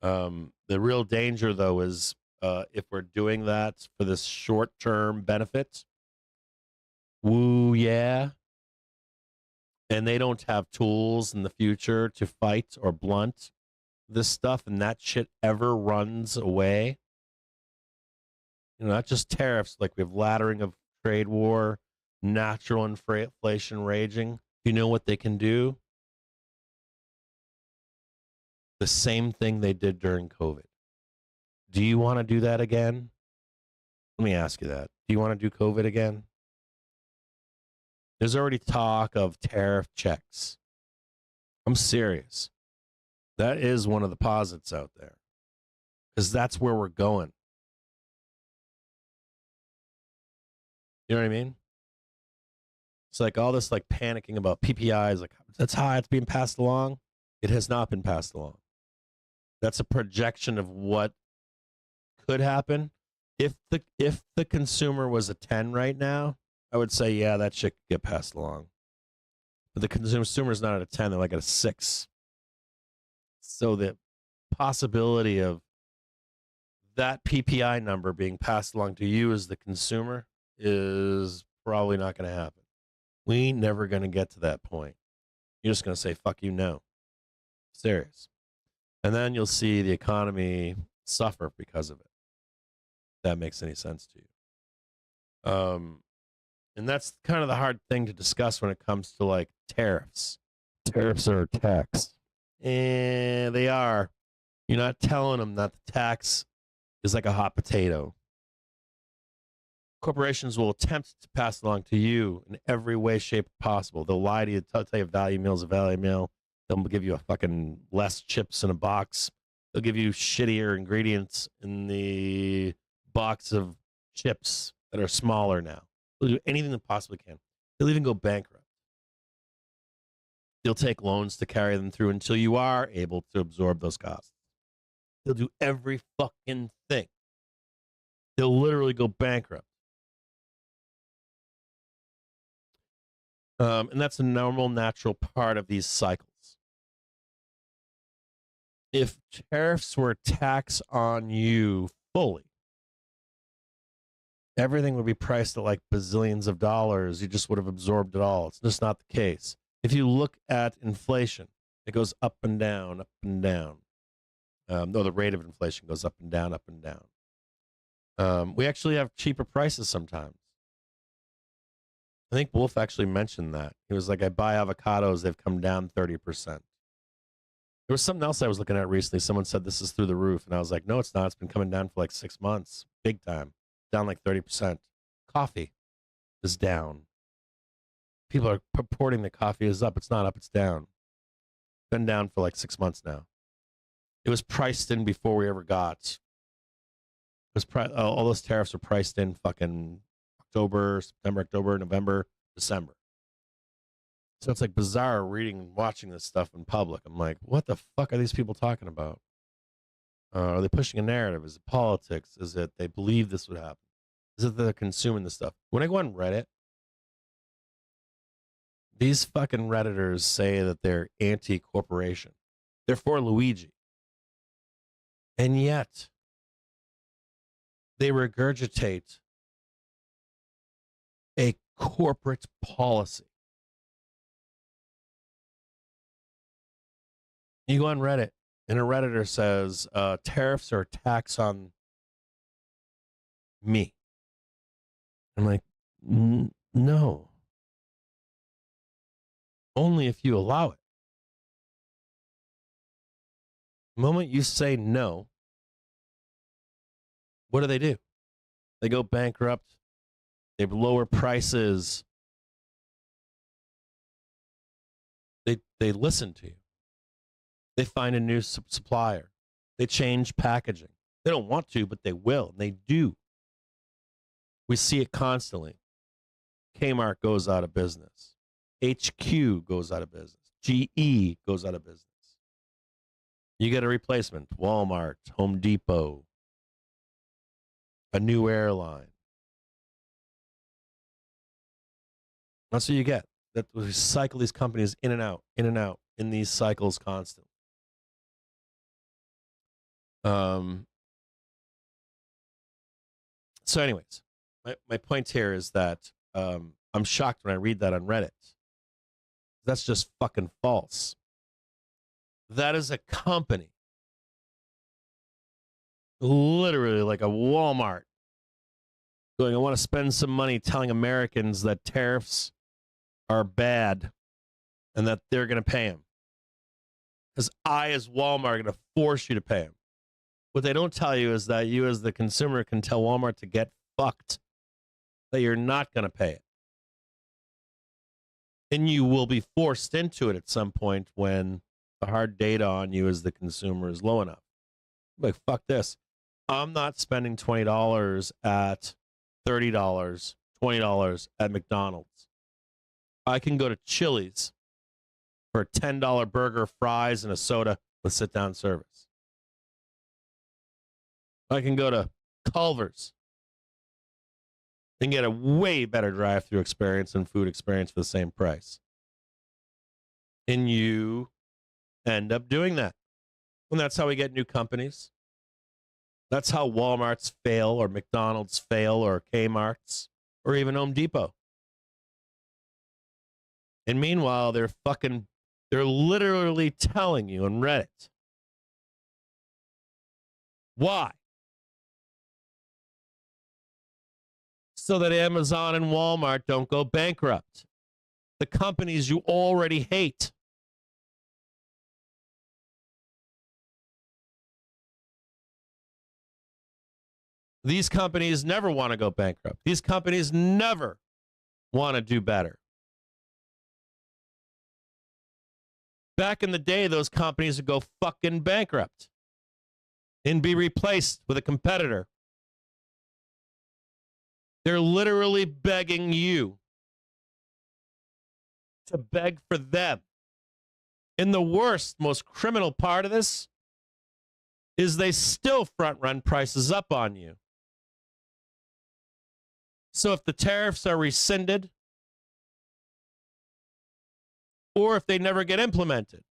The real danger, though, is if we're doing that for this short-term benefit, woo, yeah, and they don't have tools in the future to fight or blunt this stuff, and that shit ever runs away. You know, not just tariffs, like we have laddering of trade war, natural inflation raging. You know what they can do? The same thing they did during COVID. Do you want to do that again? Let me ask you that. Do you want to do COVID again? There's already talk of tariff checks. I'm serious. That is one of the posits out there because that's where we're going. You know what I mean? It's like all this like panicking about PPIs, like that's high, it's being passed along. It has not been passed along. That's a projection of what could happen. If the consumer was a 10 right now, I would say, yeah, that shit could get passed along. But the consumer is not at a 10, they're like at a 6. So the possibility of that PPI number being passed along to you as the consumer is probably not going to happen. We ain't never going to get to that point. You're just going to say, fuck you, no. Serious. And then you'll see the economy suffer because of it. If that makes any sense to you. And that's kind of the hard thing to discuss when it comes to like tariffs. Tariffs are a tax. And they are. You're not telling them that the tax is like a hot potato. Corporations will attempt to pass along to you in every way, shape possible. They'll lie to you, tell you a value meal is a value meal. They'll give you a fucking less chips in a box. They'll give you shittier ingredients in the box of chips that are smaller now. They'll do anything they possibly can. They'll even go bankrupt. They'll take loans to carry them through until you are able to absorb those costs. They'll do every fucking thing. They'll literally go bankrupt. And that's a normal, natural part of these cycles. If tariffs were a tax on you fully, everything would be priced at like bazillions of dollars. You just would have absorbed it all. It's just not the case. If you look at inflation, it goes up and down, up and down. No, the rate of inflation goes up and down, up and down. We actually have cheaper prices sometimes. I think Wolf actually mentioned that. He was like, I buy avocados, they've come down 30%. There was something else I was looking at recently. Someone said this is through the roof. And I was like, no, it's not. It's been coming down for like 6 months. Big time. Down like 30%. Coffee is down. People are purporting that coffee is up. It's not up, it's down. Been down for like 6 months now. It was priced in before we ever got. It was all those tariffs were priced in fucking October, September, October, November, December. So it's like bizarre reading and watching this stuff in public. I'm like, what the fuck are these people talking about? Are they pushing a narrative? Is it politics? Is it they believe this would happen? Is it they're consuming this stuff? When I go on Reddit, these fucking Redditors say that they're anti-corporation. They're for Luigi. And yet, they regurgitate a corporate policy. You go on Reddit, and a Redditor says, tariffs are a tax on me. I'm like, no. Only if you allow it. The moment you say no, what do? They go bankrupt. They lower prices. They listen to you. They find a new supplier. They change packaging. They don't want to, but they will, and they do. We see it constantly. Kmart goes out of business. HQ goes out of business. GE goes out of business. You get a replacement. Walmart, Home Depot, a new airline. That's what you get. That we cycle these companies in and out in these cycles constantly. So anyways, my point here is that I'm shocked when I read that on Reddit. That's just fucking false. That is a company, literally like a Walmart, going, I want to spend some money telling Americans that tariffs are bad and that they're going to pay them. Because I, as Walmart, are going to force you to pay them. What they don't tell you is that you, as the consumer, can tell Walmart to get fucked, that you're not going to pay it. And you will be forced into it at some point when the hard data on you as the consumer is low enough. Like, fuck this. I'm not spending $20 at $30, $20 at McDonald's. I can go to Chili's for a $10 burger, fries, and a soda with sit-down service. I can go to Culver's and get a way better drive-through experience and food experience for the same price. And you end up doing that. And that's how we get new companies. That's how Walmarts fail, or McDonald's fail, or Kmart's, or even Home Depot. And meanwhile, they're literally telling you on Reddit. Why? So that Amazon and Walmart don't go bankrupt. The companies you already hate. These companies never want to go bankrupt. These companies never want to do better. Back in the day, those companies would go fucking bankrupt and be replaced with a competitor. They're literally begging you to beg for them. And the worst, most criminal part of this is they still front-run prices up on you. So if the tariffs are rescinded, or if they never get implemented,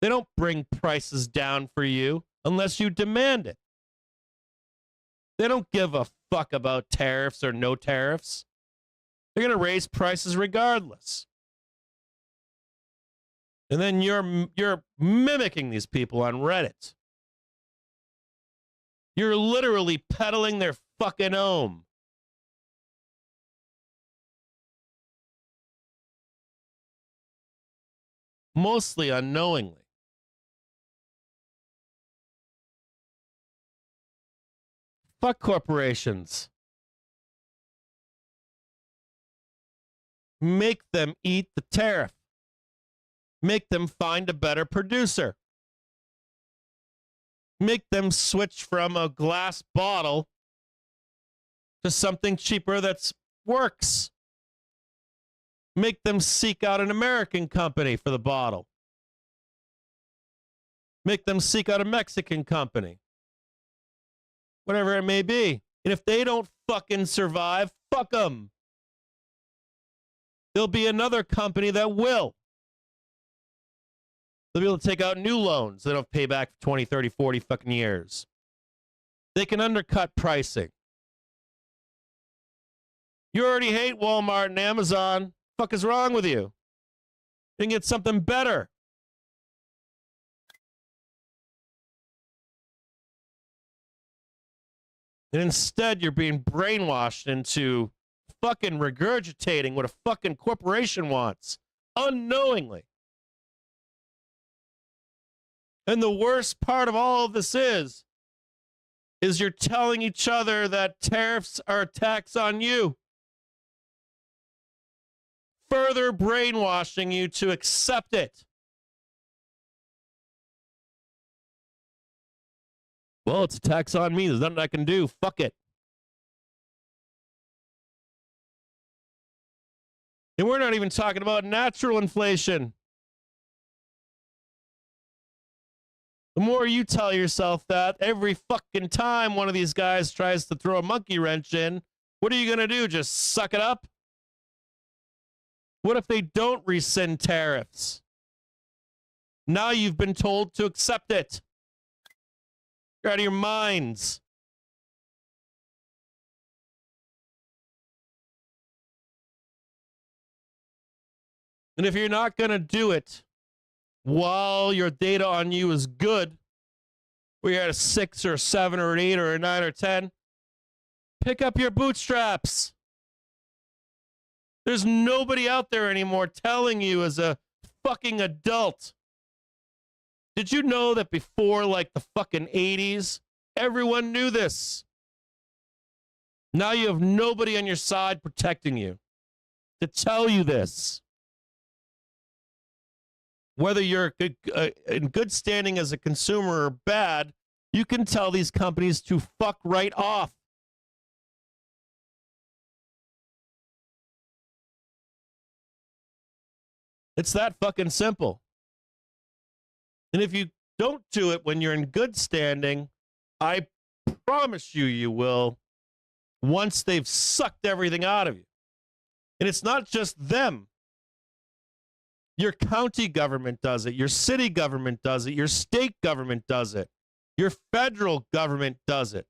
they don't bring prices down for you unless you demand it. They don't give a fuck about tariffs or no tariffs. They're going to raise prices regardless. And then you're mimicking these people on Reddit. You're literally peddling their fucking ohm. Mostly unknowingly. Fuck corporations. Make them eat the tariff. Make them find a better producer. Make them switch from a glass bottle to something cheaper that works. Make them seek out an American company for the bottle. Make them seek out a Mexican company. Whatever it may be. And if they don't fucking survive, fuck them. There'll be another company that will. They'll be able to take out new loans. They don't pay back for 20, 30, 40 fucking years. They can undercut pricing. You already hate Walmart and Amazon. Fuck is wrong with you? You can get something better. And instead, you're being brainwashed into fucking regurgitating what a fucking corporation wants, unknowingly. And the worst part of all of this is you're telling each other that tariffs are a tax on you. Further brainwashing you to accept it. Well, it's a tax on me. There's nothing I can do. Fuck it. And we're not even talking about natural inflation. The more you tell yourself that, every fucking time one of these guys tries to throw a monkey wrench in, what are you going to do? Just suck it up? What if they don't rescind tariffs? Now you've been told to accept it. You're out of your minds. And if you're not going to do it while your data on you is good, where you're at a 6 or a 7 or an 8 or a 9 or 10, pick up your bootstraps. There's nobody out there anymore telling you as a fucking adult. Did you know that before like the fucking 80s, everyone knew this? Now you have nobody on your side protecting you to tell you this. Whether you're in good standing as a consumer or bad, you can tell these companies to fuck right off. It's that fucking simple. And if you don't do it when you're in good standing, I promise you, you will once they've sucked everything out of you. And it's not just them. Your county government does it. Your city government does it. Your state government does it. Your federal government does it.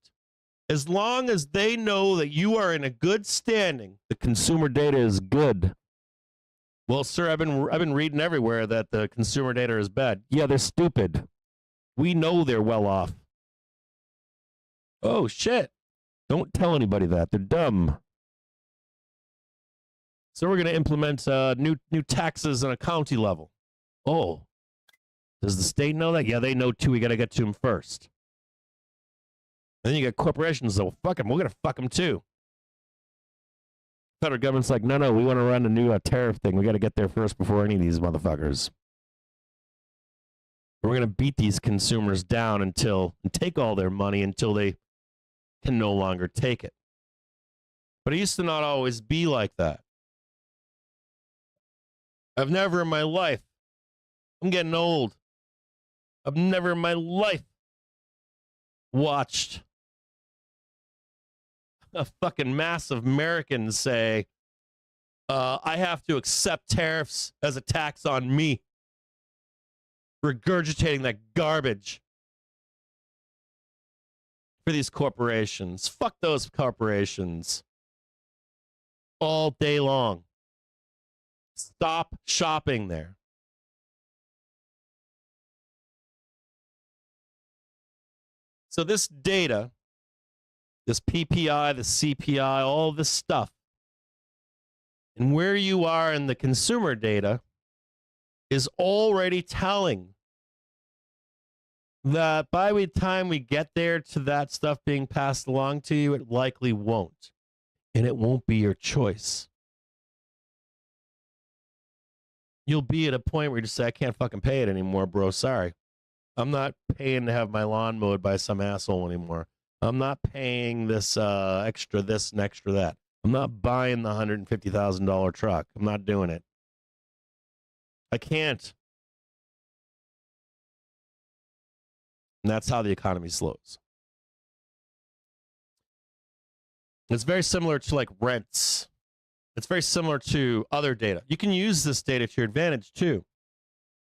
As long as they know that you are in a good standing, the consumer data is good. Well, sir, I've been reading everywhere that the consumer data is bad. Yeah, they're stupid. We know they're well off. Oh, shit. Don't tell anybody that. They're dumb. So we're going to implement new taxes on a county level. Oh, does the state know that? Yeah, they know too. We got to get to them first. And then you got corporations that, well, fuck them. We're going to fuck them too. Federal government's like, no, we want to run a new tariff thing. We got to get there first before any of these motherfuckers. We're going to beat these consumers down and take all their money until they can no longer take it. But it used to not always be like that. I've never in my life, I'm getting old, I've never in my life watched a fucking mass of Americans say, I have to accept tariffs as a tax on me. Regurgitating that garbage for these corporations. Fuck those corporations. All day long. Stop shopping there. So this data, this PPI, the CPI, all this stuff, and where you are in the consumer data is already telling that by the time we get there to that stuff being passed along to you, it likely won't. And it won't be your choice. You'll be at a point where you just say, I can't fucking pay it anymore, bro. Sorry. I'm not paying to have my lawn mowed by some asshole anymore. I'm not paying this extra this and extra that. I'm not buying the $150,000 truck. I'm not doing it. I can't. And that's how the economy slows. It's very similar to like rents. It's very similar to other data. You can use this data to your advantage too.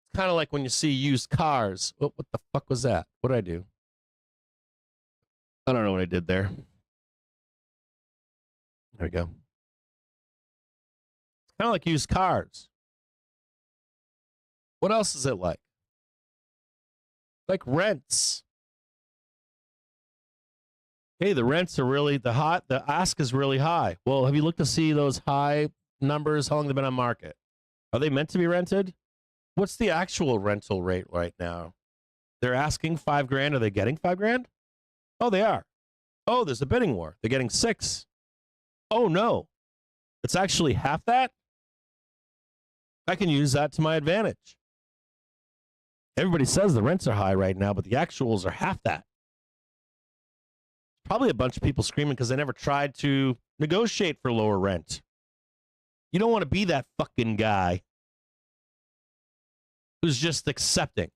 It's kind of like when you see used cars. Oh, what the fuck was that? What did I do? I don't know what I did there. There we go. It's kind of like used cars. What else is it like? Like rents. Hey, the rents are really the ask is really high. Well, have you looked to see those high numbers? How long they've been on market? Are they meant to be rented? What's the actual rental rate right now? They're asking $5,000. Are they getting $5,000? Oh, they are. Oh, there's a bidding war. They're getting 6. Oh no, it's actually half that. I can use that to my advantage. Everybody says the rents are high right now, but the actuals are half that. Probably a bunch of people screaming because they never tried to negotiate for lower rent. You don't want to be that fucking guy who's just accepting.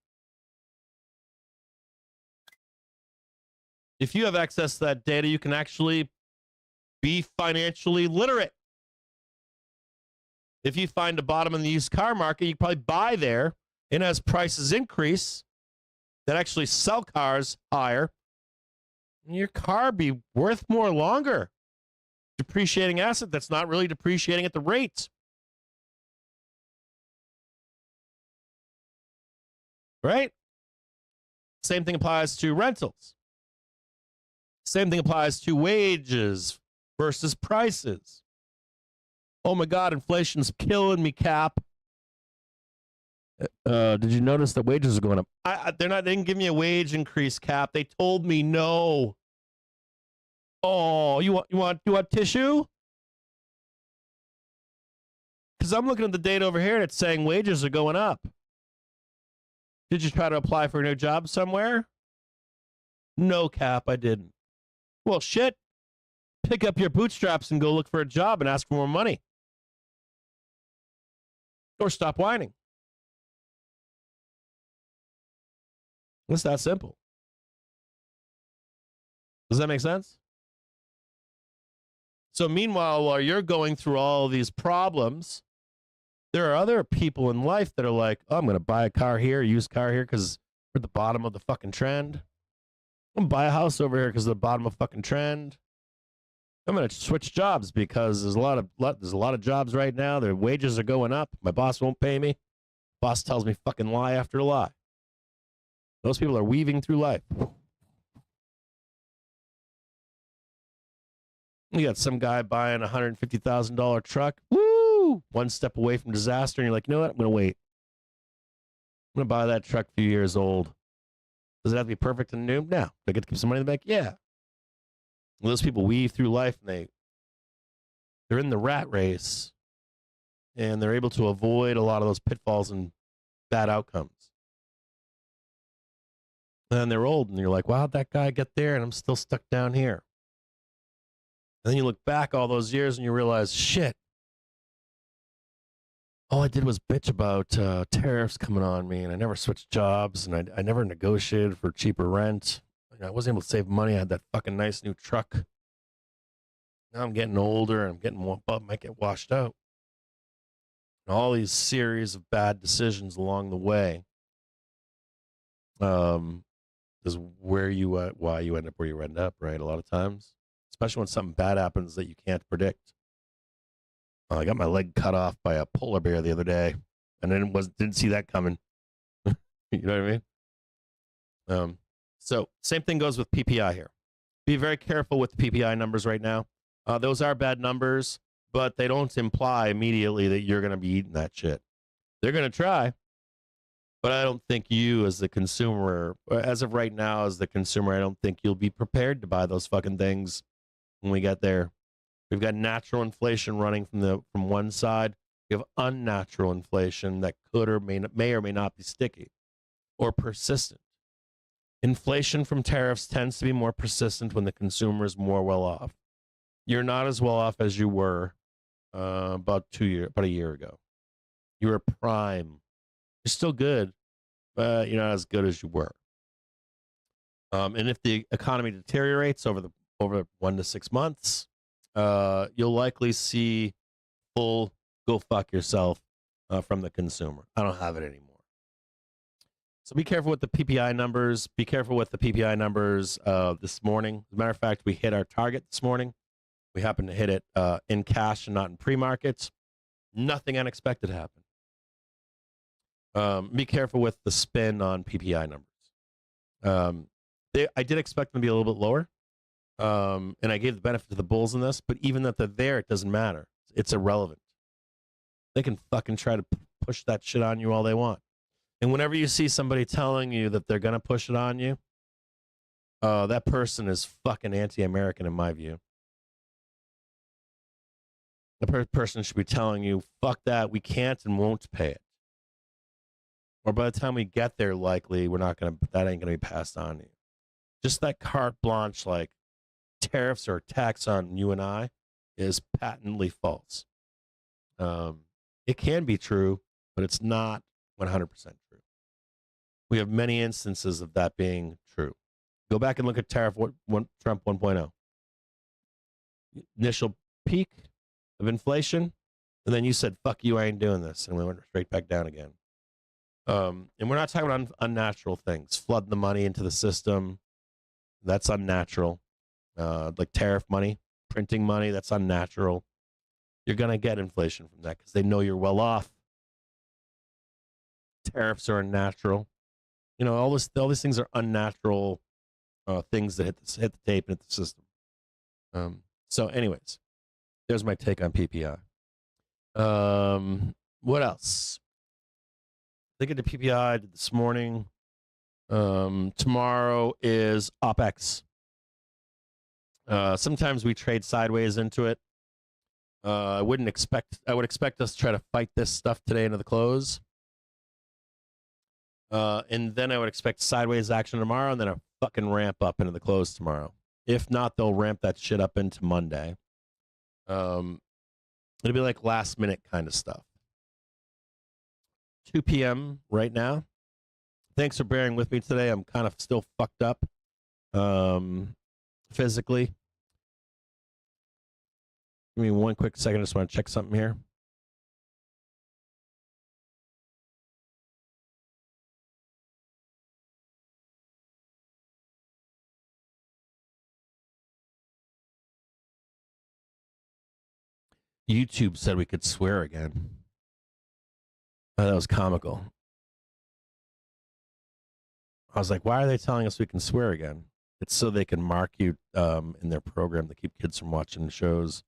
If you have access to that data, you can actually be financially literate. If you find a bottom in the used car market, you can probably buy there, and as prices increase, that actually sell cars higher, your car be worth more longer. Depreciating asset that's not really depreciating at the rate. Right? Same thing applies to rentals. Same thing applies to wages versus prices. Oh my God, inflation's killing me, Cap. Did you notice that wages are going up? They didn't give me a wage increase, Cap. They told me no. Oh, you want tissue? Because I'm looking at the data over here and it's saying wages are going up. Did you try to apply for a new job somewhere? No, Cap, I didn't. Well, shit. Pick up your bootstraps and go look for a job and ask for more money. Or stop whining. It's that simple. Does that make sense? So meanwhile, while you're going through all these problems, there are other people in life that are like, oh, I'm going to buy a car here, used car here, because we're at the bottom of the fucking trend. I'm going to buy a house over here because of the bottom of the fucking trend. I'm going to switch jobs because there's a lot of jobs right now. Their wages are going up. My boss won't pay me. Boss tells me fucking lie after lie. Those people are weaving through life. You got some guy buying a $150,000 truck. Woo! One step away from disaster, and you're like, you know what? I'm going to wait. I'm going to buy that truck a few years old. Does it have to be perfect and new? No. Do I get to keep some money in the bank? Yeah. Well, those people weave through life, and they're in the rat race, and they're able to avoid a lot of those pitfalls and bad outcomes. And then they're old, and you're like, wow, how'd that guy get there, and I'm still stuck down here. And then you look back all those years, and you realize, shit, all I did was bitch about tariffs coming on me, and I never switched jobs, and I never negotiated for cheaper rent. I wasn't able to save money. I had that fucking nice new truck. Now I'm getting older, and might get washed out. And all these series of bad decisions along the way is why you end up where you end up, right? A lot of times, especially when something bad happens that you can't predict. I got my leg cut off by a polar bear the other day, and then didn't see that coming. You know what I mean? So same thing goes with PPI here. Be very careful with the PPI numbers right now. Those are bad numbers, but they don't imply immediately that you're going to be eating that shit. They're going to try, but I don't think you as the consumer, as of right now as the consumer, I don't think you'll be prepared to buy those fucking things when we get there. We've got natural inflation running from one side. We have unnatural inflation that could or may or may not be sticky or persistent. Inflation from tariffs tends to be more persistent when the consumer is more well off. You're not as well off as you were about a year ago. You were prime. You're still good, but you're not as good as you were. And if the economy deteriorates over 1 to 6 months, you'll likely see full go fuck yourself from the consumer. I don't have it anymore. So be careful with the PPI numbers. Be careful with the PPI numbers this morning. As a matter of fact, we hit our target this morning. We happened to hit it in cash and not in pre-markets. Nothing unexpected happened. Be careful with the spin on PPI numbers. I did expect them to be a little bit lower. And I gave the benefit to the bulls in this, but even that they're there, it doesn't matter. It's irrelevant. They can fucking try to push that shit on you all they want. And whenever you see somebody telling you that they're going to push it on you, that person is fucking anti-American in my view. The person should be telling you, fuck that, we can't and won't pay it. Or by the time we get there, likely, that ain't going to be passed on to you. Just that carte blanche, like, tariffs or tax on you and I is patently false. It can be true, but it's not 100% true. We have many instances of that being true. Go back and look at Trump 1.0. Initial peak of inflation, and then you said, fuck you, I ain't doing this, and we went straight back down again. And we're not talking about unnatural things. Flooding the money into the system, that's unnatural. Like tariff money, printing money, that's unnatural. You're going to get inflation from that because they know you're well off. Tariffs are unnatural. You know, all these things are unnatural things that hit the tape and hit the system. So anyways, there's my take on PPI. What else? Look at the PPI I did this morning. Tomorrow is OPEX. Sometimes we trade sideways into it. I would expect us to try to fight this stuff today into the close. And then I would expect sideways action tomorrow, and then a fucking ramp up into the close tomorrow. If not, they'll ramp that shit up into Monday. It'll be like last minute kind of stuff. 2 p.m. right now. Thanks for bearing with me today. I'm kind of still fucked up physically. Give me one quick second. I just want to check something here. YouTube said we could swear again. Oh, that was comical. I was like, why are they telling us we can swear again? It's so they can mark you in their program to keep kids from watching shows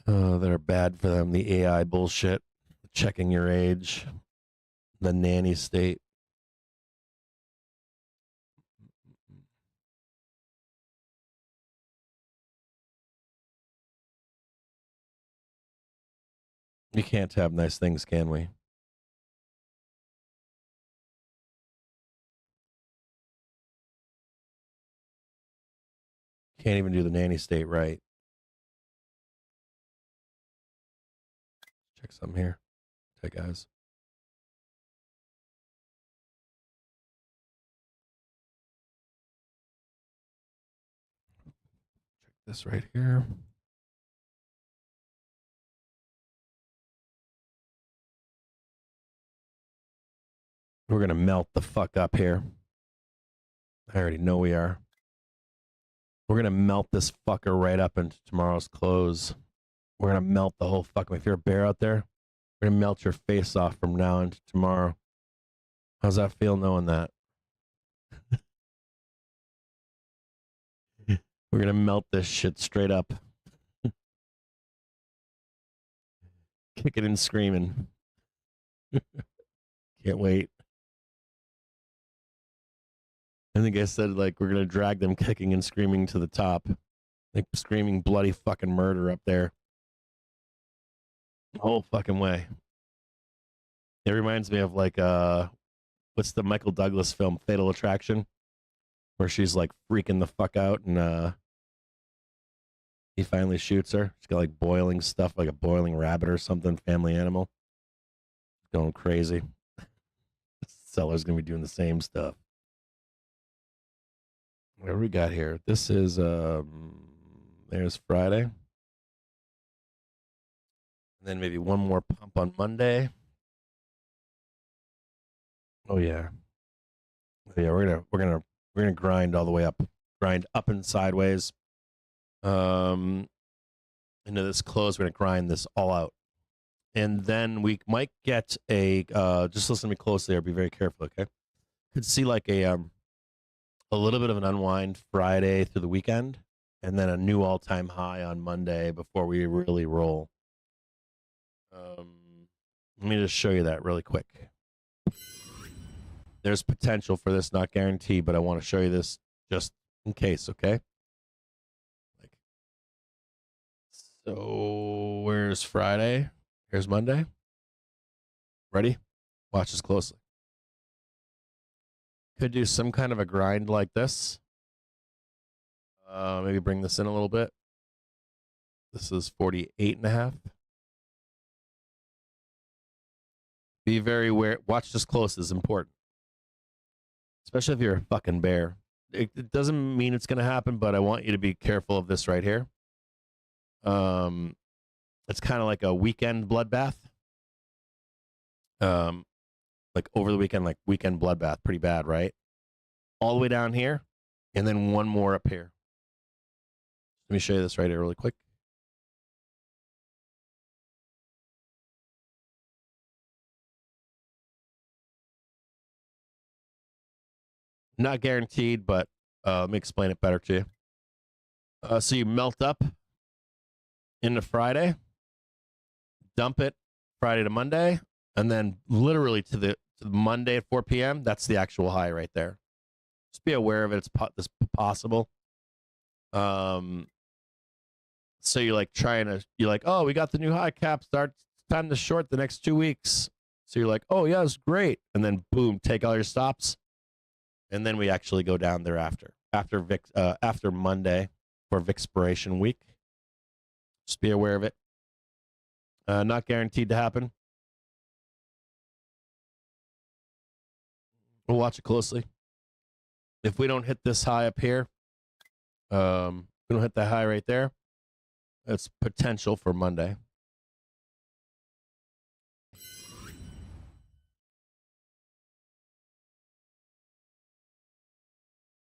that are bad for them. The AI bullshit, checking your age, the nanny state. We can't have nice things, can we? Can't even do the nanny state right. Check some here. Okay, guys. Check this right here. We're going to melt the fuck up here. I already know we are. We're going to melt this fucker right up into tomorrow's close. We're going to melt the whole fucking... If you're a bear out there, we're going to melt your face off from now into tomorrow. How's that feel knowing that? We're going to melt this shit straight up. Kicking and screaming. Can't wait. I think I said, like, we're going to drag them kicking and screaming to the top. Like, screaming bloody fucking murder up there. The whole fucking way. It reminds me of, like, what's the Michael Douglas film, Fatal Attraction? Where she's, like, freaking the fuck out and he finally shoots her. She's got, like, boiling stuff, like a boiling rabbit or something, family animal. Going crazy. The seller's going to be doing the same stuff. What do we got here? This is, there's Friday. And then maybe one more pump on Monday. Oh yeah. Yeah, we're gonna grind all the way up. Grind up and sideways. Into this close, we're gonna grind this all out. And then we might get a just listen to me closely or be very careful, okay? Could see like a little bit of an unwind Friday through the weekend, and then a new all-time high on Monday before we really roll. Let me just show you that really quick. There's potential for this, not guaranteed, but I want to show you this just in case, okay? So where's Friday? Here's Monday. Ready? Watch this closely. Could do some kind of a grind like this. Maybe bring this in a little bit. This is 48.5. Be very aware. Watch this close. This is important. Especially if you're a fucking bear. It doesn't mean it's going to happen, but I want you to be careful of this right here. It's kind of like a weekend bloodbath. Like over the weekend, like weekend bloodbath. Pretty bad, right? All the way down here, and then one more up here. Let me show you this right here really quick. Not guaranteed, but let me explain it better to you. So you melt up into Friday, dump it Friday to Monday, and then literally to the Monday at 4 p.m. That's the actual high right there. Just be aware of it. It's possible. So you're like you're like, oh, we got the new high cap start. It's time to short the next 2 weeks. So you're like, oh yeah, it's great. And then boom, take all your stops. And then we actually go down thereafter. After Monday for Vixpiration week. Just be aware of it. Not guaranteed to happen. We'll watch it closely. If we don't hit this high up here, we don't hit that high right there, it's potential for Monday.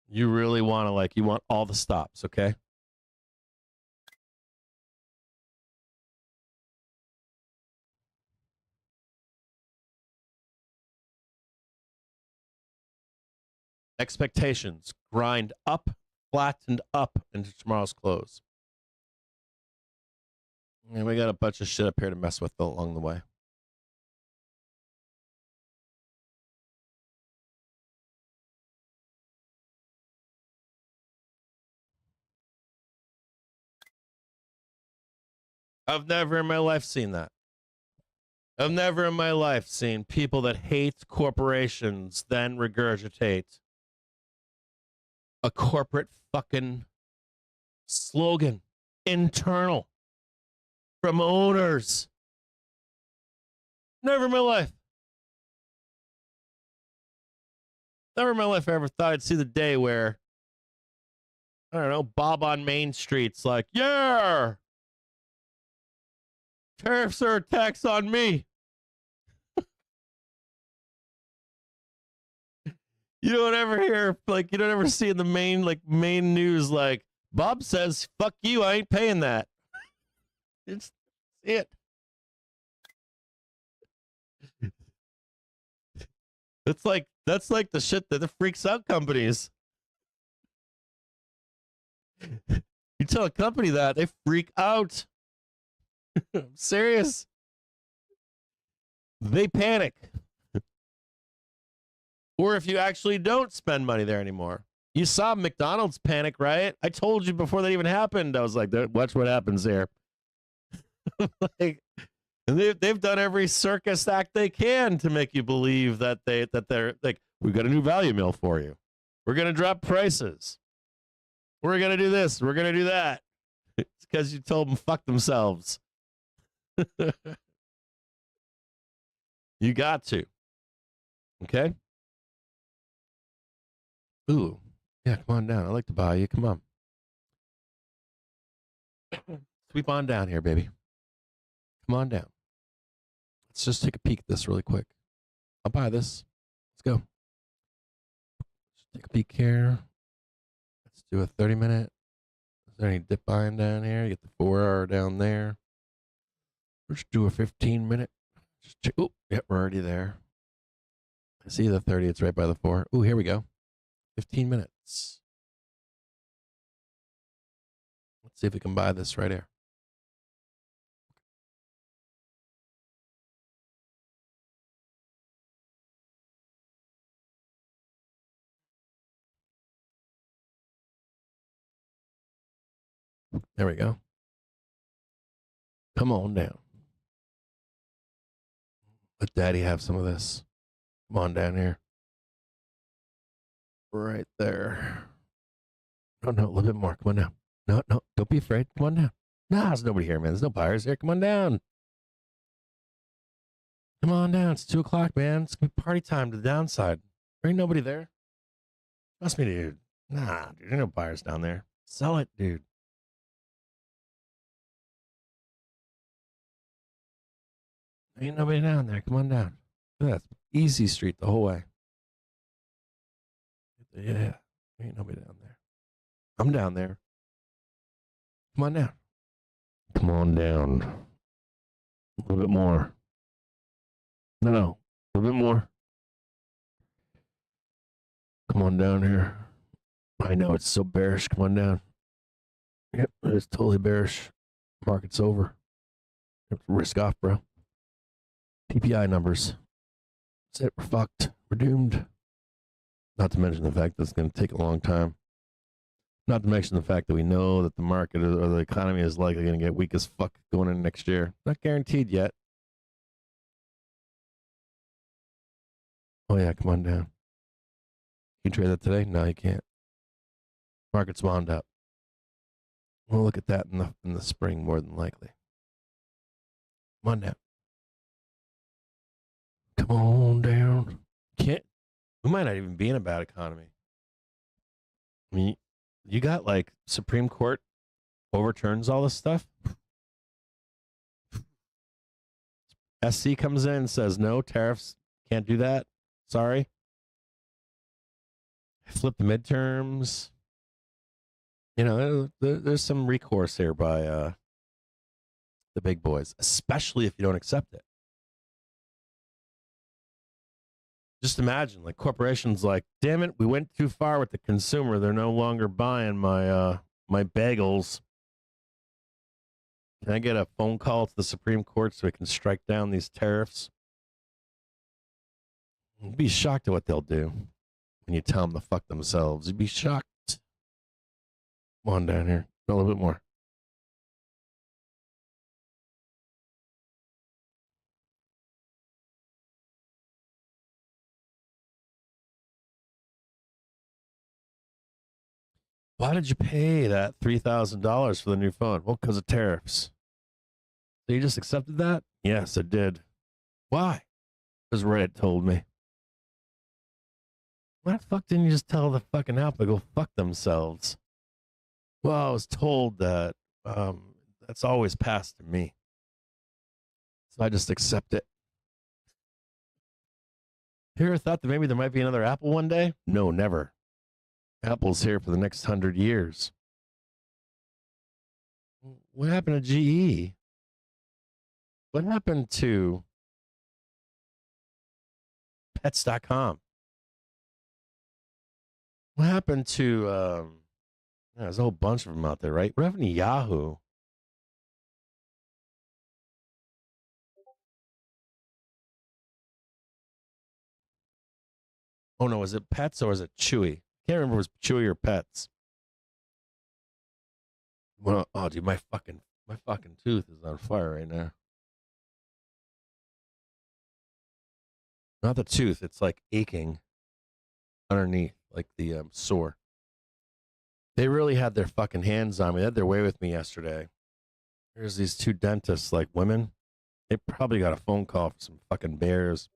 You really want to you want all the stops, okay? Expectations, grind up, flattened up into tomorrow's close. And we got a bunch of shit up here to mess with along the way. I've never in my life seen that. I've never in my life seen people that hate corporations then regurgitate a corporate fucking slogan, internal, from owners. Never in my life. Never in my life I ever thought I'd see the day where, I don't know, Bob on Main Street's like, yeah, tariffs are a tax on me. You don't ever hear, you don't ever see in the main news, Bob says, fuck you, I ain't paying that. It's it. That's like the shit that freaks out companies. You tell a company that, they freak out. I'm serious. They panic. Or if you actually don't spend money there anymore. You saw McDonald's panic, right? I told you before that even happened. I was like, watch what happens there. And they've done every circus act they can to make you believe that they're like, we've got a new value meal for you. We're gonna drop prices. We're gonna do this. We're gonna do that. It's because you told them fuck themselves. You got to. Okay? Ooh. Yeah, come on down. I like to buy you. Come on. Sweep on down here, baby. Come on down. Let's just take a peek at this really quick. I'll buy this. Let's go. Just take a peek here. Let's do a 30-minute. Is there any dip buying down here? You get the 4-hour down there. Let's do a 15-minute. Oh, yep, we're already there. I see the 30. It's right by the 4. Oh, here we go. 15 minutes. Let's see if we can buy this right here. There we go. Come on down. Let Daddy have some of this. Come on down here. Right there. No, a little bit more. Come on down. No, don't be afraid. Come on down. Nah, there's nobody here, man. There's no buyers here. Come on down. Come on down. It's 2 o'clock, man. It's gonna be party time to the downside. There ain't nobody there. Trust me, dude. Nah, dude. There ain't no buyers down there. Sell it, dude. Ain't nobody down there. Come on down. That's easy street the whole way. Yeah. Ain't nobody down there. I'm down there. Come on down. Come on down. A little bit more. No. A little bit more. Come on down here. I know it's so bearish. Come on down. Yep, it's totally bearish. Market's over. Risk off, bro. TPI numbers. That's it. We're fucked. We're doomed. Not to mention the fact that it's going to take a long time. Not to mention the fact that we know that the market or the economy is likely going to get weak as fuck going into next year. Not guaranteed yet. Oh yeah, come on down. Can you trade that today? No, you can't. Market's wound up. We'll look at that in the spring more than likely. Come on down. Come on down. We might not even be in a bad economy. I mean, you got like Supreme Court overturns all this stuff. SC comes in and says, no, tariffs, can't do that. Sorry. Flip the midterms. You know, there's some recourse here by the big boys, especially if you don't accept it. Just imagine, like, corporations like, damn it, we went too far with the consumer. They're no longer buying my my bagels. Can I get a phone call to the Supreme Court so we can strike down these tariffs? You'd be shocked at what they'll do when you tell them to fuck themselves. You'd be shocked. Come on down here. A little bit more. Why did you pay that $3,000 for the new phone? Well, because of tariffs. So you just accepted that? Yes, I did. Why? Because Reddit told me. Why the fuck didn't you just tell the fucking Apple to go fuck themselves? Well, I was told that that's always passed to me. So I just accept it. You ever thought that maybe there might be another Apple one day? No, never. Apple's here for the next 100 years. What happened to GE? What happened to pets.com? What happened to, there's a whole bunch of them out there, right? What happened to Yahoo? Oh no, was it Pets or was it Chewy? Can't remember if it was Chewy or Pets. Well, oh dude, my fucking tooth is on fire right now. Not the tooth, it's like aching underneath, like the sore. They really had their fucking hands on me. They had their way with me yesterday. There's these two dentists, like women. They probably got a phone call from some fucking bears.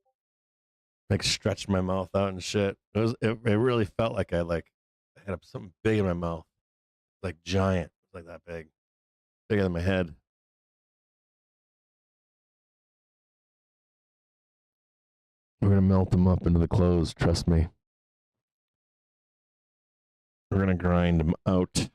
Like stretched my mouth out and shit. It really felt like I had something big in my mouth, like giant, like that big, bigger than my head. We're gonna melt them up into the clothes. Trust me. We're gonna grind them out.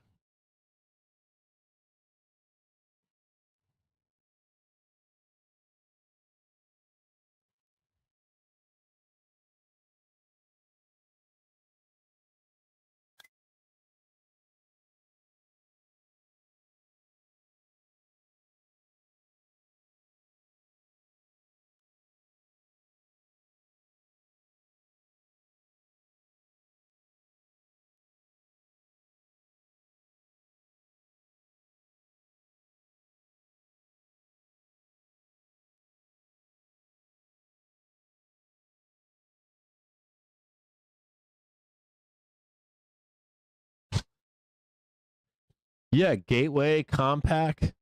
Yeah, Gateway, Compact.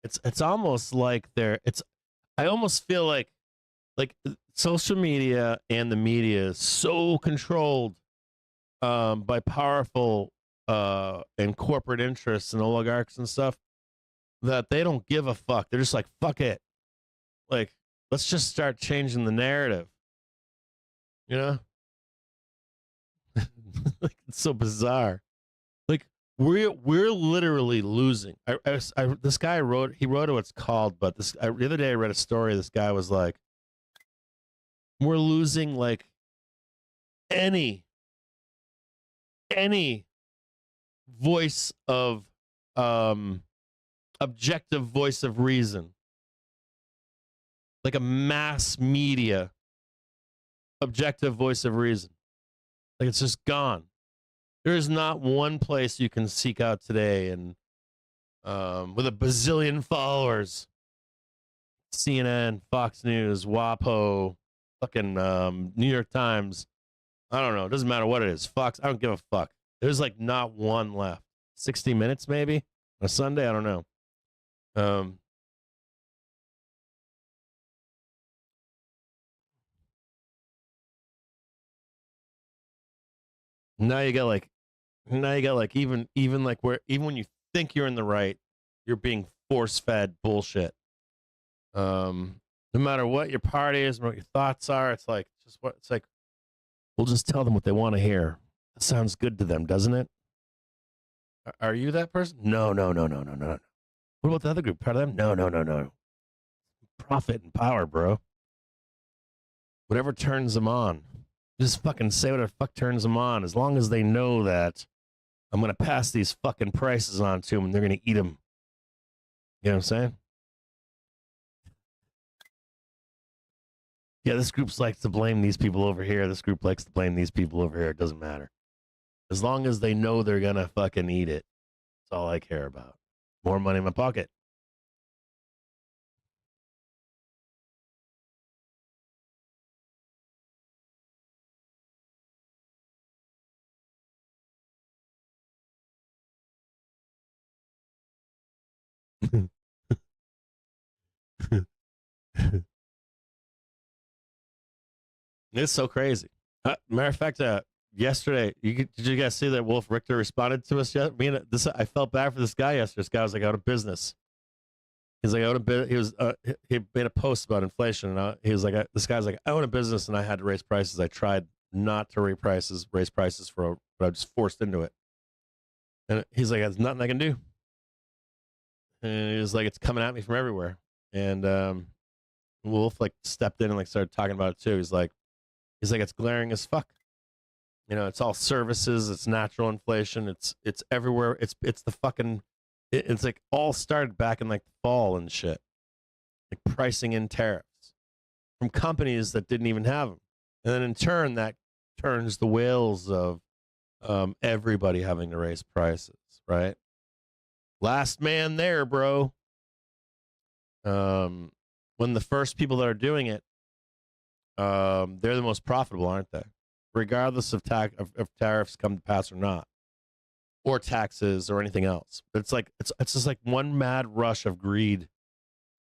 It's almost like I almost feel like social media and the media is so controlled by powerful and corporate interests and oligarchs and stuff that they don't give a fuck. They're just like, fuck it. Like, let's just start changing the narrative. You know? Like, it's so bizarre. Like, we're literally losing. This guy wrote what's called, but the other day I read a story. This guy was like, we're losing like any voice of objective voice of reason, like a mass media objective voice of reason. Like, it's just gone. There is not one place you can seek out today and with a bazillion followers. CNN, Fox News, WAPO, fucking New York Times. I don't know. It doesn't matter what it is. Fox, I don't give a fuck. There's like not one left. 60 Minutes maybe? On a Sunday? I don't know. Now you got like even like where even when you think you're in the right, you're being force fed bullshit. No matter what your party is, what your thoughts are, it's like we'll just tell them what they want to hear. That sounds good to them, doesn't it? Are you that person? No. What about the other group? Part of them? No. Profit and power, bro. Whatever turns them on. Just fucking say whatever the fuck turns them on. As long as they know that I'm going to pass these fucking prices on to them and they're going to eat them. You know what I'm saying? Yeah, this group likes to blame these people over here. This group likes to blame these people over here. It doesn't matter. As long as they know they're going to fucking eat it. That's all I care about. More money in my pocket. It's so crazy. Matter of fact, yesterday, did you guys see that Wolf Richter responded to us yet? I felt bad for this guy yesterday. This guy was like out of business. He's like, he made a post about inflation. And he was like, this guy's like, I own a business and I had to raise prices. I tried not to raise prices but I was forced into it. And he's like, there's nothing I can do. And he was like, it's coming at me from everywhere. And Wolf like stepped in and like started talking about it too. He's like, it's glaring as fuck. You know, it's all services. It's natural inflation. It's everywhere. It's the fucking. It's like all started back in like fall and shit, like pricing in tariffs from companies that didn't even have them, and then in turn that turns the wheels of everybody having to raise prices. Right, last man there, bro. When the first people that are doing it. They're the most profitable, aren't they? Regardless of tariffs come to pass or not, or taxes or anything else. It's like it's just like one mad rush of greed,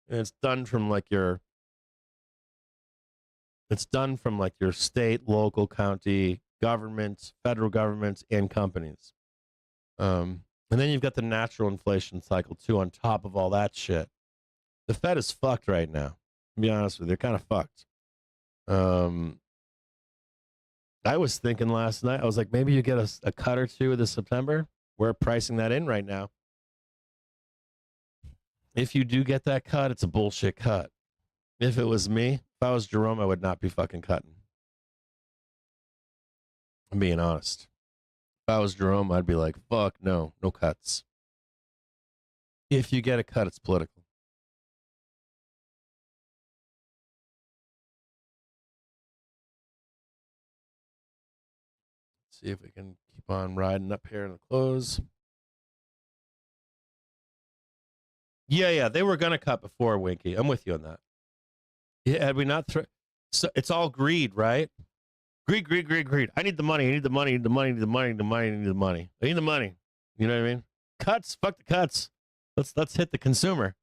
and it's done from like your state, local, county governments, federal governments, and companies. And then you've got the natural inflation cycle too on top of all that shit. The Fed is fucked right now. To be honest with you, they're kind of fucked. I was thinking last night, I was like, maybe you get a cut or two this September. We're pricing that in right now. If you do get that cut, it's a bullshit cut. If it was me, if I was Jerome, I would not be fucking cutting. I'm being honest. If I was Jerome, I'd be like, fuck, no cuts. If you get a cut, it's political. See if we can keep on riding up here in the close. Yeah, they were gonna cut before Winky. I'm with you on that. Yeah, had we not so it's all greed, right? Greed. I need the money. I need the money. I need the money. I need the money. I need the money. I need the money. I need the money. You know what I mean? Cuts. Fuck the cuts. Let's hit the consumer.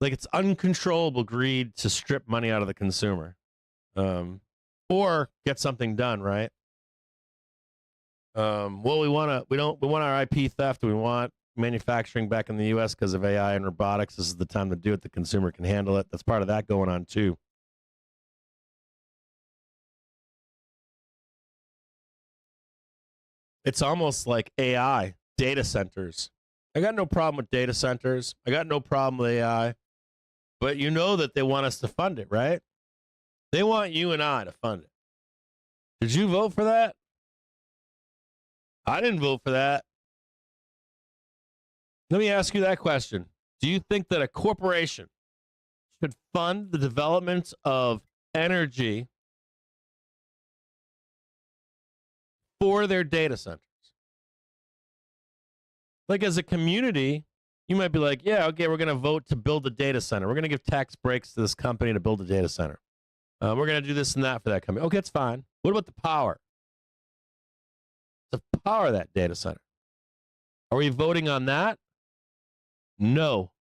Like it's uncontrollable greed to strip money out of the consumer, or get something done, right? Well, we want our IP theft. We want manufacturing back in the U.S. because of AI and robotics. This is the time to do it. The consumer can handle it. That's part of that going on too. It's almost like AI data centers. I got no problem with data centers. I got no problem with AI, but you know that they want us to fund it, right? They want you and I to fund it. Did you vote for that? I didn't vote for that. Let me ask you that question. Do you think that a corporation should fund the development of energy for their data centers? Like as a community, you might be like, yeah, okay, we're going to vote to build a data center. We're going to give tax breaks to this company to build a data center. We're going to do this and that for that company. Okay, that's fine. What about the power? The power of that data center. Are we voting on that? No.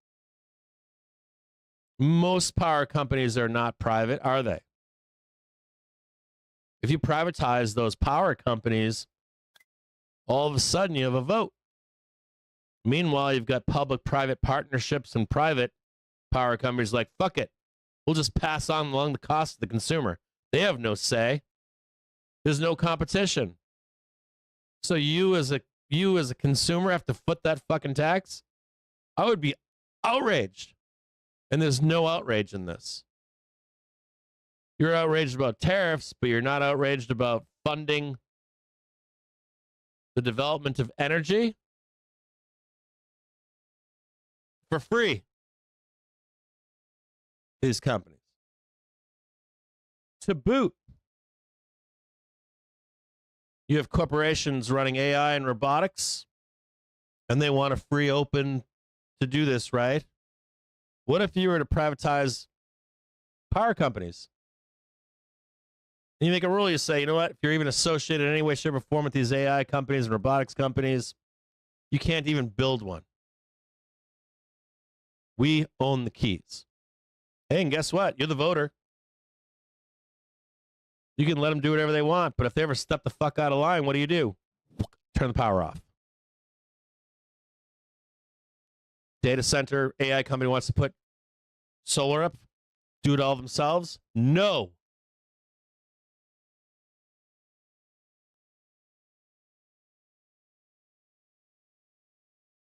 Most power companies are not private, are they? If you privatize those power companies, all of a sudden you have a vote. Meanwhile, you've got public-private partnerships and private power companies like, fuck it. We'll just pass on along the cost to the consumer. They have no say. There's no competition. So you as a consumer have to foot that fucking tax? I would be outraged. And there's no outrage in this. You're outraged about tariffs, but you're not outraged about funding the development of energy for free. These companies. To boot, you have corporations running AI and robotics, and they want a free open to do this, right? What if you were to privatize power companies? And you make a rule, you say, you know what? If you're even associated in any way, shape, or form with these AI companies and robotics companies, you can't even build one. We own the keys. Hey, and guess what? You're the voter. You can let them do whatever they want, but if they ever step the fuck out of line, what do? Turn the power off. Data center, AI company wants to put solar up, do it all themselves? No.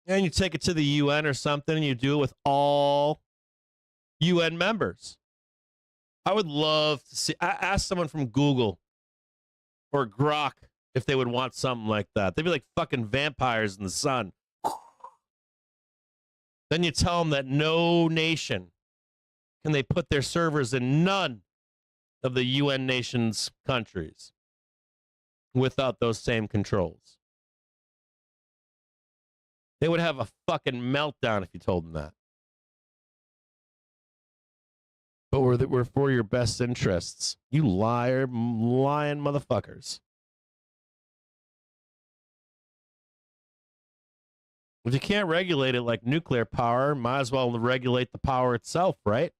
And you take it to the UN or something, and you do it with all UN members. I would love to see. I asked someone from Google or Grok if they would want something like that. They'd be like fucking vampires in the sun. Then you tell them that no nation can they put their servers in none of the UN nations' countries without those same controls. They would have a fucking meltdown if you told them that. But we're for your best interests. You lying motherfuckers. If you can't regulate it like nuclear power, might as well regulate the power itself, right?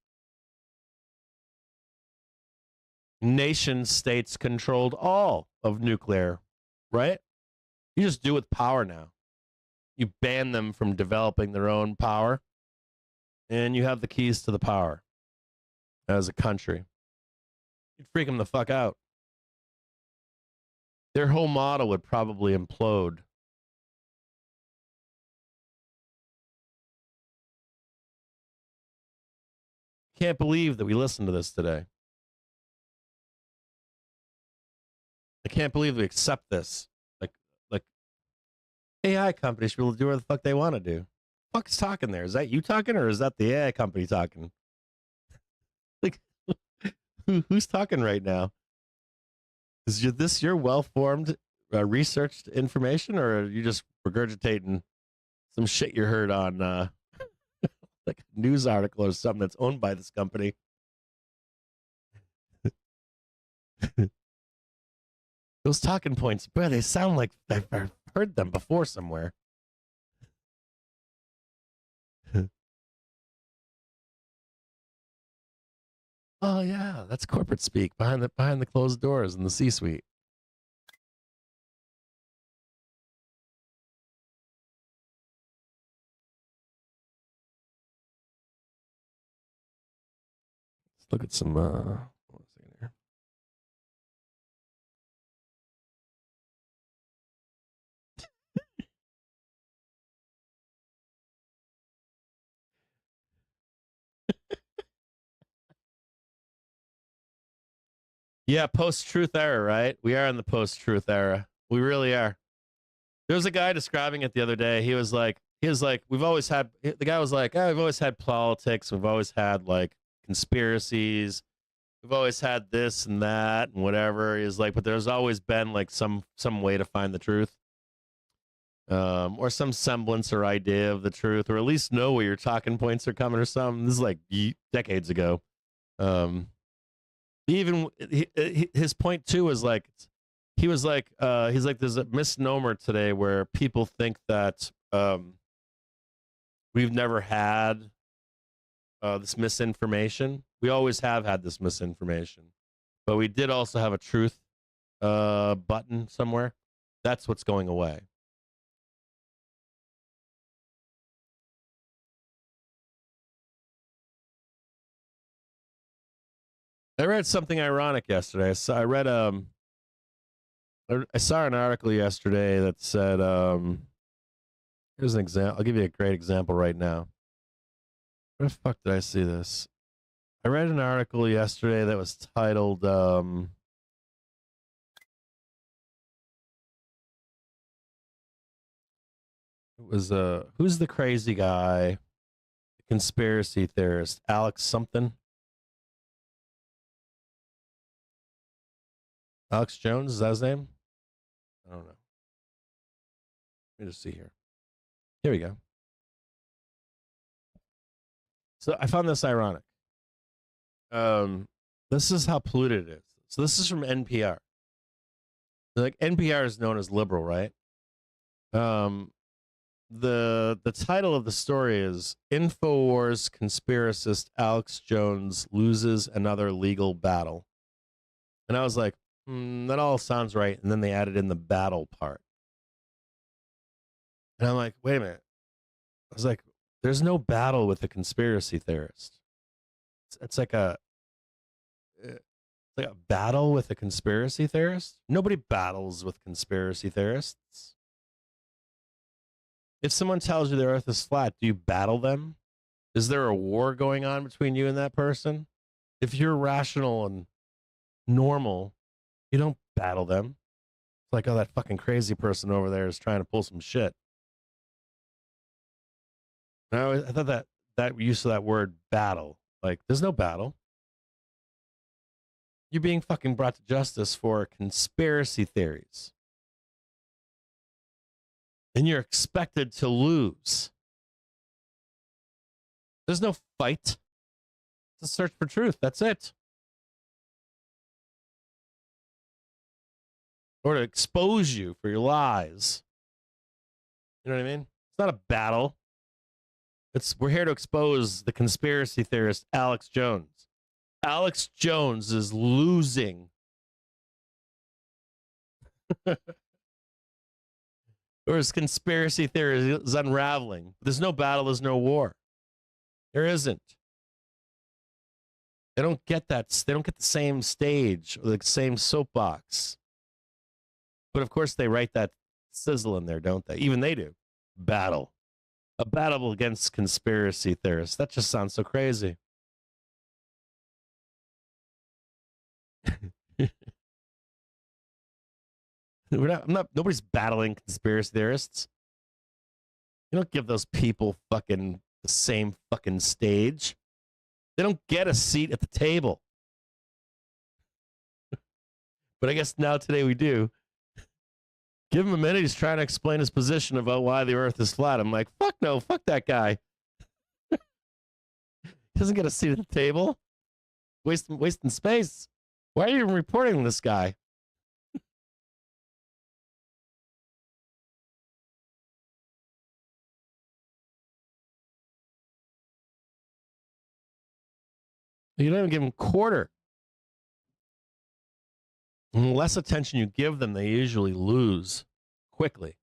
Nation states controlled all of nuclear, right? You just do it with power now. You ban them from developing their own power, and you have the keys to the power as a country. You'd freak them the fuck out. Their whole model would probably implode. Can't believe that we listened to this today. I can't believe we accept this. Like AI companies should be able to do whatever the fuck they want to do. Fuck's talking there? Is that you talking, or is that the AI company talking? Like, who's talking right now? Is this your well-formed, researched information, or are you just regurgitating some shit you heard on like a news article or something that's owned by this company? Those talking points, boy, they sound like I've heard them before somewhere. Oh yeah, that's corporate speak behind the closed doors in the C-suite. Let's look at some what's in here. Yeah, post-truth era, right? We are in the post-truth era. We really are. There was a guy describing it the other day. He was like, we've always had, the guy was like, oh, we've always had politics. We've always had like conspiracies. We've always had this and that and whatever. He's like, but there's always been like some way to find the truth. Or some semblance or idea of the truth, or at least know where your talking points are coming or something. This is like decades ago. Even his point too was like, he's like, there's a misnomer today where people think that we've never had this misinformation. We always have had this misinformation, but we did also have a truth button somewhere. That's what's going away. I read something ironic yesterday. I saw an article yesterday that said, here's an example. I'll give you a great example right now. Where the fuck did I see this? I read an article yesterday that was titled, it was, who's the crazy guy? The conspiracy theorist, Alex something? Alex Jones, is that his name? I don't know. Let me just see here. Here we go. So I found this ironic. This is how polluted it is. So this is from NPR. Like NPR is known as liberal, right? The title of the story is InfoWars conspiracist Alex Jones loses another legal battle. And I was like, that all sounds right. And then they added in the battle part. And I'm like, wait a minute. I was like, there's no battle with a conspiracy theorist. It's like a battle with a conspiracy theorist. Nobody battles with conspiracy theorists. If someone tells you the earth is flat, do you battle them? Is there a war going on between you and that person? If you're rational and normal, you don't battle them. It's like, oh, that fucking crazy person over there is trying to pull some shit. I thought that use of that word battle, like, there's no battle. You're being fucking brought to justice for conspiracy theories. And you're expected to lose. There's no fight. It's a search for truth. That's it. Or to expose you for your lies. You know what I mean? It's not a battle. We're here to expose the conspiracy theorist Alex Jones. Alex Jones is losing. Or his conspiracy theory is unraveling. There's no battle, there's no war. There isn't. They don't get that. They don't get the same stage or the same soapbox. But of course, they write that sizzle in there, don't they? Even they do. Battle. A battle against conspiracy theorists. That just sounds so crazy. Nobody's battling conspiracy theorists. You don't give those people fucking the same fucking stage. They don't get a seat at the table. But I guess now today we do. Give him a minute. He's trying to explain his position about why the earth is flat. I'm like, fuck no, fuck that guy. He doesn't get a seat at the table. Wasting space. Why are you even reporting this guy? You don't even give them quarter. And the less attention you give them, they usually lose quickly.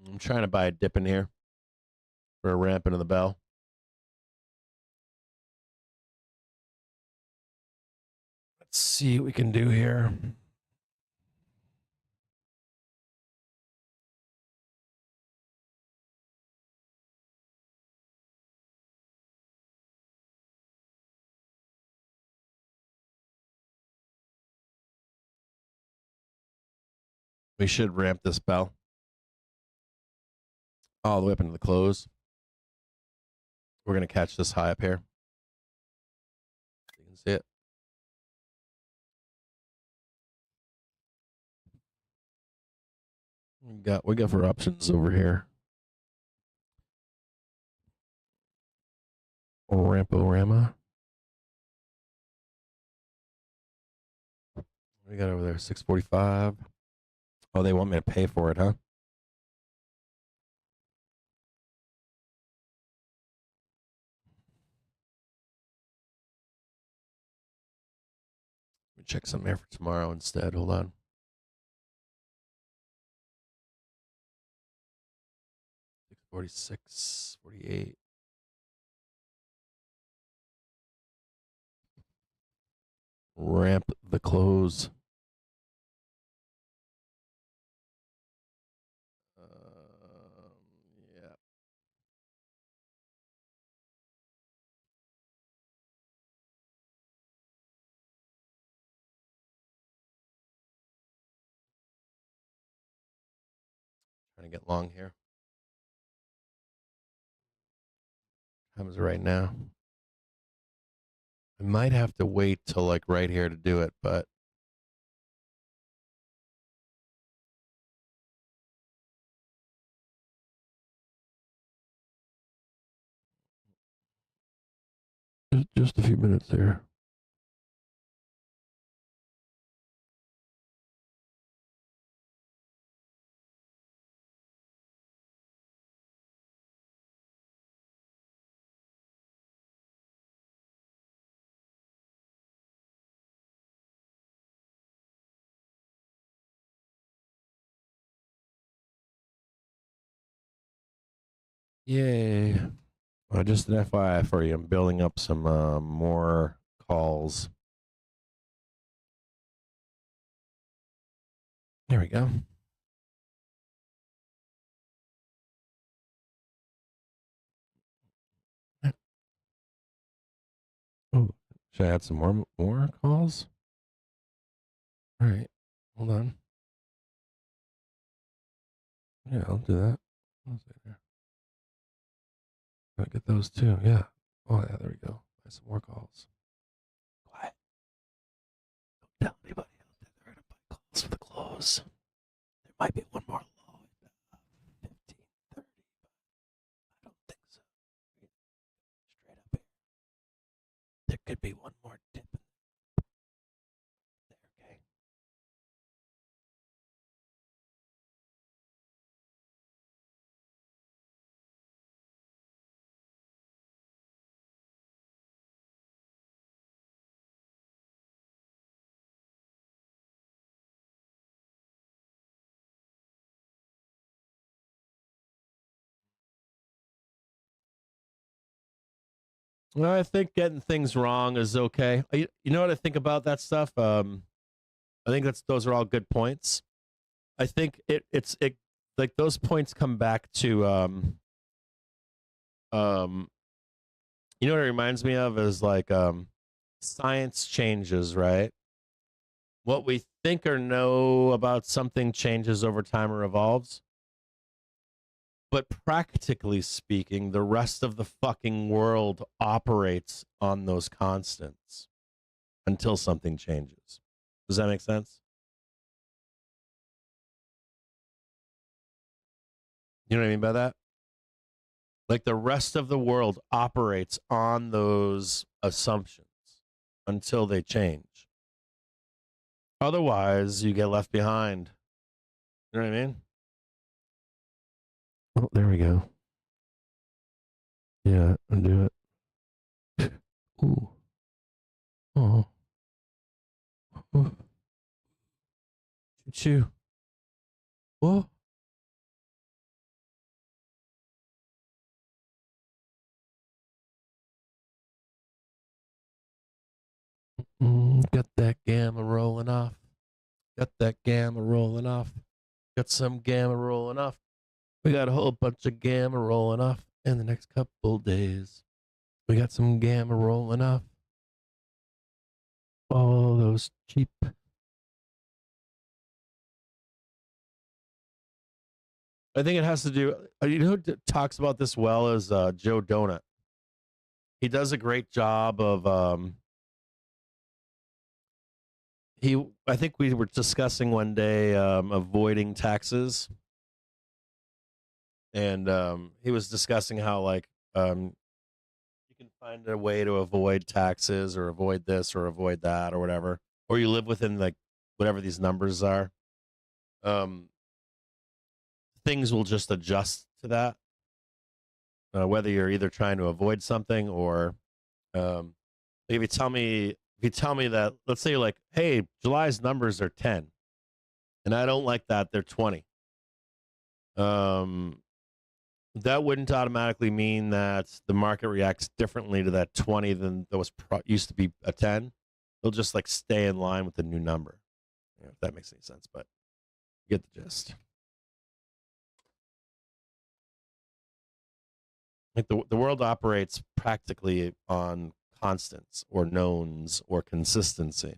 I'm trying to buy a dip in here for a ramp into the bell. Let's see what we can do here. We should ramp this bell all the way up into the close. We're going to catch this high up here. You can see it. We got for options over here. Ramporama. We got over there 645. Oh, they want me to pay for it, huh? Let me check something here for tomorrow instead. Hold on. $646, $48. Ramp the close. Yeah. Trying to get long here. Time is right now. I might have to wait till like right here to do it, but just a few minutes there. Yay. Just an FYI for you, I'm building up some more calls. There we go. Oh, should I add some more calls? All right, hold on. Yeah, I'll do that. I'll get those too. Yeah. Oh yeah, there we go. Some more calls. Quiet. Don't tell anybody else that they're gonna buy calls for the close. There might be one more low at 15:30, but I don't think so. Straight up here. There could be one more dip. There, okay. Well, I think getting things wrong is okay. You know what I think about that stuff? I think those are all good points. I think it's like those points come back to you know what it reminds me of is like science changes, right? What we think or know about something changes over time or evolves. But practically speaking, the rest of the fucking world operates on those constants until something changes. Does that make sense? You know what I mean by that? Like the rest of the world operates on those assumptions until they change. Otherwise, you get left behind. You know what I mean? Oh, there we go. Yeah, undo it. Ooh. Oh. Oh. Choo. Whoa. Got that gamma rolling off. Got that gamma rolling off. Got some gamma rolling off. We got a whole bunch of gamma rolling off in the next couple days. We got some gamma rolling off. All those cheap. I think it has to do. You know who talks about this well is Joe Donut. He does a great job of. I think we were discussing one day avoiding taxes, and he was discussing how like you can find a way to avoid taxes or avoid this or avoid that or whatever, or you live within like whatever these numbers are. things will just adjust to that. Whether you're either trying to avoid something or if you tell me that, let's say you're like, hey, July's numbers are 10 and I don't like that, they're 20. That wouldn't automatically mean that the market reacts differently to that 20 than that was used to be a 10. They'll just like stay in line with the new number. If that makes any sense, but you get the gist. Like the world operates practically on constants or knowns or consistency.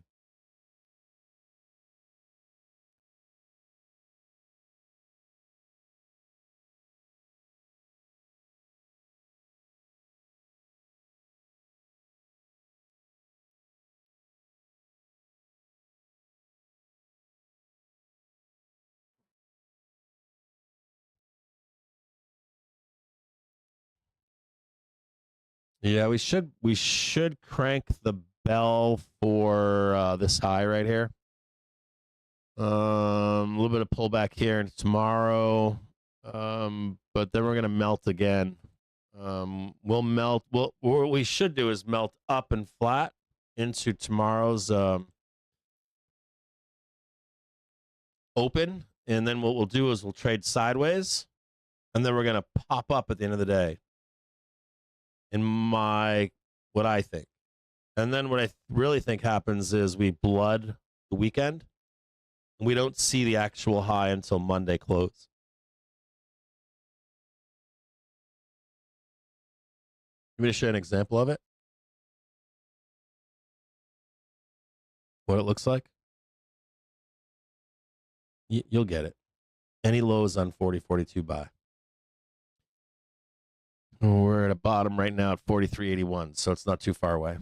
Yeah, we should crank the bell for this high right here. A little bit of pullback here and tomorrow, but then we're gonna melt again. We'll melt. What we should do is melt up and flat into tomorrow's open, and then what we'll do is we'll trade sideways, and then we're gonna pop up at the end of the day. What I think, and then what I really think happens is we blood the weekend. We don't see the actual high until Monday close. Let me show you an example of it. What it looks like. You'll get it. Any lows on 40.42 buy. We're at a bottom right now at 43.81, so it's not too far away.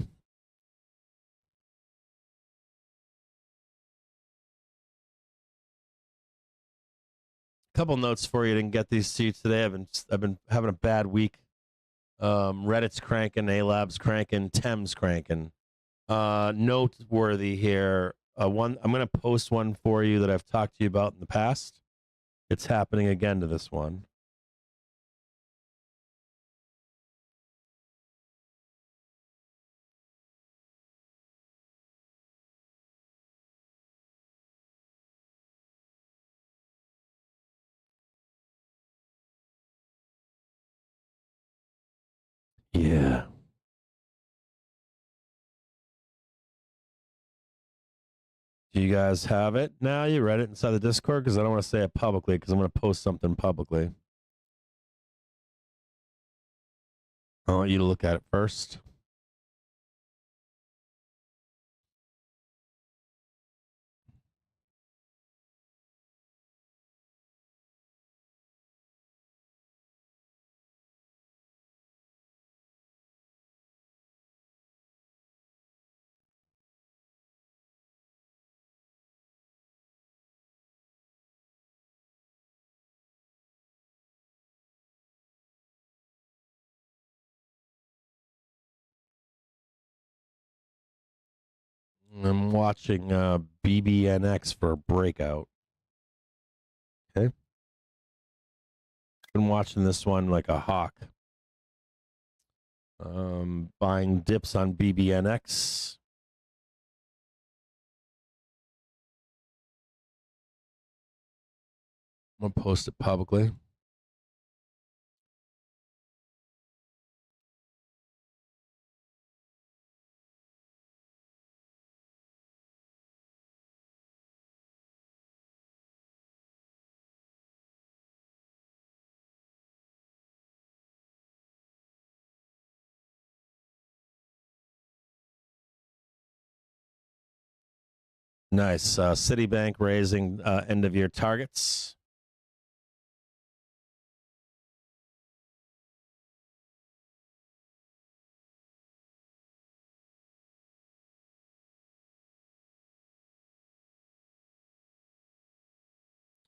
Couple notes for you. Didn't get these to you today. I've been having a bad week. Reddit's cranking, A-Lab's cranking, Thames cranking. Noteworthy here. I'm going to post one for you that I've talked to you about in the past. It's happening again to this one. Yeah. Do you guys have it now? You read it inside the Discord? Because I don't want to say it publicly because I'm going to post something publicly. I want you to look at it first. I'm watching BBNX for a breakout. Okay. Been watching this one like a hawk. Buying dips on BBNX. I'm going to post it publicly. Nice. Citibank raising end of year targets.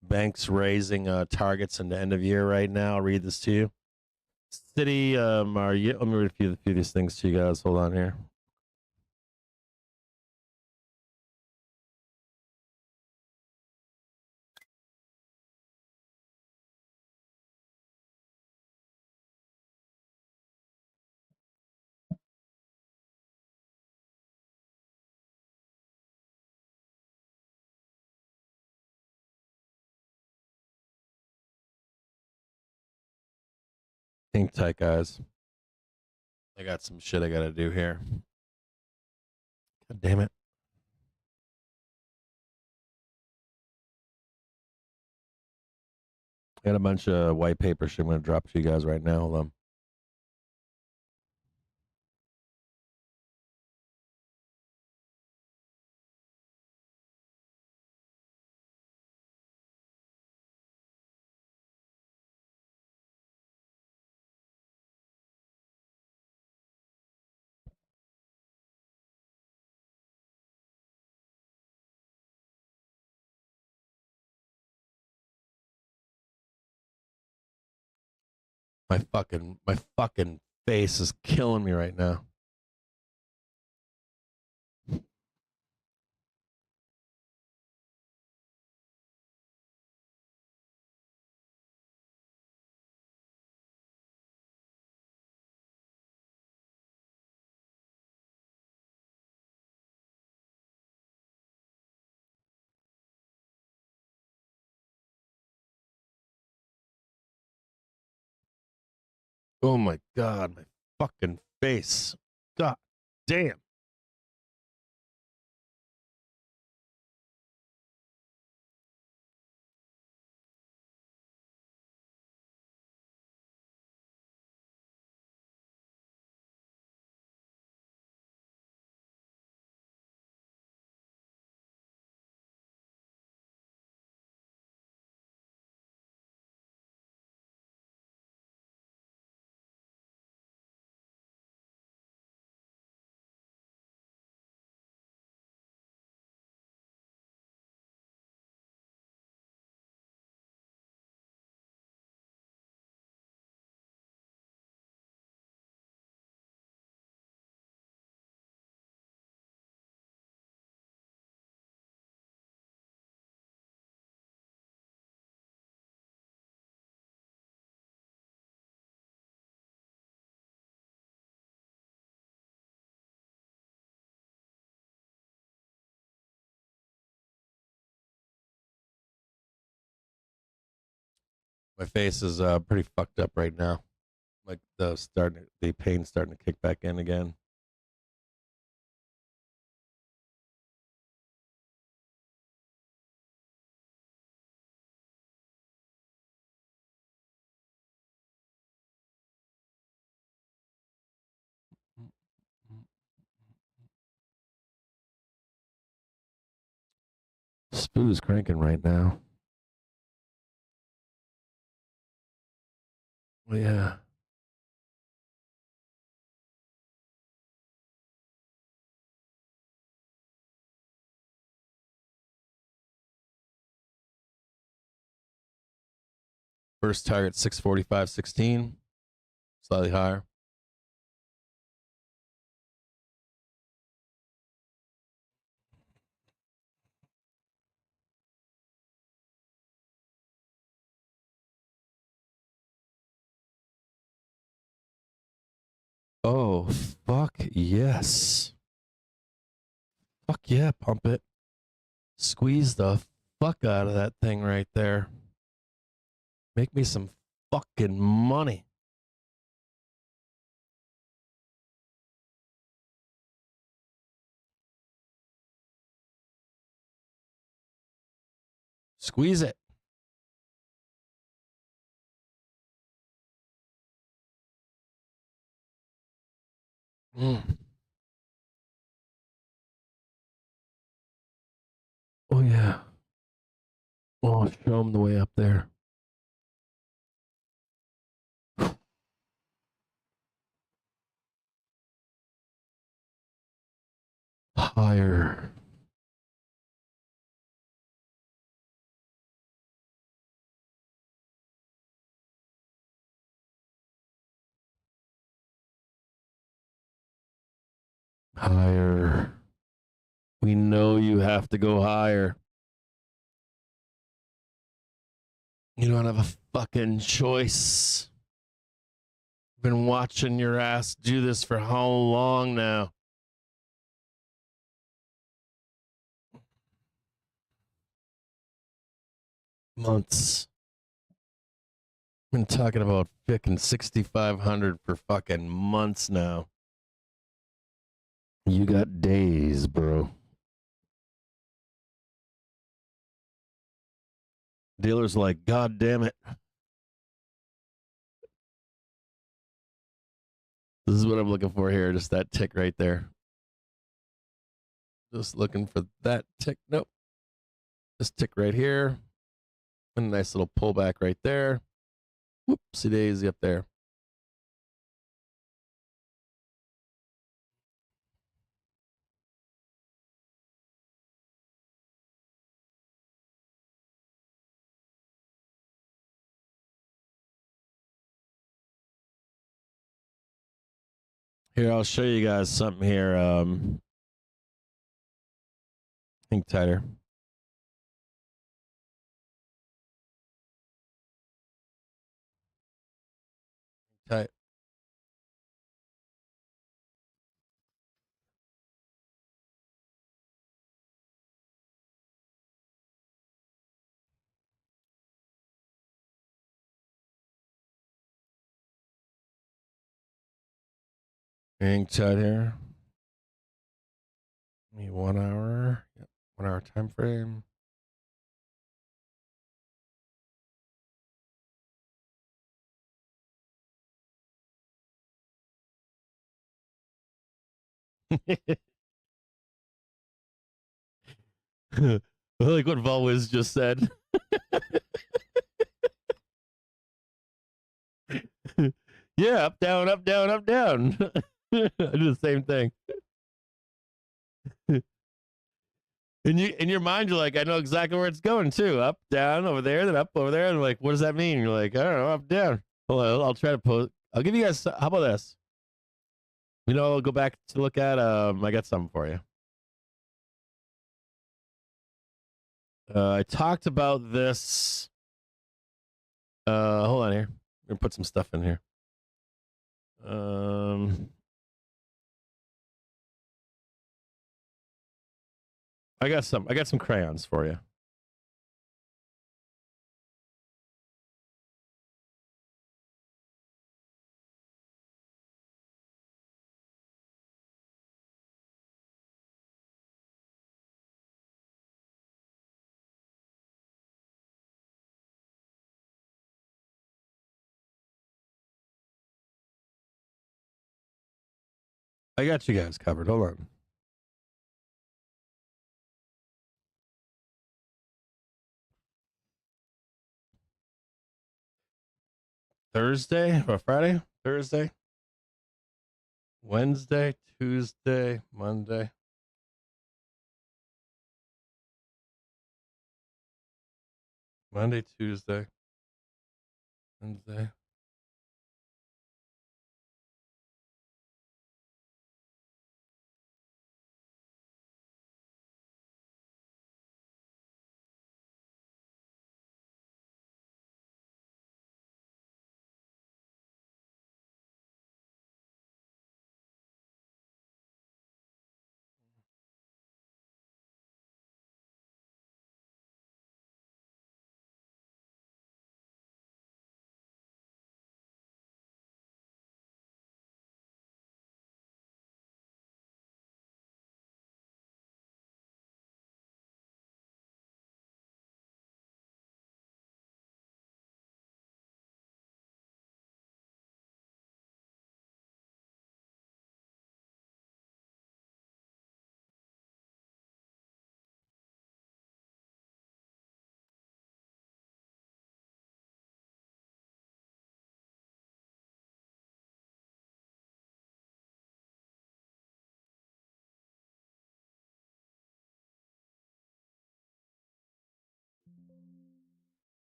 Banks raising targets into end of year right now. I'll read this to you. Citi, let me read a few of these things to you guys. Hold on here. Hang tight, guys. I got some shit I gotta do here. God damn it. I got a bunch of white paper shit I'm gonna drop to you guys right now. Hold on. My fucking face is killing me right now. Oh my god, my fucking face. God damn. My face is pretty fucked up right now. Like the pain's starting to kick back in again. Spoo's cranking right now. Oh, yeah. First target 645.16. Slightly higher. Oh, fuck yes. Fuck yeah, pump it. Squeeze the fuck out of that thing right there. Make me some fucking money. Squeeze it. Oh, yeah. Oh, show them the way up there. Higher. Higher. We know you have to go higher. You don't have a fucking choice. Been watching your ass do this for how long now? Months. Been talking about fucking 6,500 for fucking months now. You got days, bro. Dealer's like, God damn it. This is what I'm looking for here. Just that tick right there. Just looking for that tick. Nope. This tick right here. And a nice little pullback right there. Whoopsie daisy up there. Here, I'll show you guys something here. Think tighter. Tight. Hang tight here. Maybe 1 hour. Yep. 1 hour time frame. Like what Volwiz just said. Yeah, up, down, up, down, up, down. I do the same thing. In your mind, you're like, I know exactly where it's going too. Up, down, over there, then up, over there. And like, what does that mean? You're like, I don't know, up, down. Well, I'll try to post. I'll give you guys. How about this? I'll go back to look at. I got something for you. I talked about this. Hold on here. I'm gonna put some stuff in here. I got some crayons for you. I got you guys covered. Hold on. Thursday or Friday? Thursday? Wednesday, Tuesday, Monday. Monday, Tuesday, Wednesday.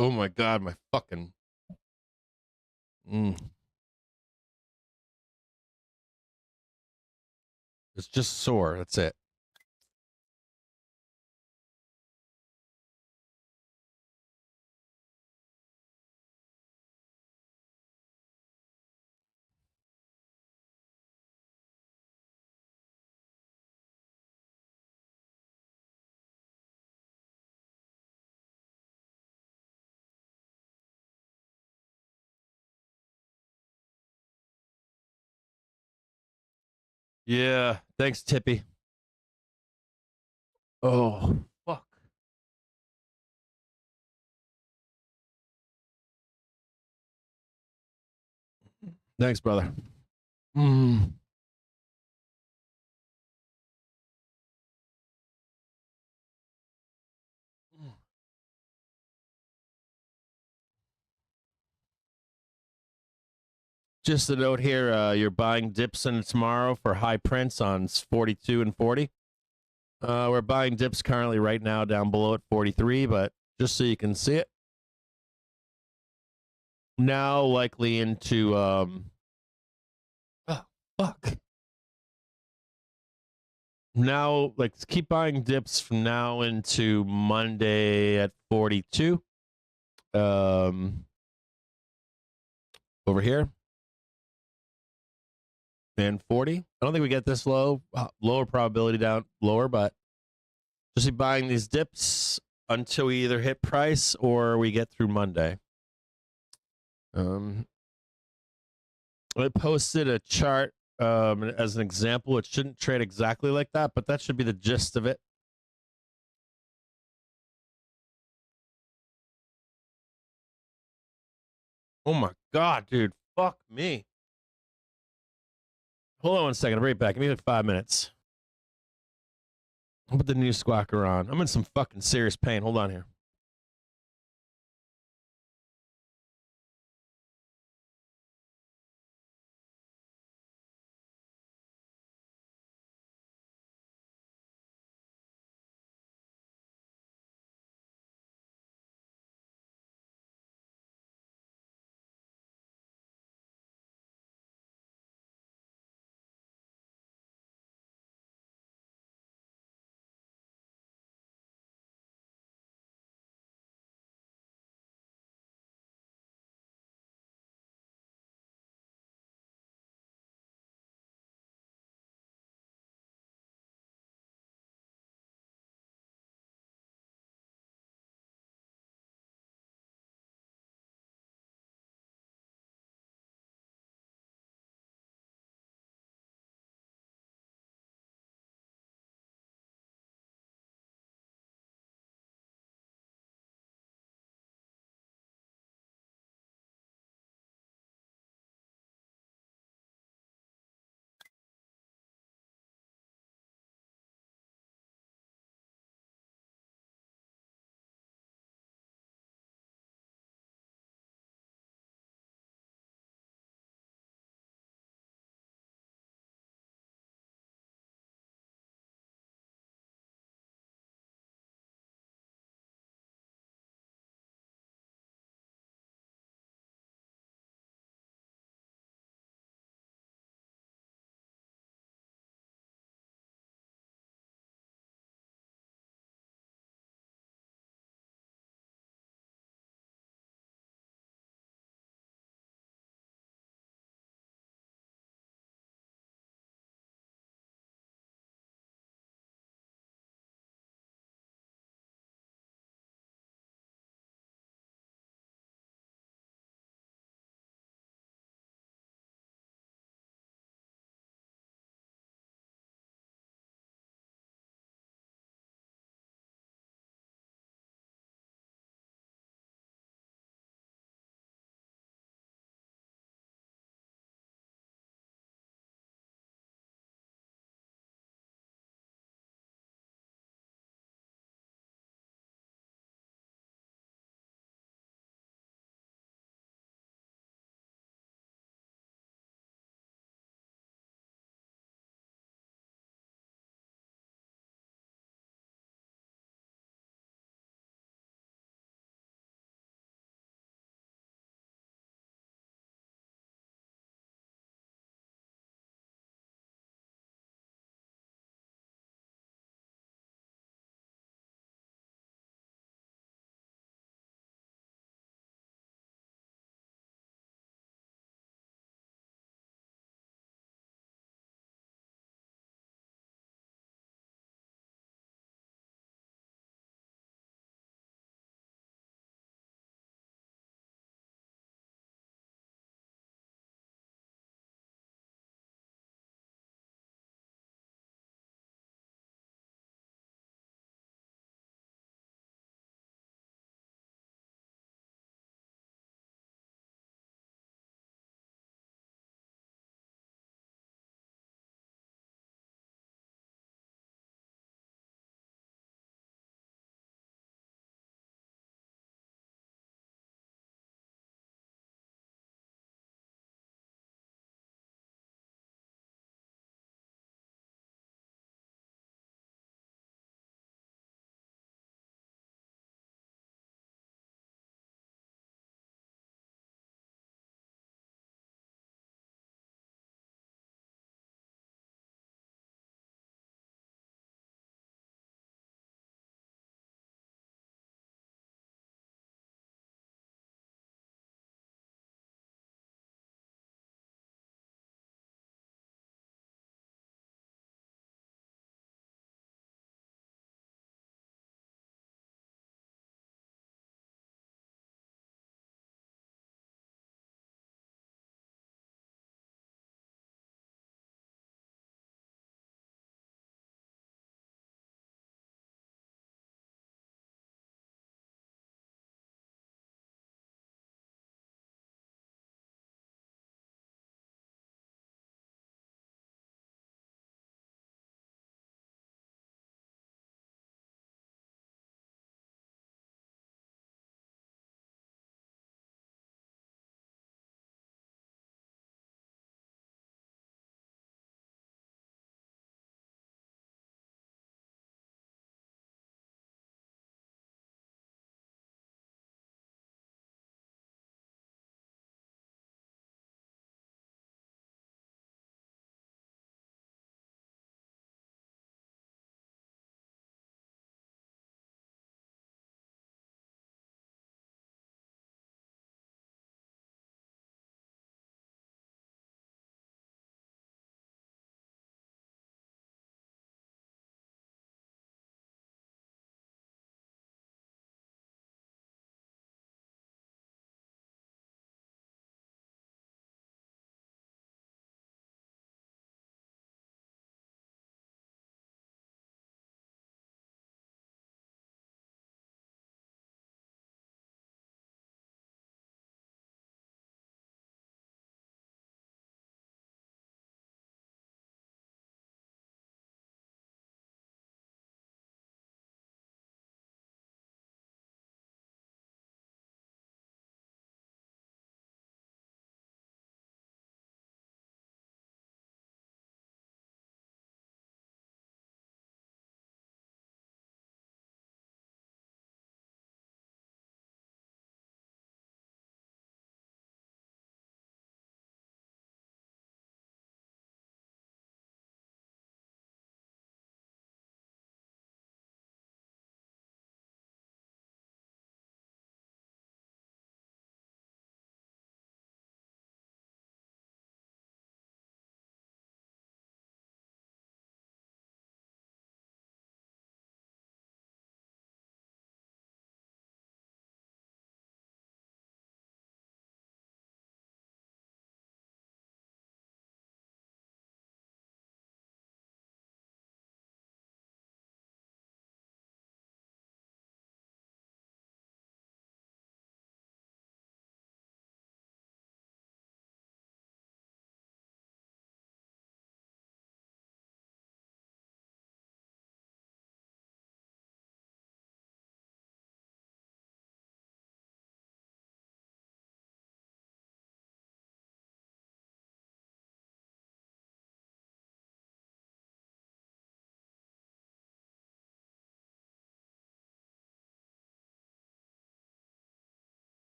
Oh my god, my fucking. It's just sore. That's it. Yeah. Thanks, Tippy. Oh, fuck. Thanks, brother. Just a note here, you're buying dips in tomorrow for high prints on 42 and 40. We're buying dips currently right now down below at 43, but just so you can see it. Now likely into oh, fuck. Now like keep buying dips from now into Monday at 42. Over here. And 40. I don't think we get this low. Lower probability down lower, but just be buying these dips until we either hit price or we get through Monday. I posted a chart as an example. It shouldn't trade exactly like that, but that should be the gist of it. Oh my god, dude. Fuck me. Hold on 1 second. I'll be right back. Give me like 5 minutes. I'll put the new squawker on. I'm in some fucking serious pain. Hold on here.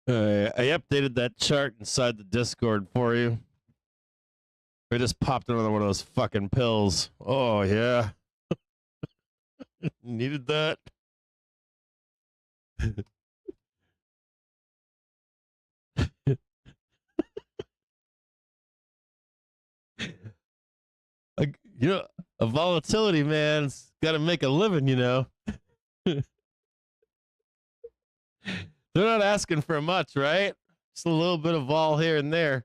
I updated that chart inside the Discord for you. I just popped another one of those fucking pills. Oh, yeah. Needed that. Like, you know, a volatility man's got to make a living, you know. They're not asking for much, right? Just a little bit of vol here and there.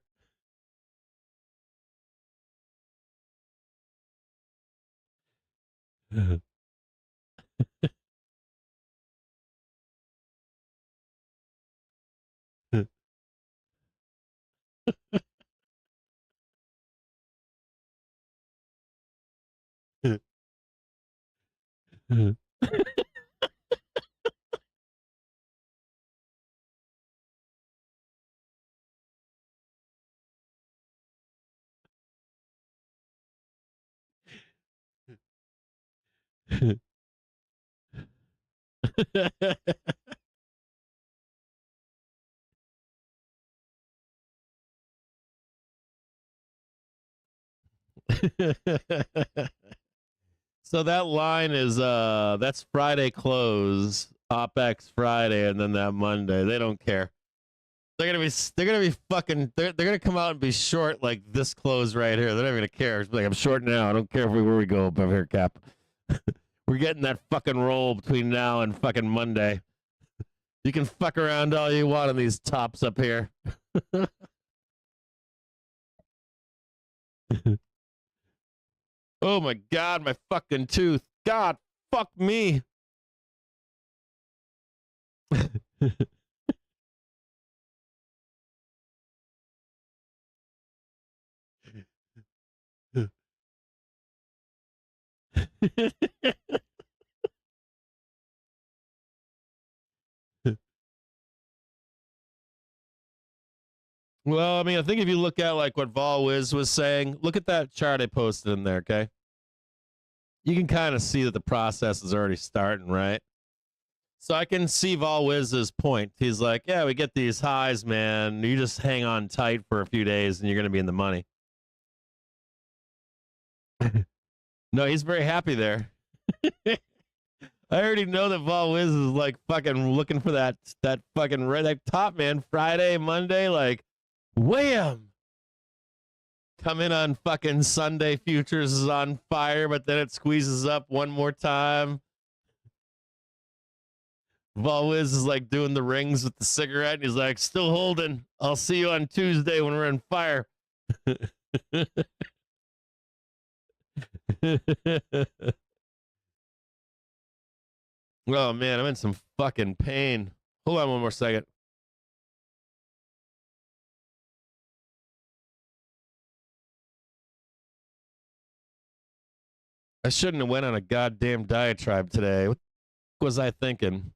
So that line is that's Friday close, OPEX Friday, and then that Monday. They don't care. They're gonna be fucking they're gonna come out and be short like this close right here. They're not gonna care. It's like, I'm short now. I don't care where we go above here, Cap. We're getting that fucking roll between now and fucking Monday. You can fuck around all you want on these tops up here. Oh my god, my fucking tooth. God, fuck me. Well, I mean, I think if you look at like what Vol Wiz was saying, look at that chart I posted in there, okay? You can kind of see that the process is already starting, right? So I can see Vol Wiz's point. He's like, yeah, we get these highs, man. You just hang on tight for a few days and you're going to be in the money. No, he's very happy there. I already know that Vol Wiz is like fucking looking for that fucking that top, man. Friday, Monday, like, wham! Come in on fucking Sunday, futures is on fire, but then it squeezes up one more time. Vol Wiz is like doing the rings with the cigarette, and he's like, still holding. I'll see you on Tuesday when we're on fire. Oh man, I'm in some fucking pain. Hold on one more second. I shouldn't have went on a goddamn diatribe today. What was I thinking?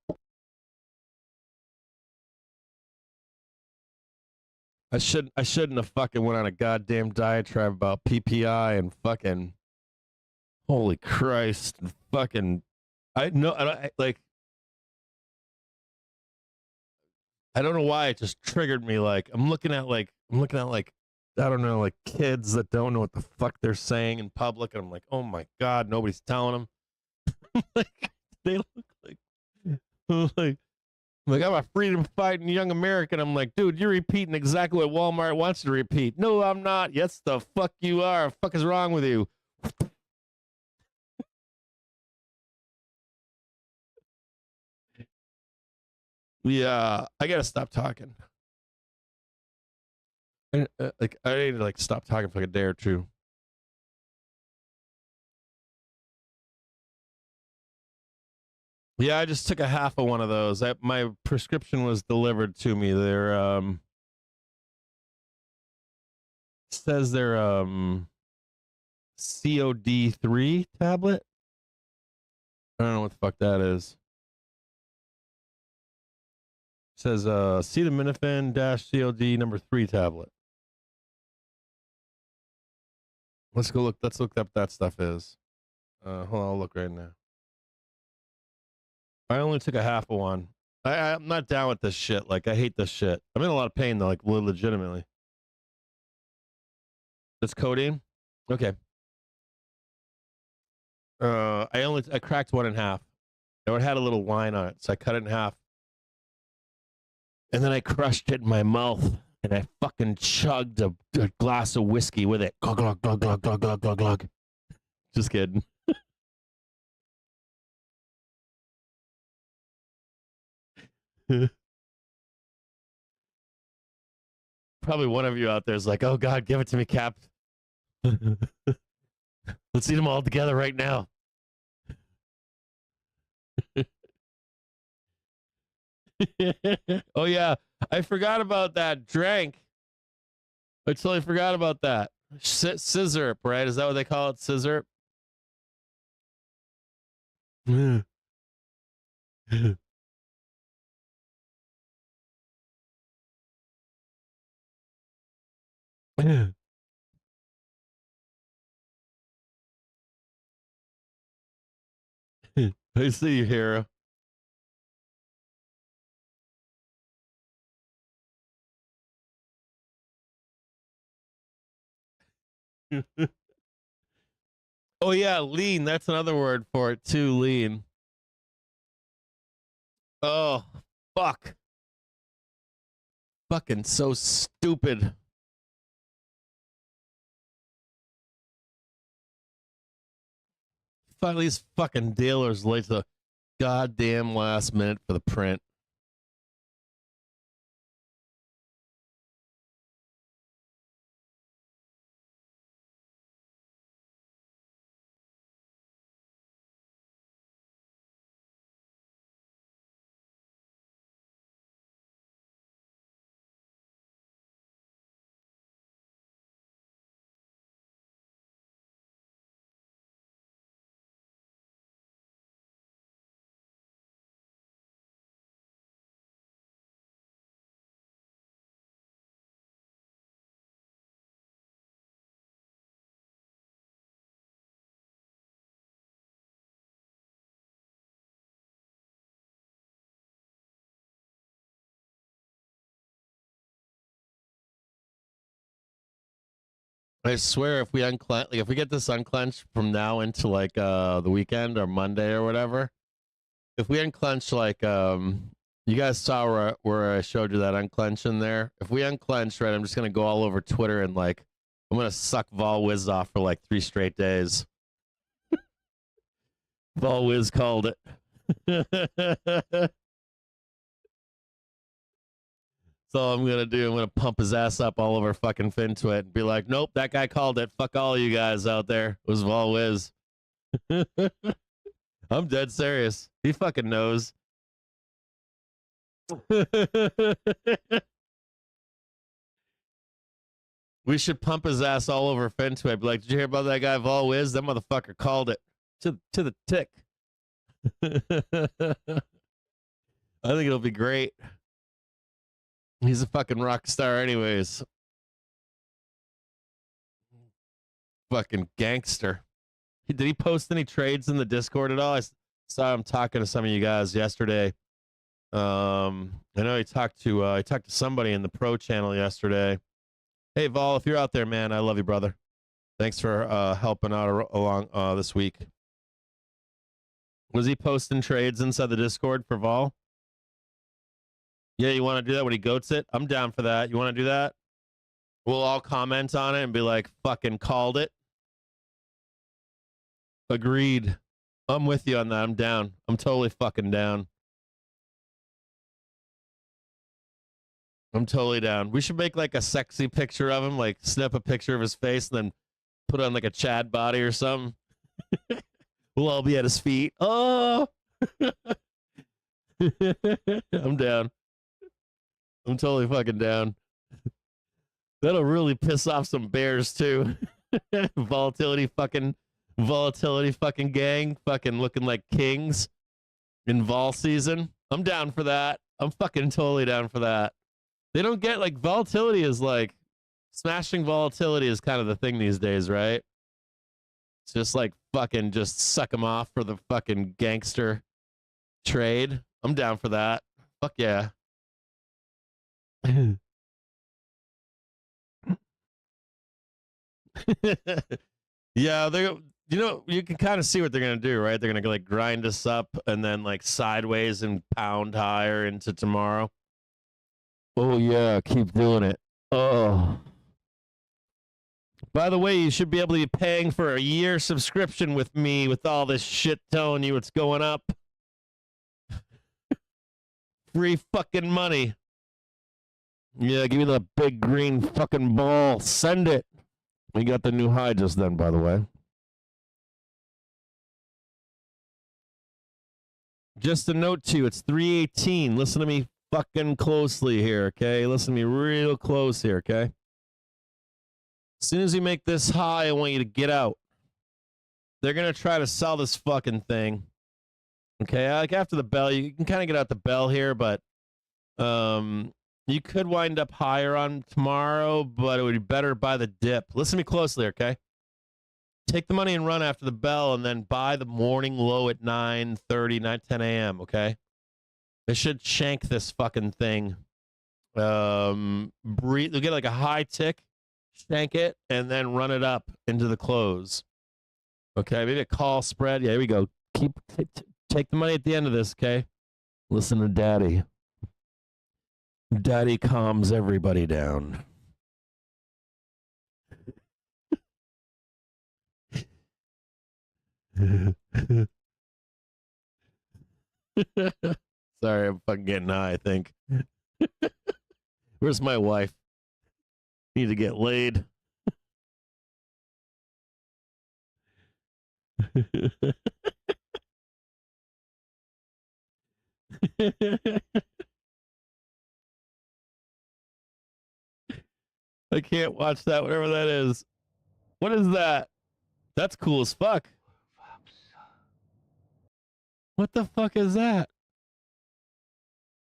I shouldn't have fucking went on a goddamn diatribe about PPI and fucking holy Christ and fucking I know like I don't know why it just triggered me. Like I'm looking at like I don't know, like kids that don't know what the fuck they're saying in public, and I'm like, oh my god, nobody's telling them. Like they look like like I'm a freedom fighting young American. I'm like, dude, you're repeating exactly what Walmart wants you to repeat. No, I'm not. Yes, the fuck you are. The fuck is wrong with you? Yeah, I gotta stop talking. Like I need to like stop talking for like a day or two. Yeah, I just took a half of one of those. My prescription was delivered to me. They're says they're COD3 tablet. I don't know what the fuck that is. It says acetaminophen -COD number 3 tablet. Let's go look. Let's look up that stuff is. Hold on, I'll look right now. I only took a half of one. I'm not down with this shit. Like, I hate this shit. I'm in a lot of pain though, like legitimately. That's codeine? Okay. I cracked one in half. It had a little wine on it, so I cut it in half. And then I crushed it in my mouth, and I fucking chugged a glass of whiskey with it. Glug, glug, glug, glug, glug, glug, glug, glug. Just kidding. Probably one of you out there is like, oh God, give it to me, Cap. Let's eat them all together right now. Oh yeah, I forgot about that drink. I totally forgot about that. Scissor, right? Is that what they call it? Scissor. I see you, hero. Oh yeah, lean. That's another word for it too. Lean. Oh fuck. Fucking so stupid. Finally, these fucking dealers late to the goddamn last minute for the print. I swear, if we if we get this unclenched from now into like the weekend or Monday or whatever, if we unclench like you guys saw where I showed you that unclench in there. If we unclench, right, I'm just gonna go all over Twitter and like I'm gonna suck Vol off for like 3 straight days. Vol called it. So I'm gonna do. I'm gonna pump his ass up all over fucking FinTwit and be like, "Nope, that guy called it. Fuck all you guys out there. It was Vol I'm dead serious. He fucking knows. We should pump his ass all over FinTwit. Be like, did you hear about that guy Vol That motherfucker called it to the tick. I think it'll be great. He's a fucking rock star, anyways. Fucking gangster. Did he post any trades in the Discord at all? I saw him talking to some of you guys yesterday. I know he talked to somebody in the pro channel yesterday. Hey Vol, if you're out there, man, I love you, brother. Thanks for helping out along this week. Was he posting trades inside the Discord for Vol? Yeah, you want to do that when he goats it? I'm down for that. You want to do that? We'll all comment on it and be like, fucking called it. Agreed. I'm with you on that. I'm down. I'm totally fucking down. I'm totally down. We should make like a sexy picture of him, like snap a picture of his face and then put on like a Chad body or something. We'll all be at his feet. Oh, I'm down. I'm totally fucking down. That'll really piss off some bears too. Volatility fucking gang, fucking looking like kings in vol season. I'm down for that. I'm fucking totally down for that. They don't get like volatility is like smashing volatility is kind of the thing these days, right? It's just like fucking just suck them off for the fucking gangster trade. I'm down for that. Fuck yeah. Yeah, they're, you know, you can kind of see what they're gonna do, right? They're gonna like grind us up and then like sideways and pound higher into tomorrow. Oh yeah, keep doing it. Oh. By the way, you should be able to be paying for a year subscription with me with all this shit telling you it's going up. Free fucking money. Yeah, give me the big green fucking ball. Send it. We got the new high just then, by the way. Just a note to you, it's 318. Listen to me fucking closely here, okay? Listen to me real close here, okay? As soon as you make this high, I want you to get out. They're going to try to sell this fucking thing. Okay, like after the bell, you can kind of get out the bell here, but you could wind up higher on tomorrow, but it would be better by the dip. Listen to me closely, okay? Take the money and run after the bell and then buy the morning low at 9:30, 10 a.m., okay? They should shank this fucking thing. They'll get like a high tick, shank it, and then run it up into the close. Okay, maybe a call spread. Yeah, here we go. Take the money at the end of this, okay? Listen to Daddy. Daddy calms everybody down. Sorry, I'm fucking getting high, I think. Where's my wife? Need to get laid. I can't watch that, whatever that is. What is that? That's cool as fuck. What the fuck is that?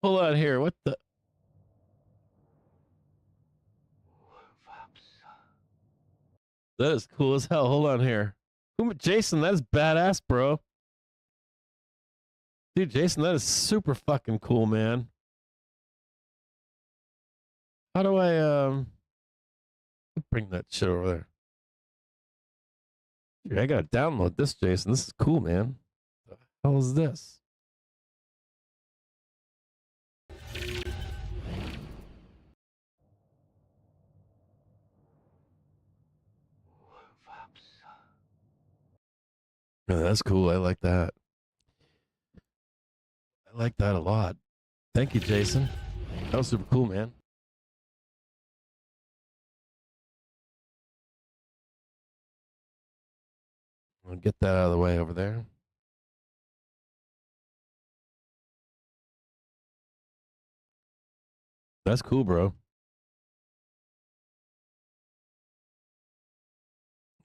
Hold on here. What the? That is cool as hell. Hold on here. Jason, that is badass, bro. Dude, Jason, that is super fucking cool, man. How do I bring that shit over there? Dude, I gotta download this, Jason. This is cool, man. What the hell is this? Oh, that's cool. I like that. I like that a lot. Thank you, Jason. That was super cool, man. I'll get that out of the way over there. That's cool, bro.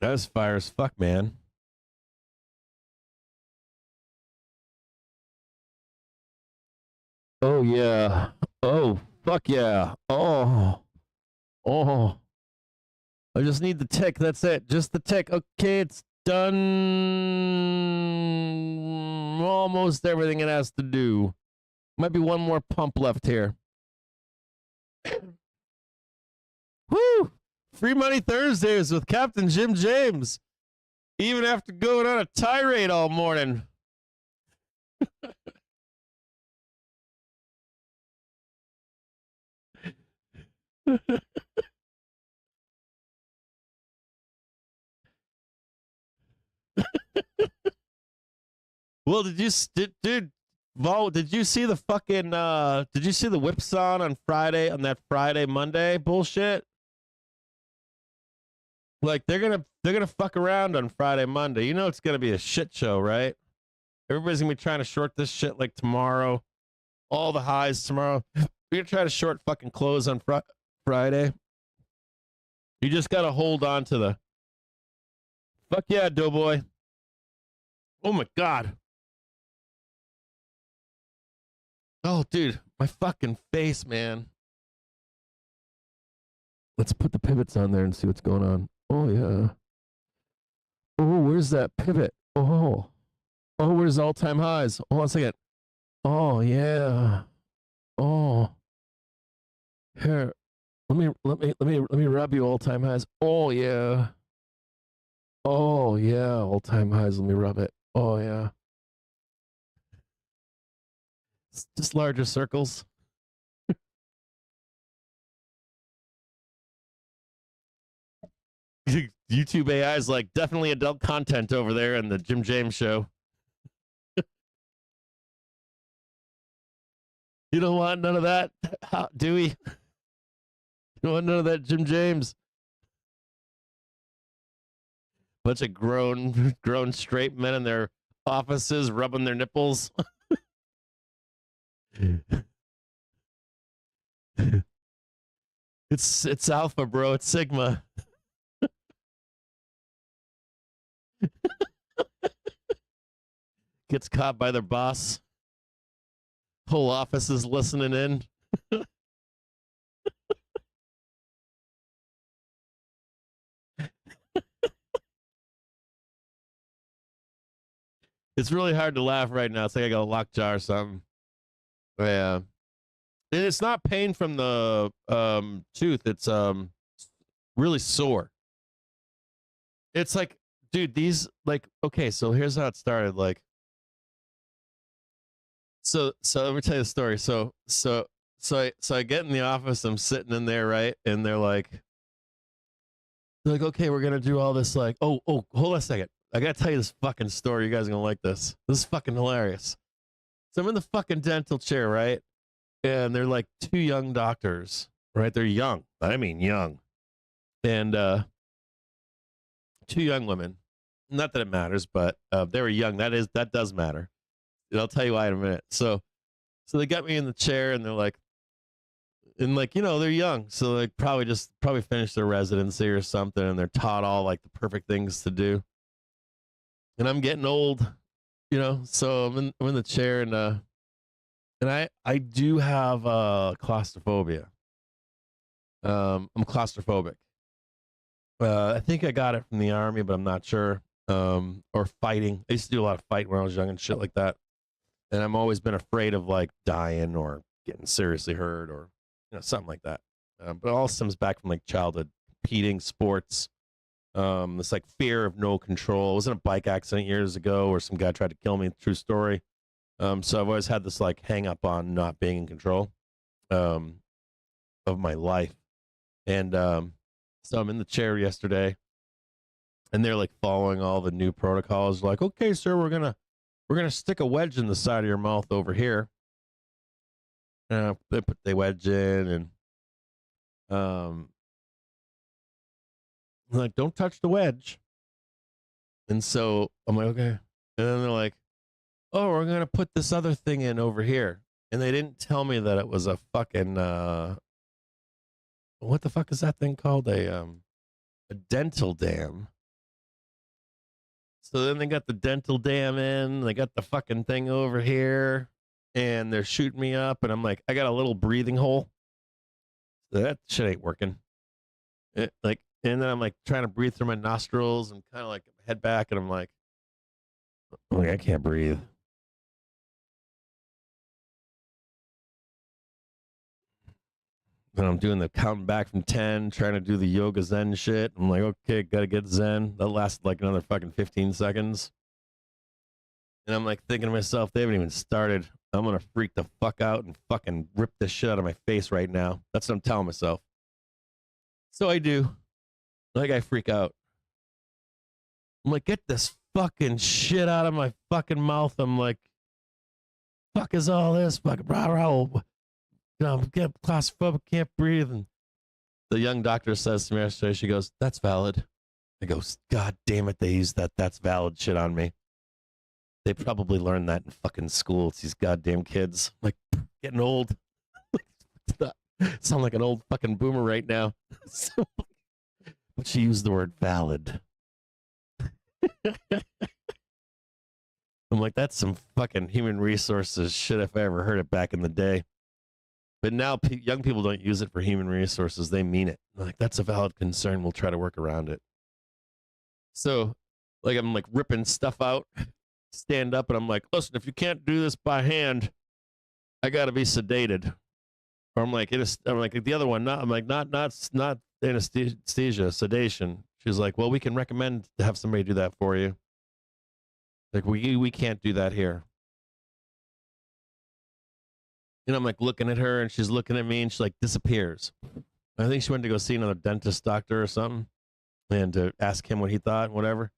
That is fire as fuck, man. Oh, yeah. Oh, fuck yeah. Oh. Oh. I just need the tick. That's it. Just the tick. Okay, it's done. Almost everything it has to do. Might be one more pump left here. Woo! Free Money Thursdays with Captain Jim James. Even after going on a tirade all morning. Well, dude, Vol, did you see the fucking did you see the whipsaw on Friday, on that Friday Monday bullshit? Like they're gonna fuck around on Friday Monday. You know it's gonna be a shit show, right? Everybody's gonna be trying to short this shit like tomorrow. All the highs tomorrow. We're gonna try to short fucking close on Friday. You just gotta hold on to the fuck yeah, doughboy. Oh my god. Oh, dude, my fucking face, man. Let's put the pivots on there and see what's going on. Oh, yeah. Oh, where's that pivot? Oh, where's all-time highs? Hold on a second. Oh, yeah. Oh, here, let me rub you all time highs. Oh yeah. Oh yeah, all time highs. Let me rub it. Oh yeah. It's just larger circles. YouTube AI is like definitely adult content over there in the Jim James show. You don't want none of that, Dewey. You don't want none of that, Jim James. Bunch of grown straight men in their offices rubbing their nipples. It's alpha, bro. It's sigma. Gets caught by their boss. Whole office is listening in. It's really hard to laugh right now. It's like I got a lockjaw or something. Yeah. And it's not pain from the tooth. It's really sore. It's like, dude, these like, okay, so here's how it started. Like, so let me tell you the story. So I get in the office, I'm sitting in there, right? And they're like, okay, we're gonna do all this, like, oh, hold on a second. I gotta tell you this fucking story. You guys are gonna like this. This is fucking hilarious. So I'm in the fucking dental chair, right? And they're like two young doctors, right? They're young. I mean young. And two young women. Not that it matters, but they were young. That does matter. And I'll tell you why in a minute. So they got me in the chair and they're like, and like, you know, they're young. So like probably finished their residency or something, and they're taught all like the perfect things to do. And I'm getting old, you know, so I'm in the chair, and I do have claustrophobia. I'm claustrophobic. I think I got it from the army, but I'm not sure. Or fighting. I used to do a lot of fight when I was young and shit like that. And I've always been afraid of like dying or getting seriously hurt or, you know, something like that. But it all stems back from like childhood competing sports. This like fear of no control. I was in a bike accident years ago where some guy tried to kill me. True story. So I've always had this like hang up on not being in control of my life. And so I'm in the chair yesterday, and they're like following all the new protocols. Like, okay, sir, we're gonna stick a wedge in the side of your mouth over here. They put the wedge in, and like, don't touch the wedge. And so I'm like, okay. And then they're like, oh, we're gonna put this other thing in over here. And they didn't tell me that it was a fucking what the fuck is that thing called? A dental dam. So then they got the dental dam in, they got the fucking thing over here, and they're shooting me up, and I'm like, I got a little breathing hole. So that shit ain't working. And then I'm like trying to breathe through my nostrils and kind of like head back, and I'm like, I can't breathe. And I'm doing the counting back from 10, trying to do the yoga zen shit. I'm like, okay, gotta get zen. That lasted like another fucking 15 seconds. And I'm like thinking to myself, they haven't even started. I'm gonna freak the fuck out and fucking rip this shit out of my face right now. That's what I'm telling myself. So I do. Like, I freak out. I'm like, get this fucking shit out of my fucking mouth. I'm like, fuck is all this? Fucking rah rah. I'm getting claustrophobic, can't breathe. And the young doctor says to me yesterday, she goes, that's valid. I go, God damn it, they use that's valid shit on me. They probably learned that in fucking school. It's these goddamn kids. I'm like, getting old. Sound like an old fucking boomer right now. But she used the word valid. I'm like, that's some fucking human resources shit if I ever heard it back in the day. But now young people don't use it for human resources. They mean it. I'm like, that's a valid concern. We'll try to work around it. So, like, I'm like ripping stuff out, stand up, and I'm like, listen, if you can't do this by hand, I got to be sedated. Or I'm like, the other one, not, I'm like, not anesthesia, sedation. She's like, well, we can recommend to have somebody do that for you. Like, we can't do that here. I'm like looking at her and she's looking at me and she like disappears. I think she went to go see another dentist doctor or something and to ask him what he thought, whatever.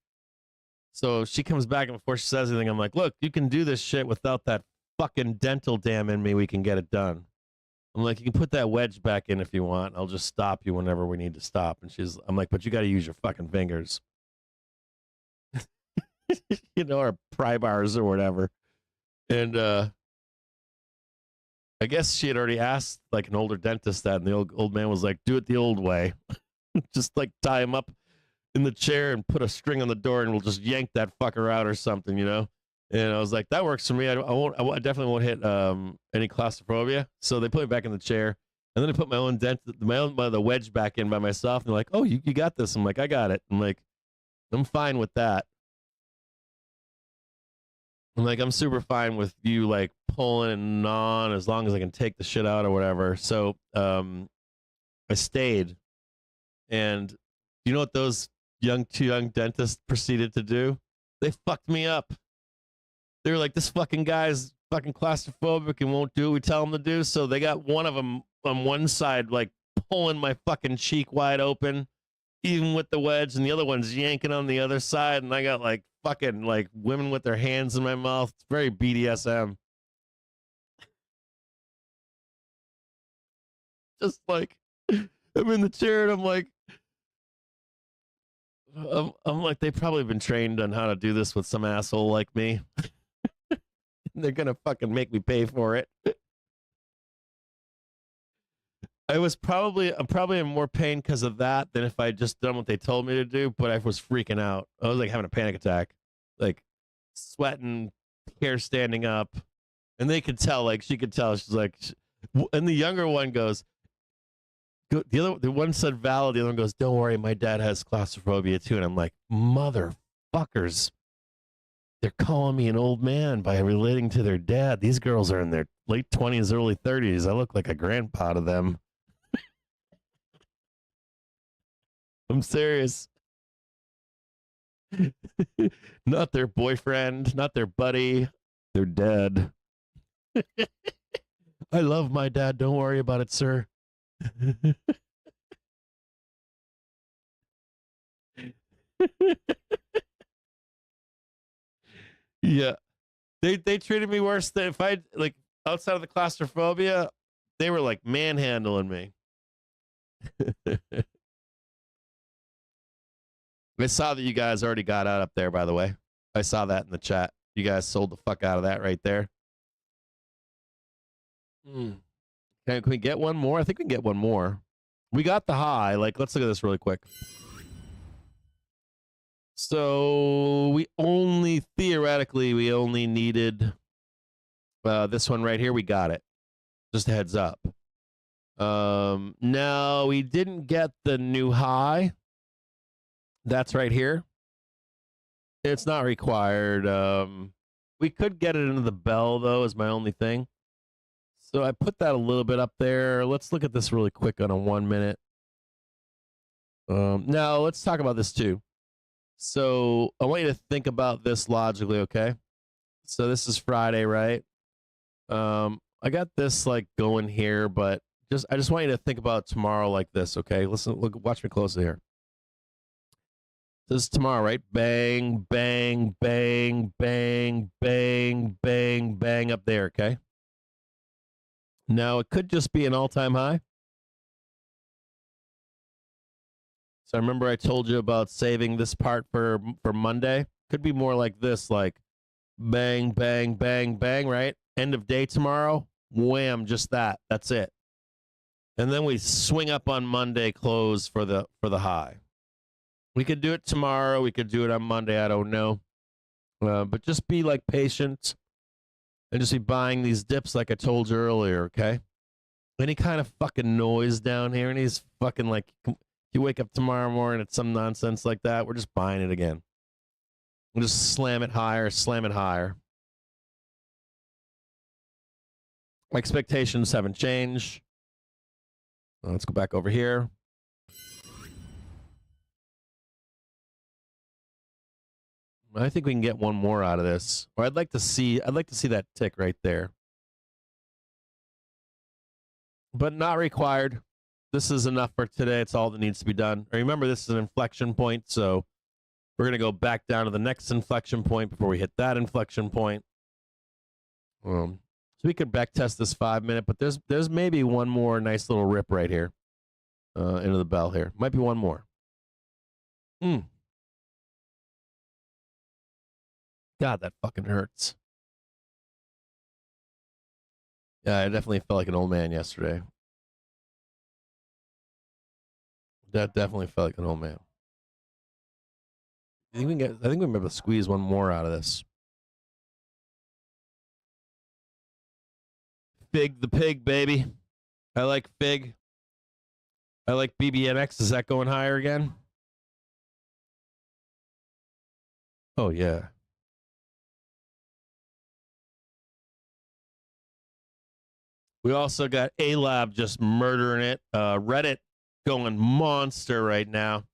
So she comes back and before she says anything, I'm like, look, you can do this shit without that fucking dental dam in me. We can get it done. I'm like, you can put that wedge back in if you want. I'll just stop you whenever we need to stop. And I'm like, but you got to use your fucking fingers. Or pry bars or whatever. And I guess she had already asked like an older dentist that, and the old man was like, do it the old way. Just like tie him up in the chair and put a string on the door and we'll just yank that fucker out or something, And I was like, that works for me. I definitely won't hit any claustrophobia. So they put me back in the chair, and then I put my own the wedge back in by myself. And they're like, oh, you got this. I'm like, I got it. I'm like, I'm fine with that. I'm like, I'm super fine with you like pulling and on as long as I can take the shit out or whatever. So I stayed, and you know what those two young dentists proceeded to do? They fucked me up. They were like, this fucking guy's fucking claustrophobic and won't do what we tell him to do. So they got one of them on one side, like pulling my fucking cheek wide open, even with the wedge, and the other one's yanking on the other side. And I got like fucking like women with their hands in my mouth. It's very BDSM. Just like, I'm in the chair and I'm like, they probably been trained on how to do this with some asshole like me. They're gonna fucking make me pay for it. I'm probably in more pain because of that than if I just done what they told me to do, but I was freaking out. I was like having a panic attack, like sweating, hair standing up, and they could tell, like she could tell. She's like, and the younger one goes, the one said valid, the other one goes, don't worry, my dad has claustrophobia too. And I'm like, motherfuckers. They're calling me an old man by relating to their dad. These girls are in their late 20s, early 30s. I look like a grandpa to them. I'm serious. Not their boyfriend, not their buddy. They're dead. I love my dad. Don't worry about it, sir. Yeah. They treated me worse than if I like outside of the claustrophobia, they were like manhandling me. I saw that you guys already got out up there, by the way. I saw that in the chat. You guys sold the fuck out of that right there. Can we get one more? I think we can get one more. We got the high. Like, let's look at this really quick. So we theoretically needed this one right here. We got it. Just a heads up. Now we didn't get the new high. That's right here. It's not required. We could get it into the bell though, is my only thing. So I put that a little bit up there. Let's look at this really quick on a 1 minute. Now let's talk about this too. So I want you to think about this logically, okay? So this is Friday, right? I got this like going here, but I just want you to think about tomorrow like this, okay? Listen, look, watch me closely here. This is tomorrow, right? Bang, bang, bang, bang, bang, bang, bang up there, okay? Now it could just be an all-time high. So I remember I told you about saving this part for Monday. Could be more like this, like bang, bang, bang, bang, right? End of day tomorrow, wham, just that. That's it. And then we swing up on Monday, close for the high. We could do it tomorrow. We could do it on Monday. I don't know. But just be like patient and just be buying these dips like I told you earlier, okay? Any kind of fucking noise down here, and he's fucking like, you wake up tomorrow morning, it's some nonsense like that, we're just buying it again. We'll just slam it higher, slam it higher. Expectations haven't changed. Let's go back over here. I think we can get one more out of this. Or I'd like to see that tick right there. But not required. This is enough for today. It's all that needs to be done. Remember, this is an inflection point, so we're going to go back down to the next inflection point before we hit that inflection point. So we could back test this 5 minute, but there's maybe one more nice little rip right here into the bell here. Might be one more. God, that fucking hurts. Yeah, I definitely felt like an old man yesterday. That definitely felt like an old man. I think we might be able to squeeze one more out of this. Fig the pig, baby. I like Fig. I like BBNX. Is that going higher again? Oh, yeah. We also got A-Lab just murdering it. Reddit going monster right now.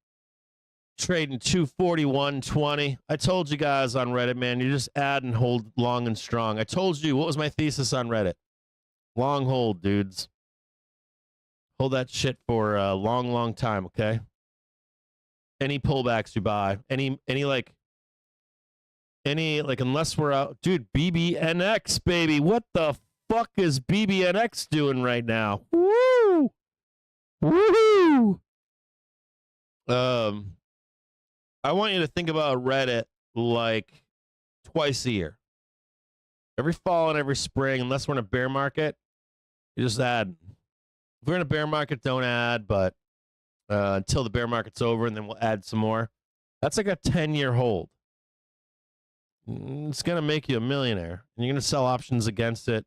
Trading 241.20. I told you guys on Reddit, man, you just add and hold long and strong. I told you, what was my thesis on Reddit? Long hold, dudes. Hold that shit for a long, long time, okay? Any pullbacks you buy, any unless we're out, dude, BBNX, baby. What the fuck is BBNX doing right now? Woo! Woohoo! I want you to think about Reddit like twice a year. Every fall and every spring, unless we're in a bear market, you just add. If we're in a bear market, don't add, but until the bear market's over, and then we'll add some more. That's like a 10-year hold. It's going to make you a millionaire, and you're going to sell options against it.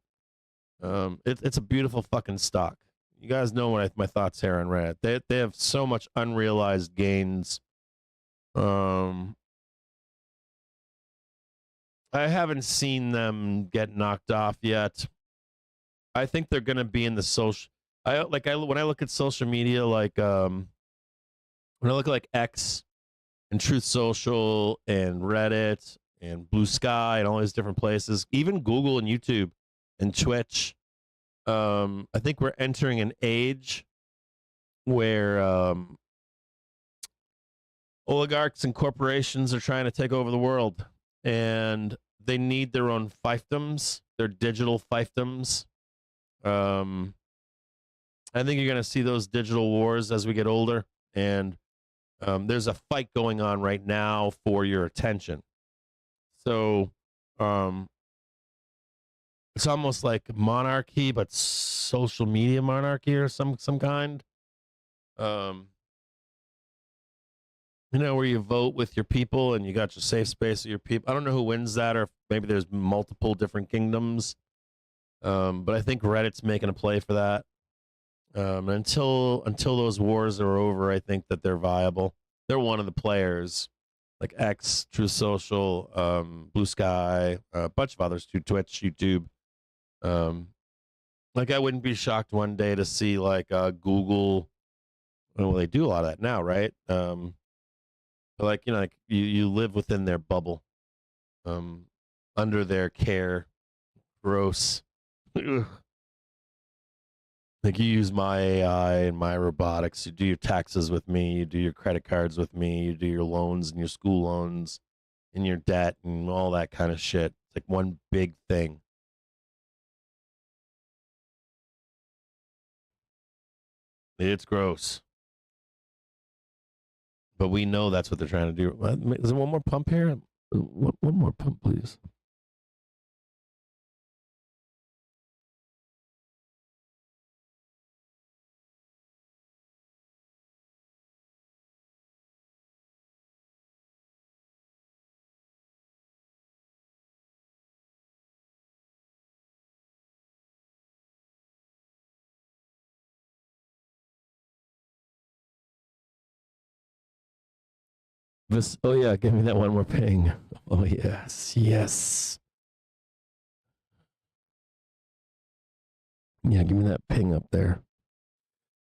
It's a beautiful fucking stock. You guys know what my thoughts here on Reddit. They have so much unrealized gains. I haven't seen them get knocked off yet. I think they're going to be in the social. When I look at social media, like when I look at like X and Truth Social and Reddit and BlueSky and all these different places, even Google and YouTube and Twitch. I think we're entering an age where oligarchs and corporations are trying to take over the world, and they need their own fiefdoms, their digital fiefdoms. I think you're going to see those digital wars as we get older, and there's a fight going on right now for your attention. So it's almost like monarchy, but social media monarchy or some kind. Where you vote with your people and you got your safe space with your people. I don't know who wins that, or maybe there's multiple different kingdoms. But I think Reddit's making a play for that. Until those wars are over, I think that they're viable. They're one of the players, like X, True Social, BlueSky, a bunch of others too, Twitch, YouTube. I wouldn't be shocked one day to see like Google. Well, they do a lot of that now, right? You live within their bubble, under their care. Gross. Like, you use my AI and my robotics. You do your taxes with me. You do your credit cards with me. You do your loans and your school loans and your debt and all that kind of shit. It's like one big thing. It's gross. But we know that's what they're trying to do. Is there one more pump here? One more pump, please. Oh yeah, give me that one more ping. Oh yes, yes. Yeah, give me that ping up there.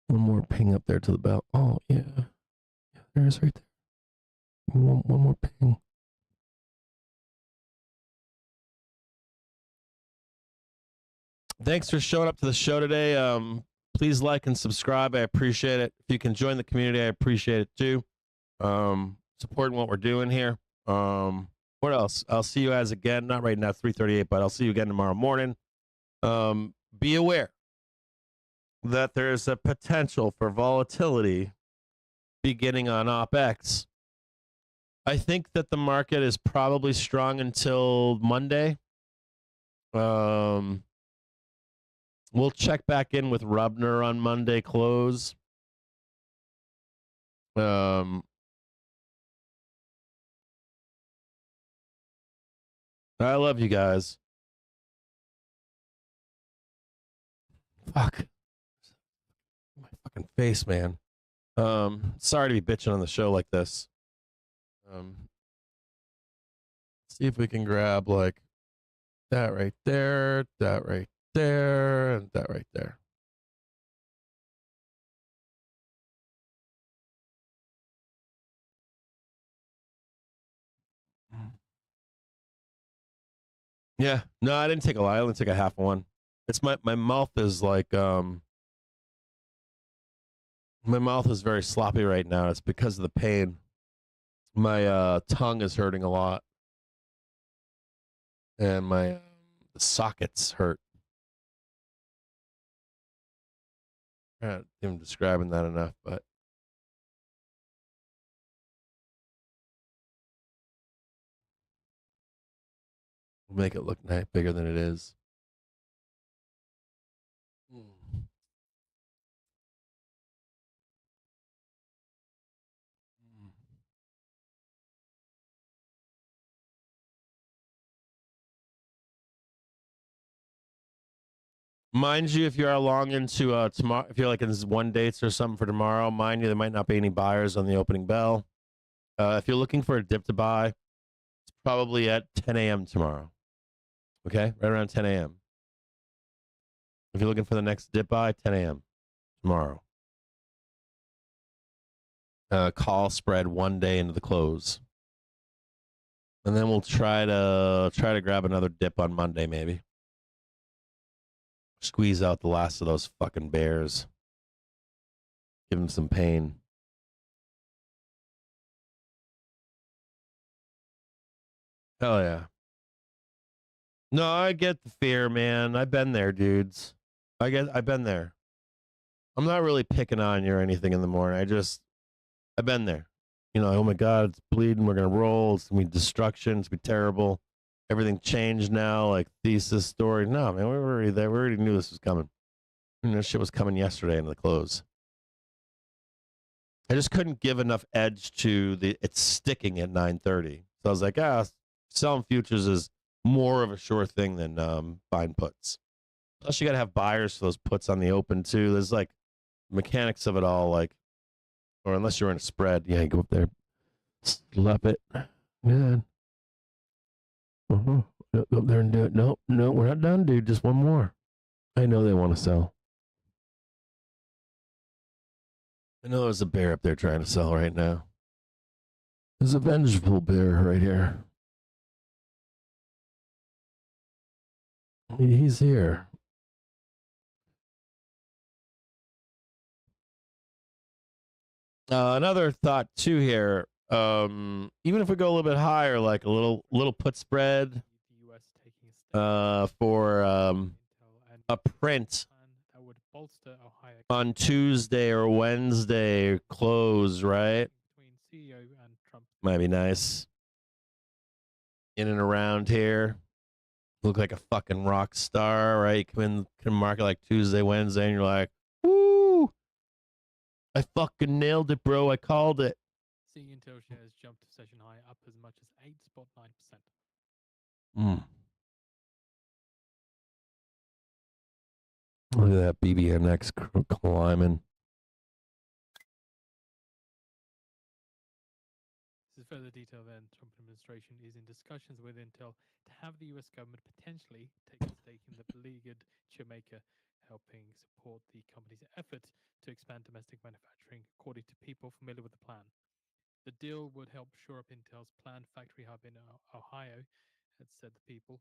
One more ping up there to the bell. Oh, yeah. Yeah, there it is right there. One more ping. Thanks for showing up to the show today. Please like and subscribe. I appreciate it. If you can join the community, I appreciate it too. Supporting what we're doing here. What else? I'll see you guys again. Not right now, 3:38, but I'll see you again tomorrow morning. Be aware that there's a potential for volatility beginning on OPEX. I think that the market is probably strong until Monday. We'll check back in with Rubner on Monday close. I love you guys. Fuck. My fucking face, man. Sorry to be bitching on the show like this. See if we can grab like that right there, and that right there. Yeah, no, I didn't take a lot. I only took a half one. It's my mouth is like my mouth is very sloppy right now. It's because of the pain. My tongue is hurting a lot, and my sockets hurt. I'm not even describing that enough, but we'll make it look nice, bigger than it is. Mind you, if you're long into tomorrow, if you're like in one dates or something for tomorrow, mind you, there might not be any buyers on the opening bell. If you're looking for a dip to buy, it's probably at 10 a.m. tomorrow. Okay, right around 10 a.m. If you're looking for the next dip buy, 10 a.m. tomorrow. Call spread one day into the close, and then we'll try to grab another dip on Monday, maybe. Squeeze out the last of those fucking bears. Give them some pain. Hell yeah. No, I get the fear, man. I've been there, dudes. I've been there. I'm not really picking on you or anything in the morning. I've been there. You know, oh my God, it's bleeding. We're gonna roll. It's gonna be destruction. It's gonna be terrible. Everything changed now. Like thesis story. No, man, we were already there. We already knew this was coming. And this shit was coming yesterday in the close. I just couldn't give enough edge to it's sticking at 9:30. So I was like, selling futures is more of a sure thing than buying puts. Plus, you got to have buyers for those puts on the open too. There's like mechanics of it all, like, or unless you're in a spread, yeah, you go up there, slap it, good. Go up there and do it. No, we're not done, dude. Just one more. I know they want to sell. I know there's a bear up there trying to sell right now. There's a vengeful bear right here. He's here. Another thought too here. Even if we go a little bit higher, like a little put spread, for a print on Tuesday or Wednesday close, right? Might be nice. In and around here. Look like a fucking rock star, right? Come in market like Tuesday, Wednesday, and you're like, woo! I fucking nailed it, bro. I called it. Seeing Intel shares jump to session high up as much as 8.9%. Look at that BBNX climbing. This is further detail then. Trump administration is in discussions with Intel to have the US government potentially take a stake in the beleaguered chipmaker helping support the company's efforts to expand domestic manufacturing, according to people familiar with the plan. The deal would help shore up Intel's planned factory hub in Ohio, had said the people.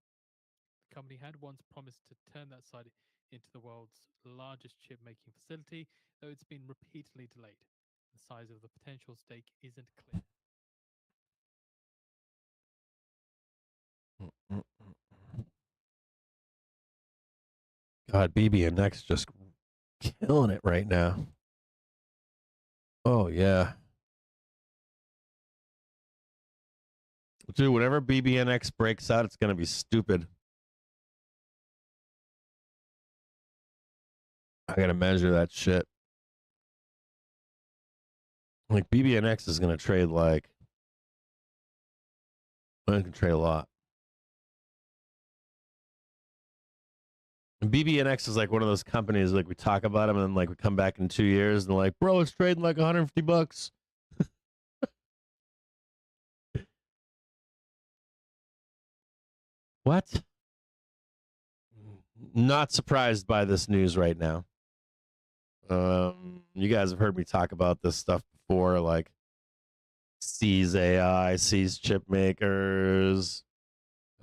The company had once promised to turn that site into the world's largest chip making facility, though it's been repeatedly delayed. The size of the potential stake isn't clear. God, BB&X just killing it right now. Oh, yeah. Dude, whenever BB&X breaks out, it's going to be stupid. I got to measure that shit. Like, BB&X is going to trade like, I can trade a lot. And BB&X is like one of those companies, like we talk about them and then like we come back in 2 years and they're like, bro, it's trading like $150. What? Not surprised by this news right now. You guys have heard me talk about this stuff before, like Seize AI, Seize chip makers,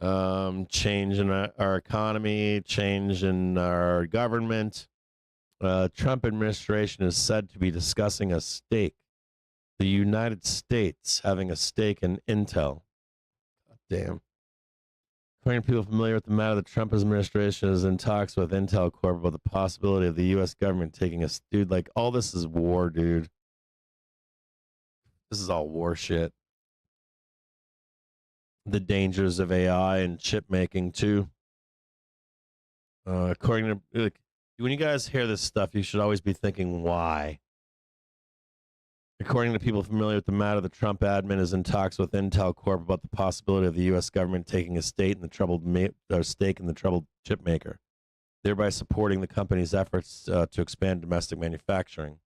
change in our economy, change in our government. Trump administration is said to be discussing a stake. The United States having a stake in Intel. God damn. According to people familiar with the matter, the Trump administration is in talks with Intel Corp about the possibility of the U.S. government taking a... Dude, like, all this is war, dude. This is all war shit. The dangers of AI and chip making, too. According to... Like, when you guys hear this stuff, you should always be thinking, why? According to people familiar with the matter, the Trump admin is in talks with Intel Corp about the possibility of the U.S. government taking a stake in the troubled chip maker, thereby supporting the company's efforts to expand domestic manufacturing.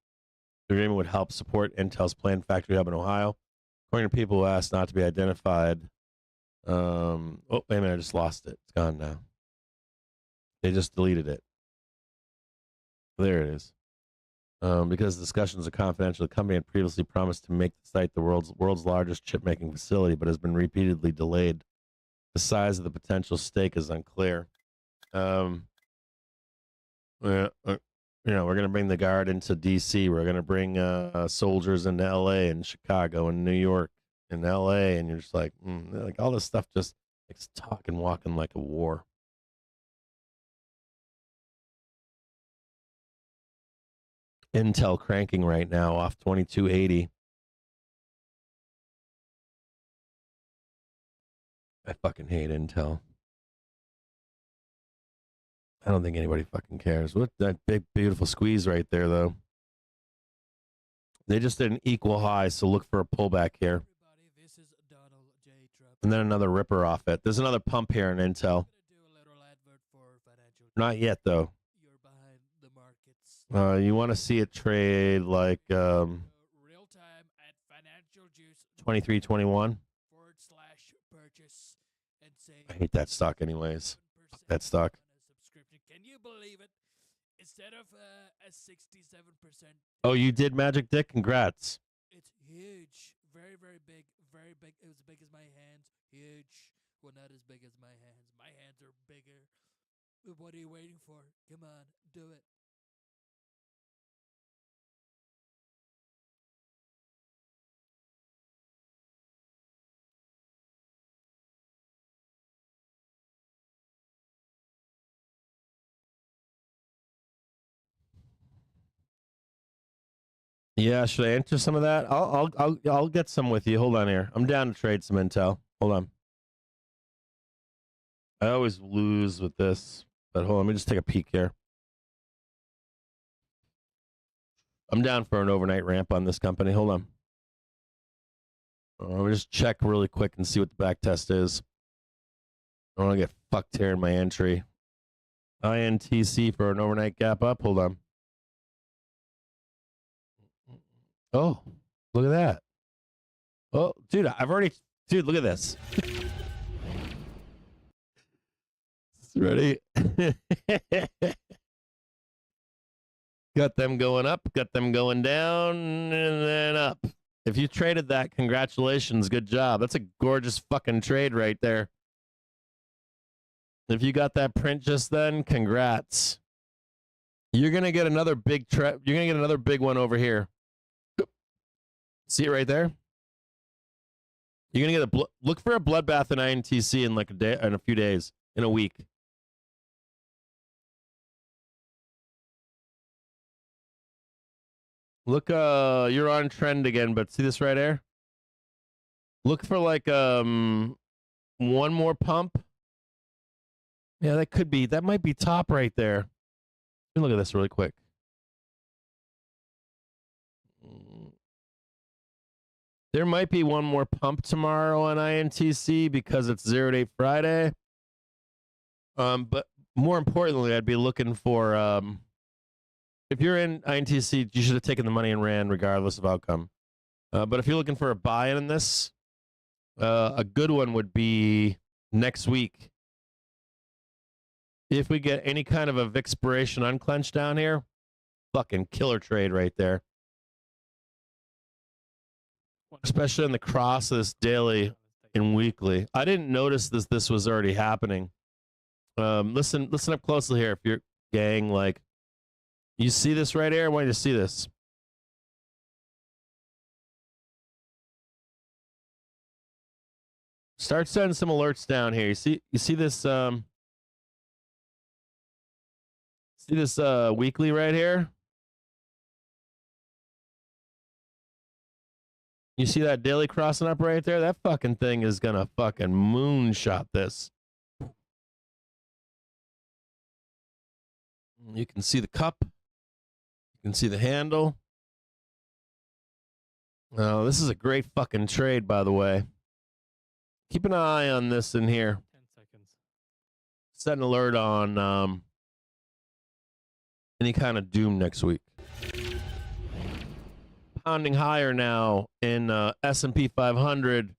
The agreement would help support Intel's planned factory hub in Ohio. According to people who asked not to be identified, oh, wait a minute, I just lost it. It's gone now. They just deleted it. There it is. Because discussions are confidential, the company had previously promised to make the site the world's largest chip-making facility, but has been repeatedly delayed. The size of the potential stake is unclear. We're going to bring the Guard into D.C. We're going to bring soldiers into L.A. and Chicago and New York and L.A. And you're just like all this stuff just makes talking, walking like a war. Intel cranking right now off 2280. I fucking hate Intel. I don't think anybody fucking cares. What that big, beautiful squeeze right there, though. They just did an equal high, so look for a pullback here. This is Donald J. Trump. And then another ripper off it. There's another pump here in Intel. Not yet, though. You're behind the markets. You want to see it trade like Real time at Financial Juice 2321. /purchase and say I hate that stock anyways. Fuck that stock. Subscription. Can you believe it? Instead of a 67%. Oh, you did Magic Dick? Congrats. It's huge. Very, very big. Very big. It was as big as my hands. Huge. Well, not as big as my hands. My hands are bigger. What are you waiting for? Come on. Do it. Yeah, should I enter some of that? I'll get some with you. Hold on here. I'm down to trade some Intel. Hold on. I always lose with this, but hold on. Let me just take a peek here. I'm down for an overnight ramp on this company. Hold on. Let me just check really quick and see what the back test is. I don't want to get fucked here in my entry. INTC for an overnight gap up. Hold on. Oh, look at that. Oh, dude, dude, look at this. Ready? Got them going up, got them going down, and then up. If you traded that, congratulations. Good job. That's a gorgeous fucking trade right there. If you got that print just then, congrats. You're gonna get another big you're gonna get another big one over here. See it right there? You're gonna get look for a bloodbath in INTC in like a day, in a few days, in a week. Look, you're on trend again, but see this right here? Look for like one more pump. Yeah, that might be top right there. Let me look at this really quick. There might be one more pump tomorrow on INTC because it's 0 Day Friday. But more importantly, I'd be looking for if you're in INTC, you should have taken the money and ran regardless of outcome. But if you're looking for a buy-in in this, a good one would be next week. If we get any kind of a Vixpiration unclench down here, fucking killer trade right there. Especially in the cross of this daily and weekly. I didn't notice this was already happening. Listen up closely here. If you're gang, like, you see this right here? I want you to see this. Start sending some alerts down here. You see this see this weekly right here? You see that daily crossing up right there? That fucking thing is gonna fucking moonshot this. You can see the cup. You can see the handle. Oh, this is a great fucking trade, by the way. Keep an eye on this in here. 10 seconds. Set an alert on any kind of doom next week. Pounding higher now in S&P 500,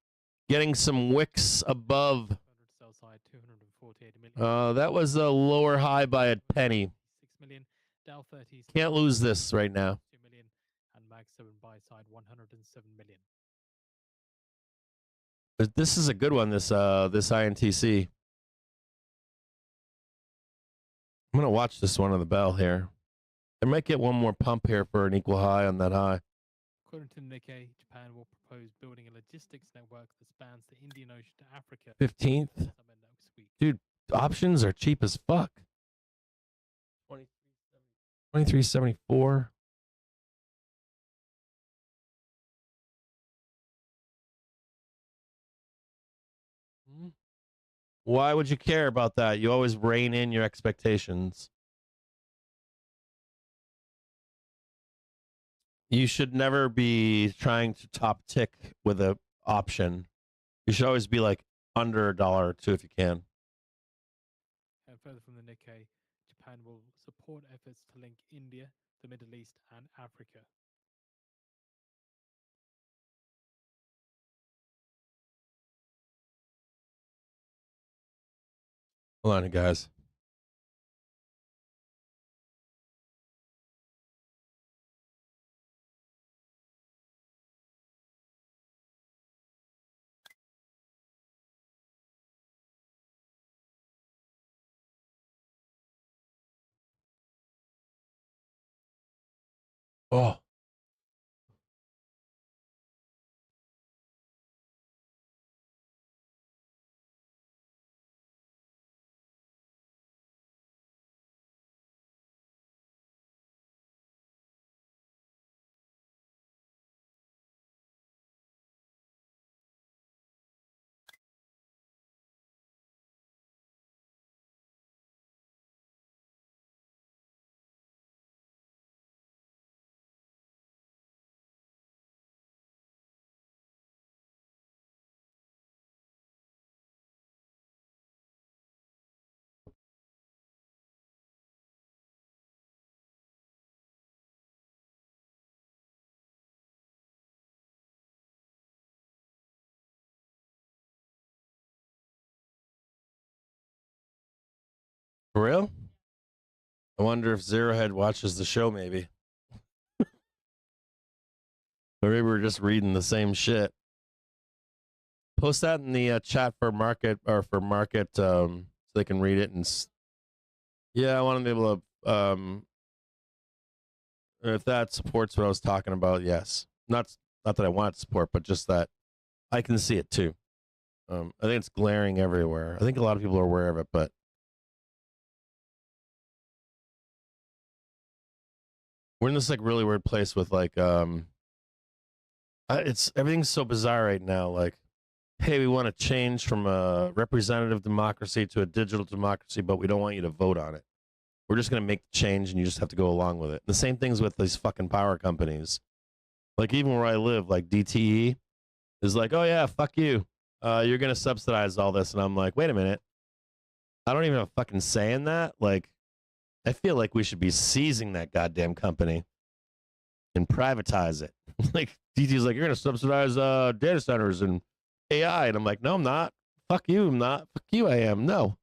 getting some wicks above. Sell side 248 million. That was a lower high by a penny. 6 million. Dow 30. Can't lose this right now. 2 million. And Mag 7 buy side 107 million. But this is a good one. This INTC. I'm gonna watch this one on the bell here. I might get one more pump here for an equal high on that high. According to Nikkei, Japan will propose building a logistics network that spans the Indian Ocean to Africa. 15th. Next week. Dude, options are cheap as fuck. 23.74. Why would you care about that? You always rein in your expectations. You should never be trying to top tick with an option. You should always be like under $1 or $2 if you can. And further from the Nikkei, Japan will support efforts to link India, the Middle East, and Africa. Hold on, guys. Oh. For real? I wonder if Zerohead watches the show, maybe. Or maybe we're just reading the same shit. Post that in the chat for market so they can read it. And yeah, I want to be able to if that supports what I was talking about. Yes, not that I want it to support, but just that I can see it too. I think it's glaring everywhere. I think a lot of people are aware of it, but we're in this like really weird place with like it's everything's so bizarre right now. Like, hey, we want to change from a representative democracy to a digital democracy, but we don't want you to vote on it. We're just going to make the change, and you just have to go along with it. The same things with these fucking power companies. Like even where I live, like DTE is like, oh yeah, fuck you. You're going to subsidize all this, and I'm like, wait a minute. I don't even have a fucking say in that. Like, I feel like we should be seizing that goddamn company and privatize it. Like DT's like, you're gonna subsidize data centers and AI, and I'm like, no, I'm not. Fuck you, I'm not. Fuck you, I am. No.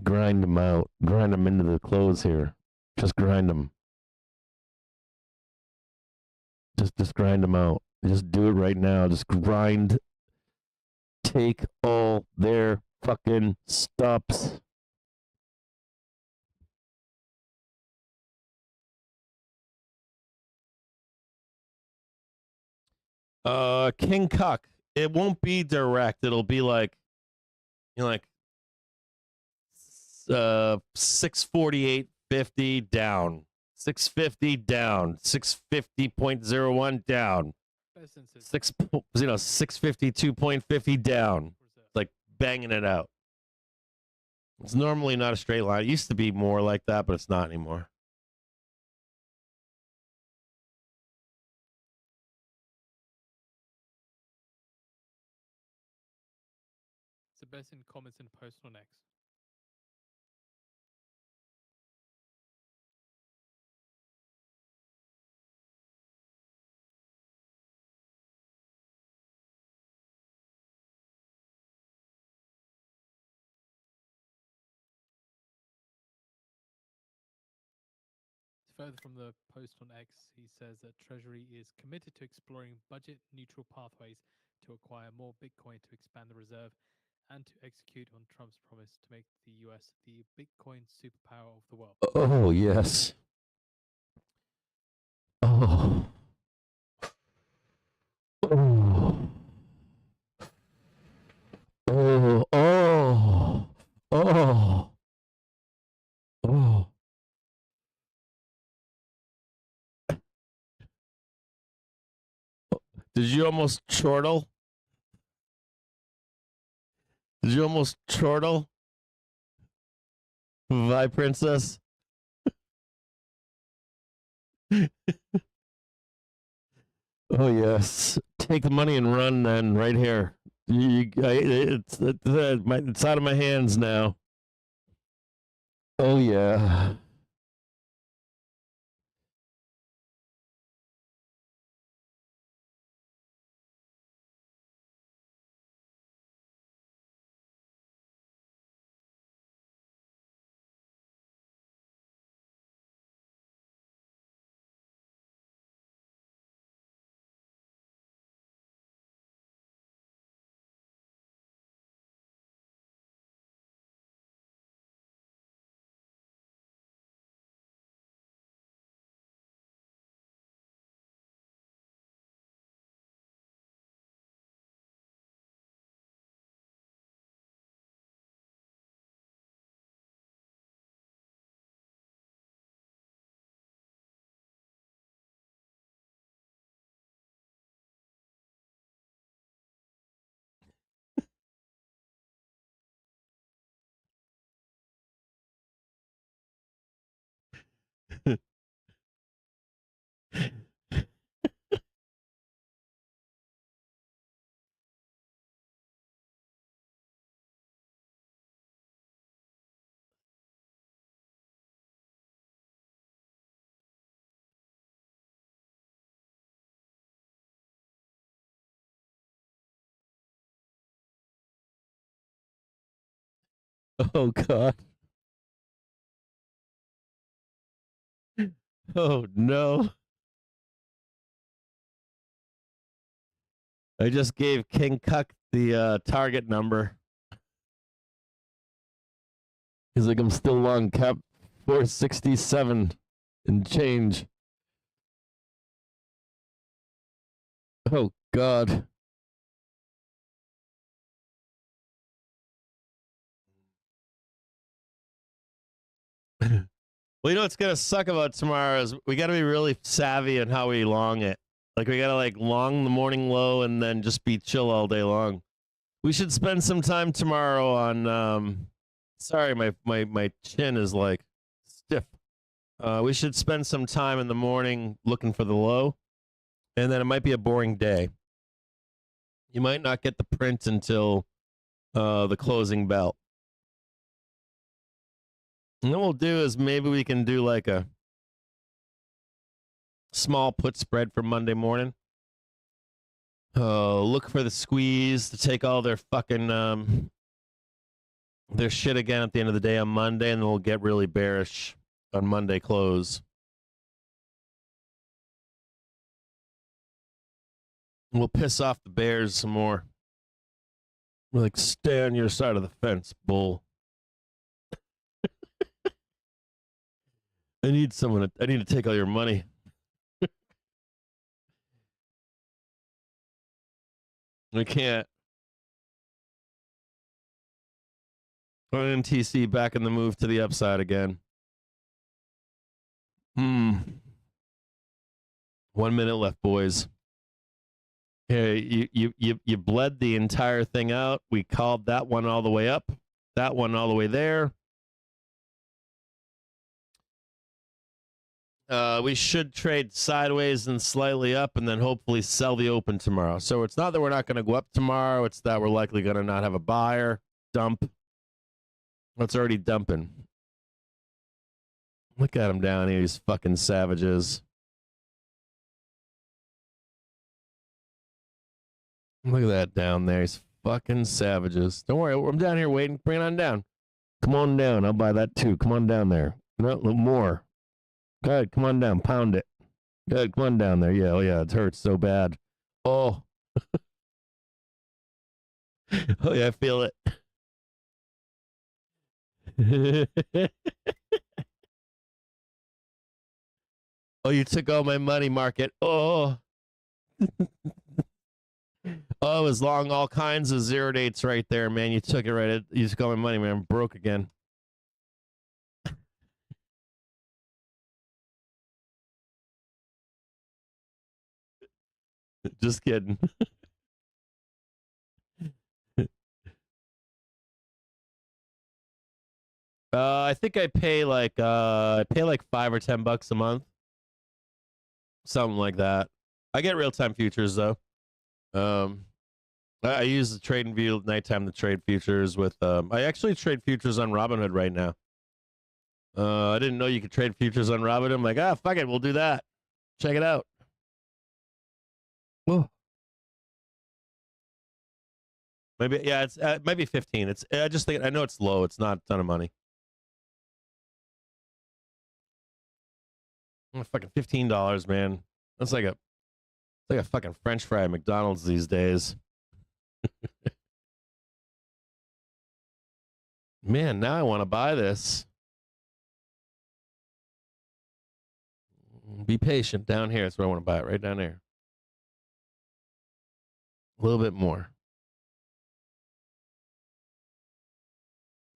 Grind them out. Grind them into the clothes here. Just grind them. Just grind them out. Just do it right now. Just grind. Take all their fucking stops. King Cuck. It won't be direct. It'll be like, you know, like 648.50 down, 650 down, 650.01 down, 652.50 down. Like banging it out. It's normally not a straight line. It used to be more like that, but it's not anymore. It's the best in comments and posts on X. Further from the post on X, he says that Treasury is committed to exploring budget-neutral pathways to acquire more Bitcoin to expand the reserve and to execute on Trump's promise to make the US the Bitcoin superpower of the world. Oh, yes. Oh. Oh. Oh. Oh. Oh. Oh. Did you almost chortle? Did you almost chortle? Vi Princess? Oh, yes. Take the money and run then, right here. It's out of my hands now. Oh, yeah. Oh, God. Oh no. I just gave King Cuck the target number. He's like, I'm still long, Cap. 467 and change. Oh God. Well, you know what's gonna suck about tomorrow is we gotta be really savvy in how we long it. Like we gotta like long the morning low and then just be chill all day long. We should spend some time tomorrow on sorry, my chin is like stiff. We should spend some time in the morning looking for the low. And then it might be a boring day. You might not get the print until the closing bell. And what we'll do is maybe we can do like a small put spread for Monday morning. Look for the squeeze to take all their fucking their shit again at the end of the day on Monday, and then we'll get really bearish on Monday close. We'll piss off the bears some more. We're like, stay on your side of the fence, bull. I need to take all your money. I can't. NTC back in the move to the upside again. 1 minute left, boys. Hey, you bled the entire thing out. We called that one all the way up, that one all the way there. We should trade sideways and slightly up and then hopefully sell the open tomorrow. So it's not that we're not going to go up tomorrow. It's that we're likely going to not have a buyer. Dump. It's already dumping. Look at him down here, these fucking savages. Look at that down there. He's fucking savages. Don't worry, I'm down here waiting. Bring it on down. Come on down. I'll buy that too. Come on down there. No, a little more. Good. Come on down. Pound it. Good. Come on down there. Yeah. Oh, yeah. It hurts so bad. Oh. Oh, yeah. I feel it. Oh, you took all my money, market. Oh. Oh, it was long all kinds of 0 dates right there, man. You took it right. You took all my money, man. I'm broke again. Just kidding. I think I pay like $5 or $10 a month, something like that. I get real time futures though. I use the trade and view at nighttime to trade futures with. I actually trade futures on Robinhood right now. I didn't know you could trade futures on Robinhood. I'm like, fuck it, we'll do that. Check it out. Oh. Maybe it's maybe 15. It's I just think I know it's low. It's not a ton of money. Oh, fucking $15, man. That's like a fucking French fry at McDonald's these days. Man, now I want to buy this. Be patient down here. That's where I want to buy it. Right down there. A little bit more.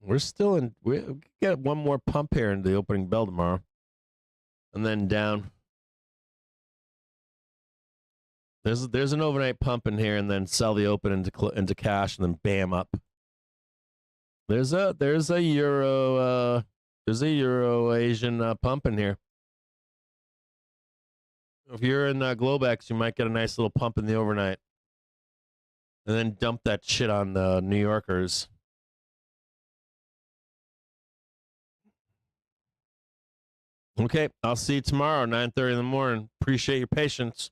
We're still in. We get one more pump here in the opening bell tomorrow, and then down. There's an overnight pump in here, and then sell the open into cash, and then bam up. There's a euro Asian pump in here. If you're in Globex, you might get a nice little pump in the overnight, and then dump that shit on the New Yorkers. Okay, I'll see you tomorrow, 9:30 in the morning. Appreciate your patience.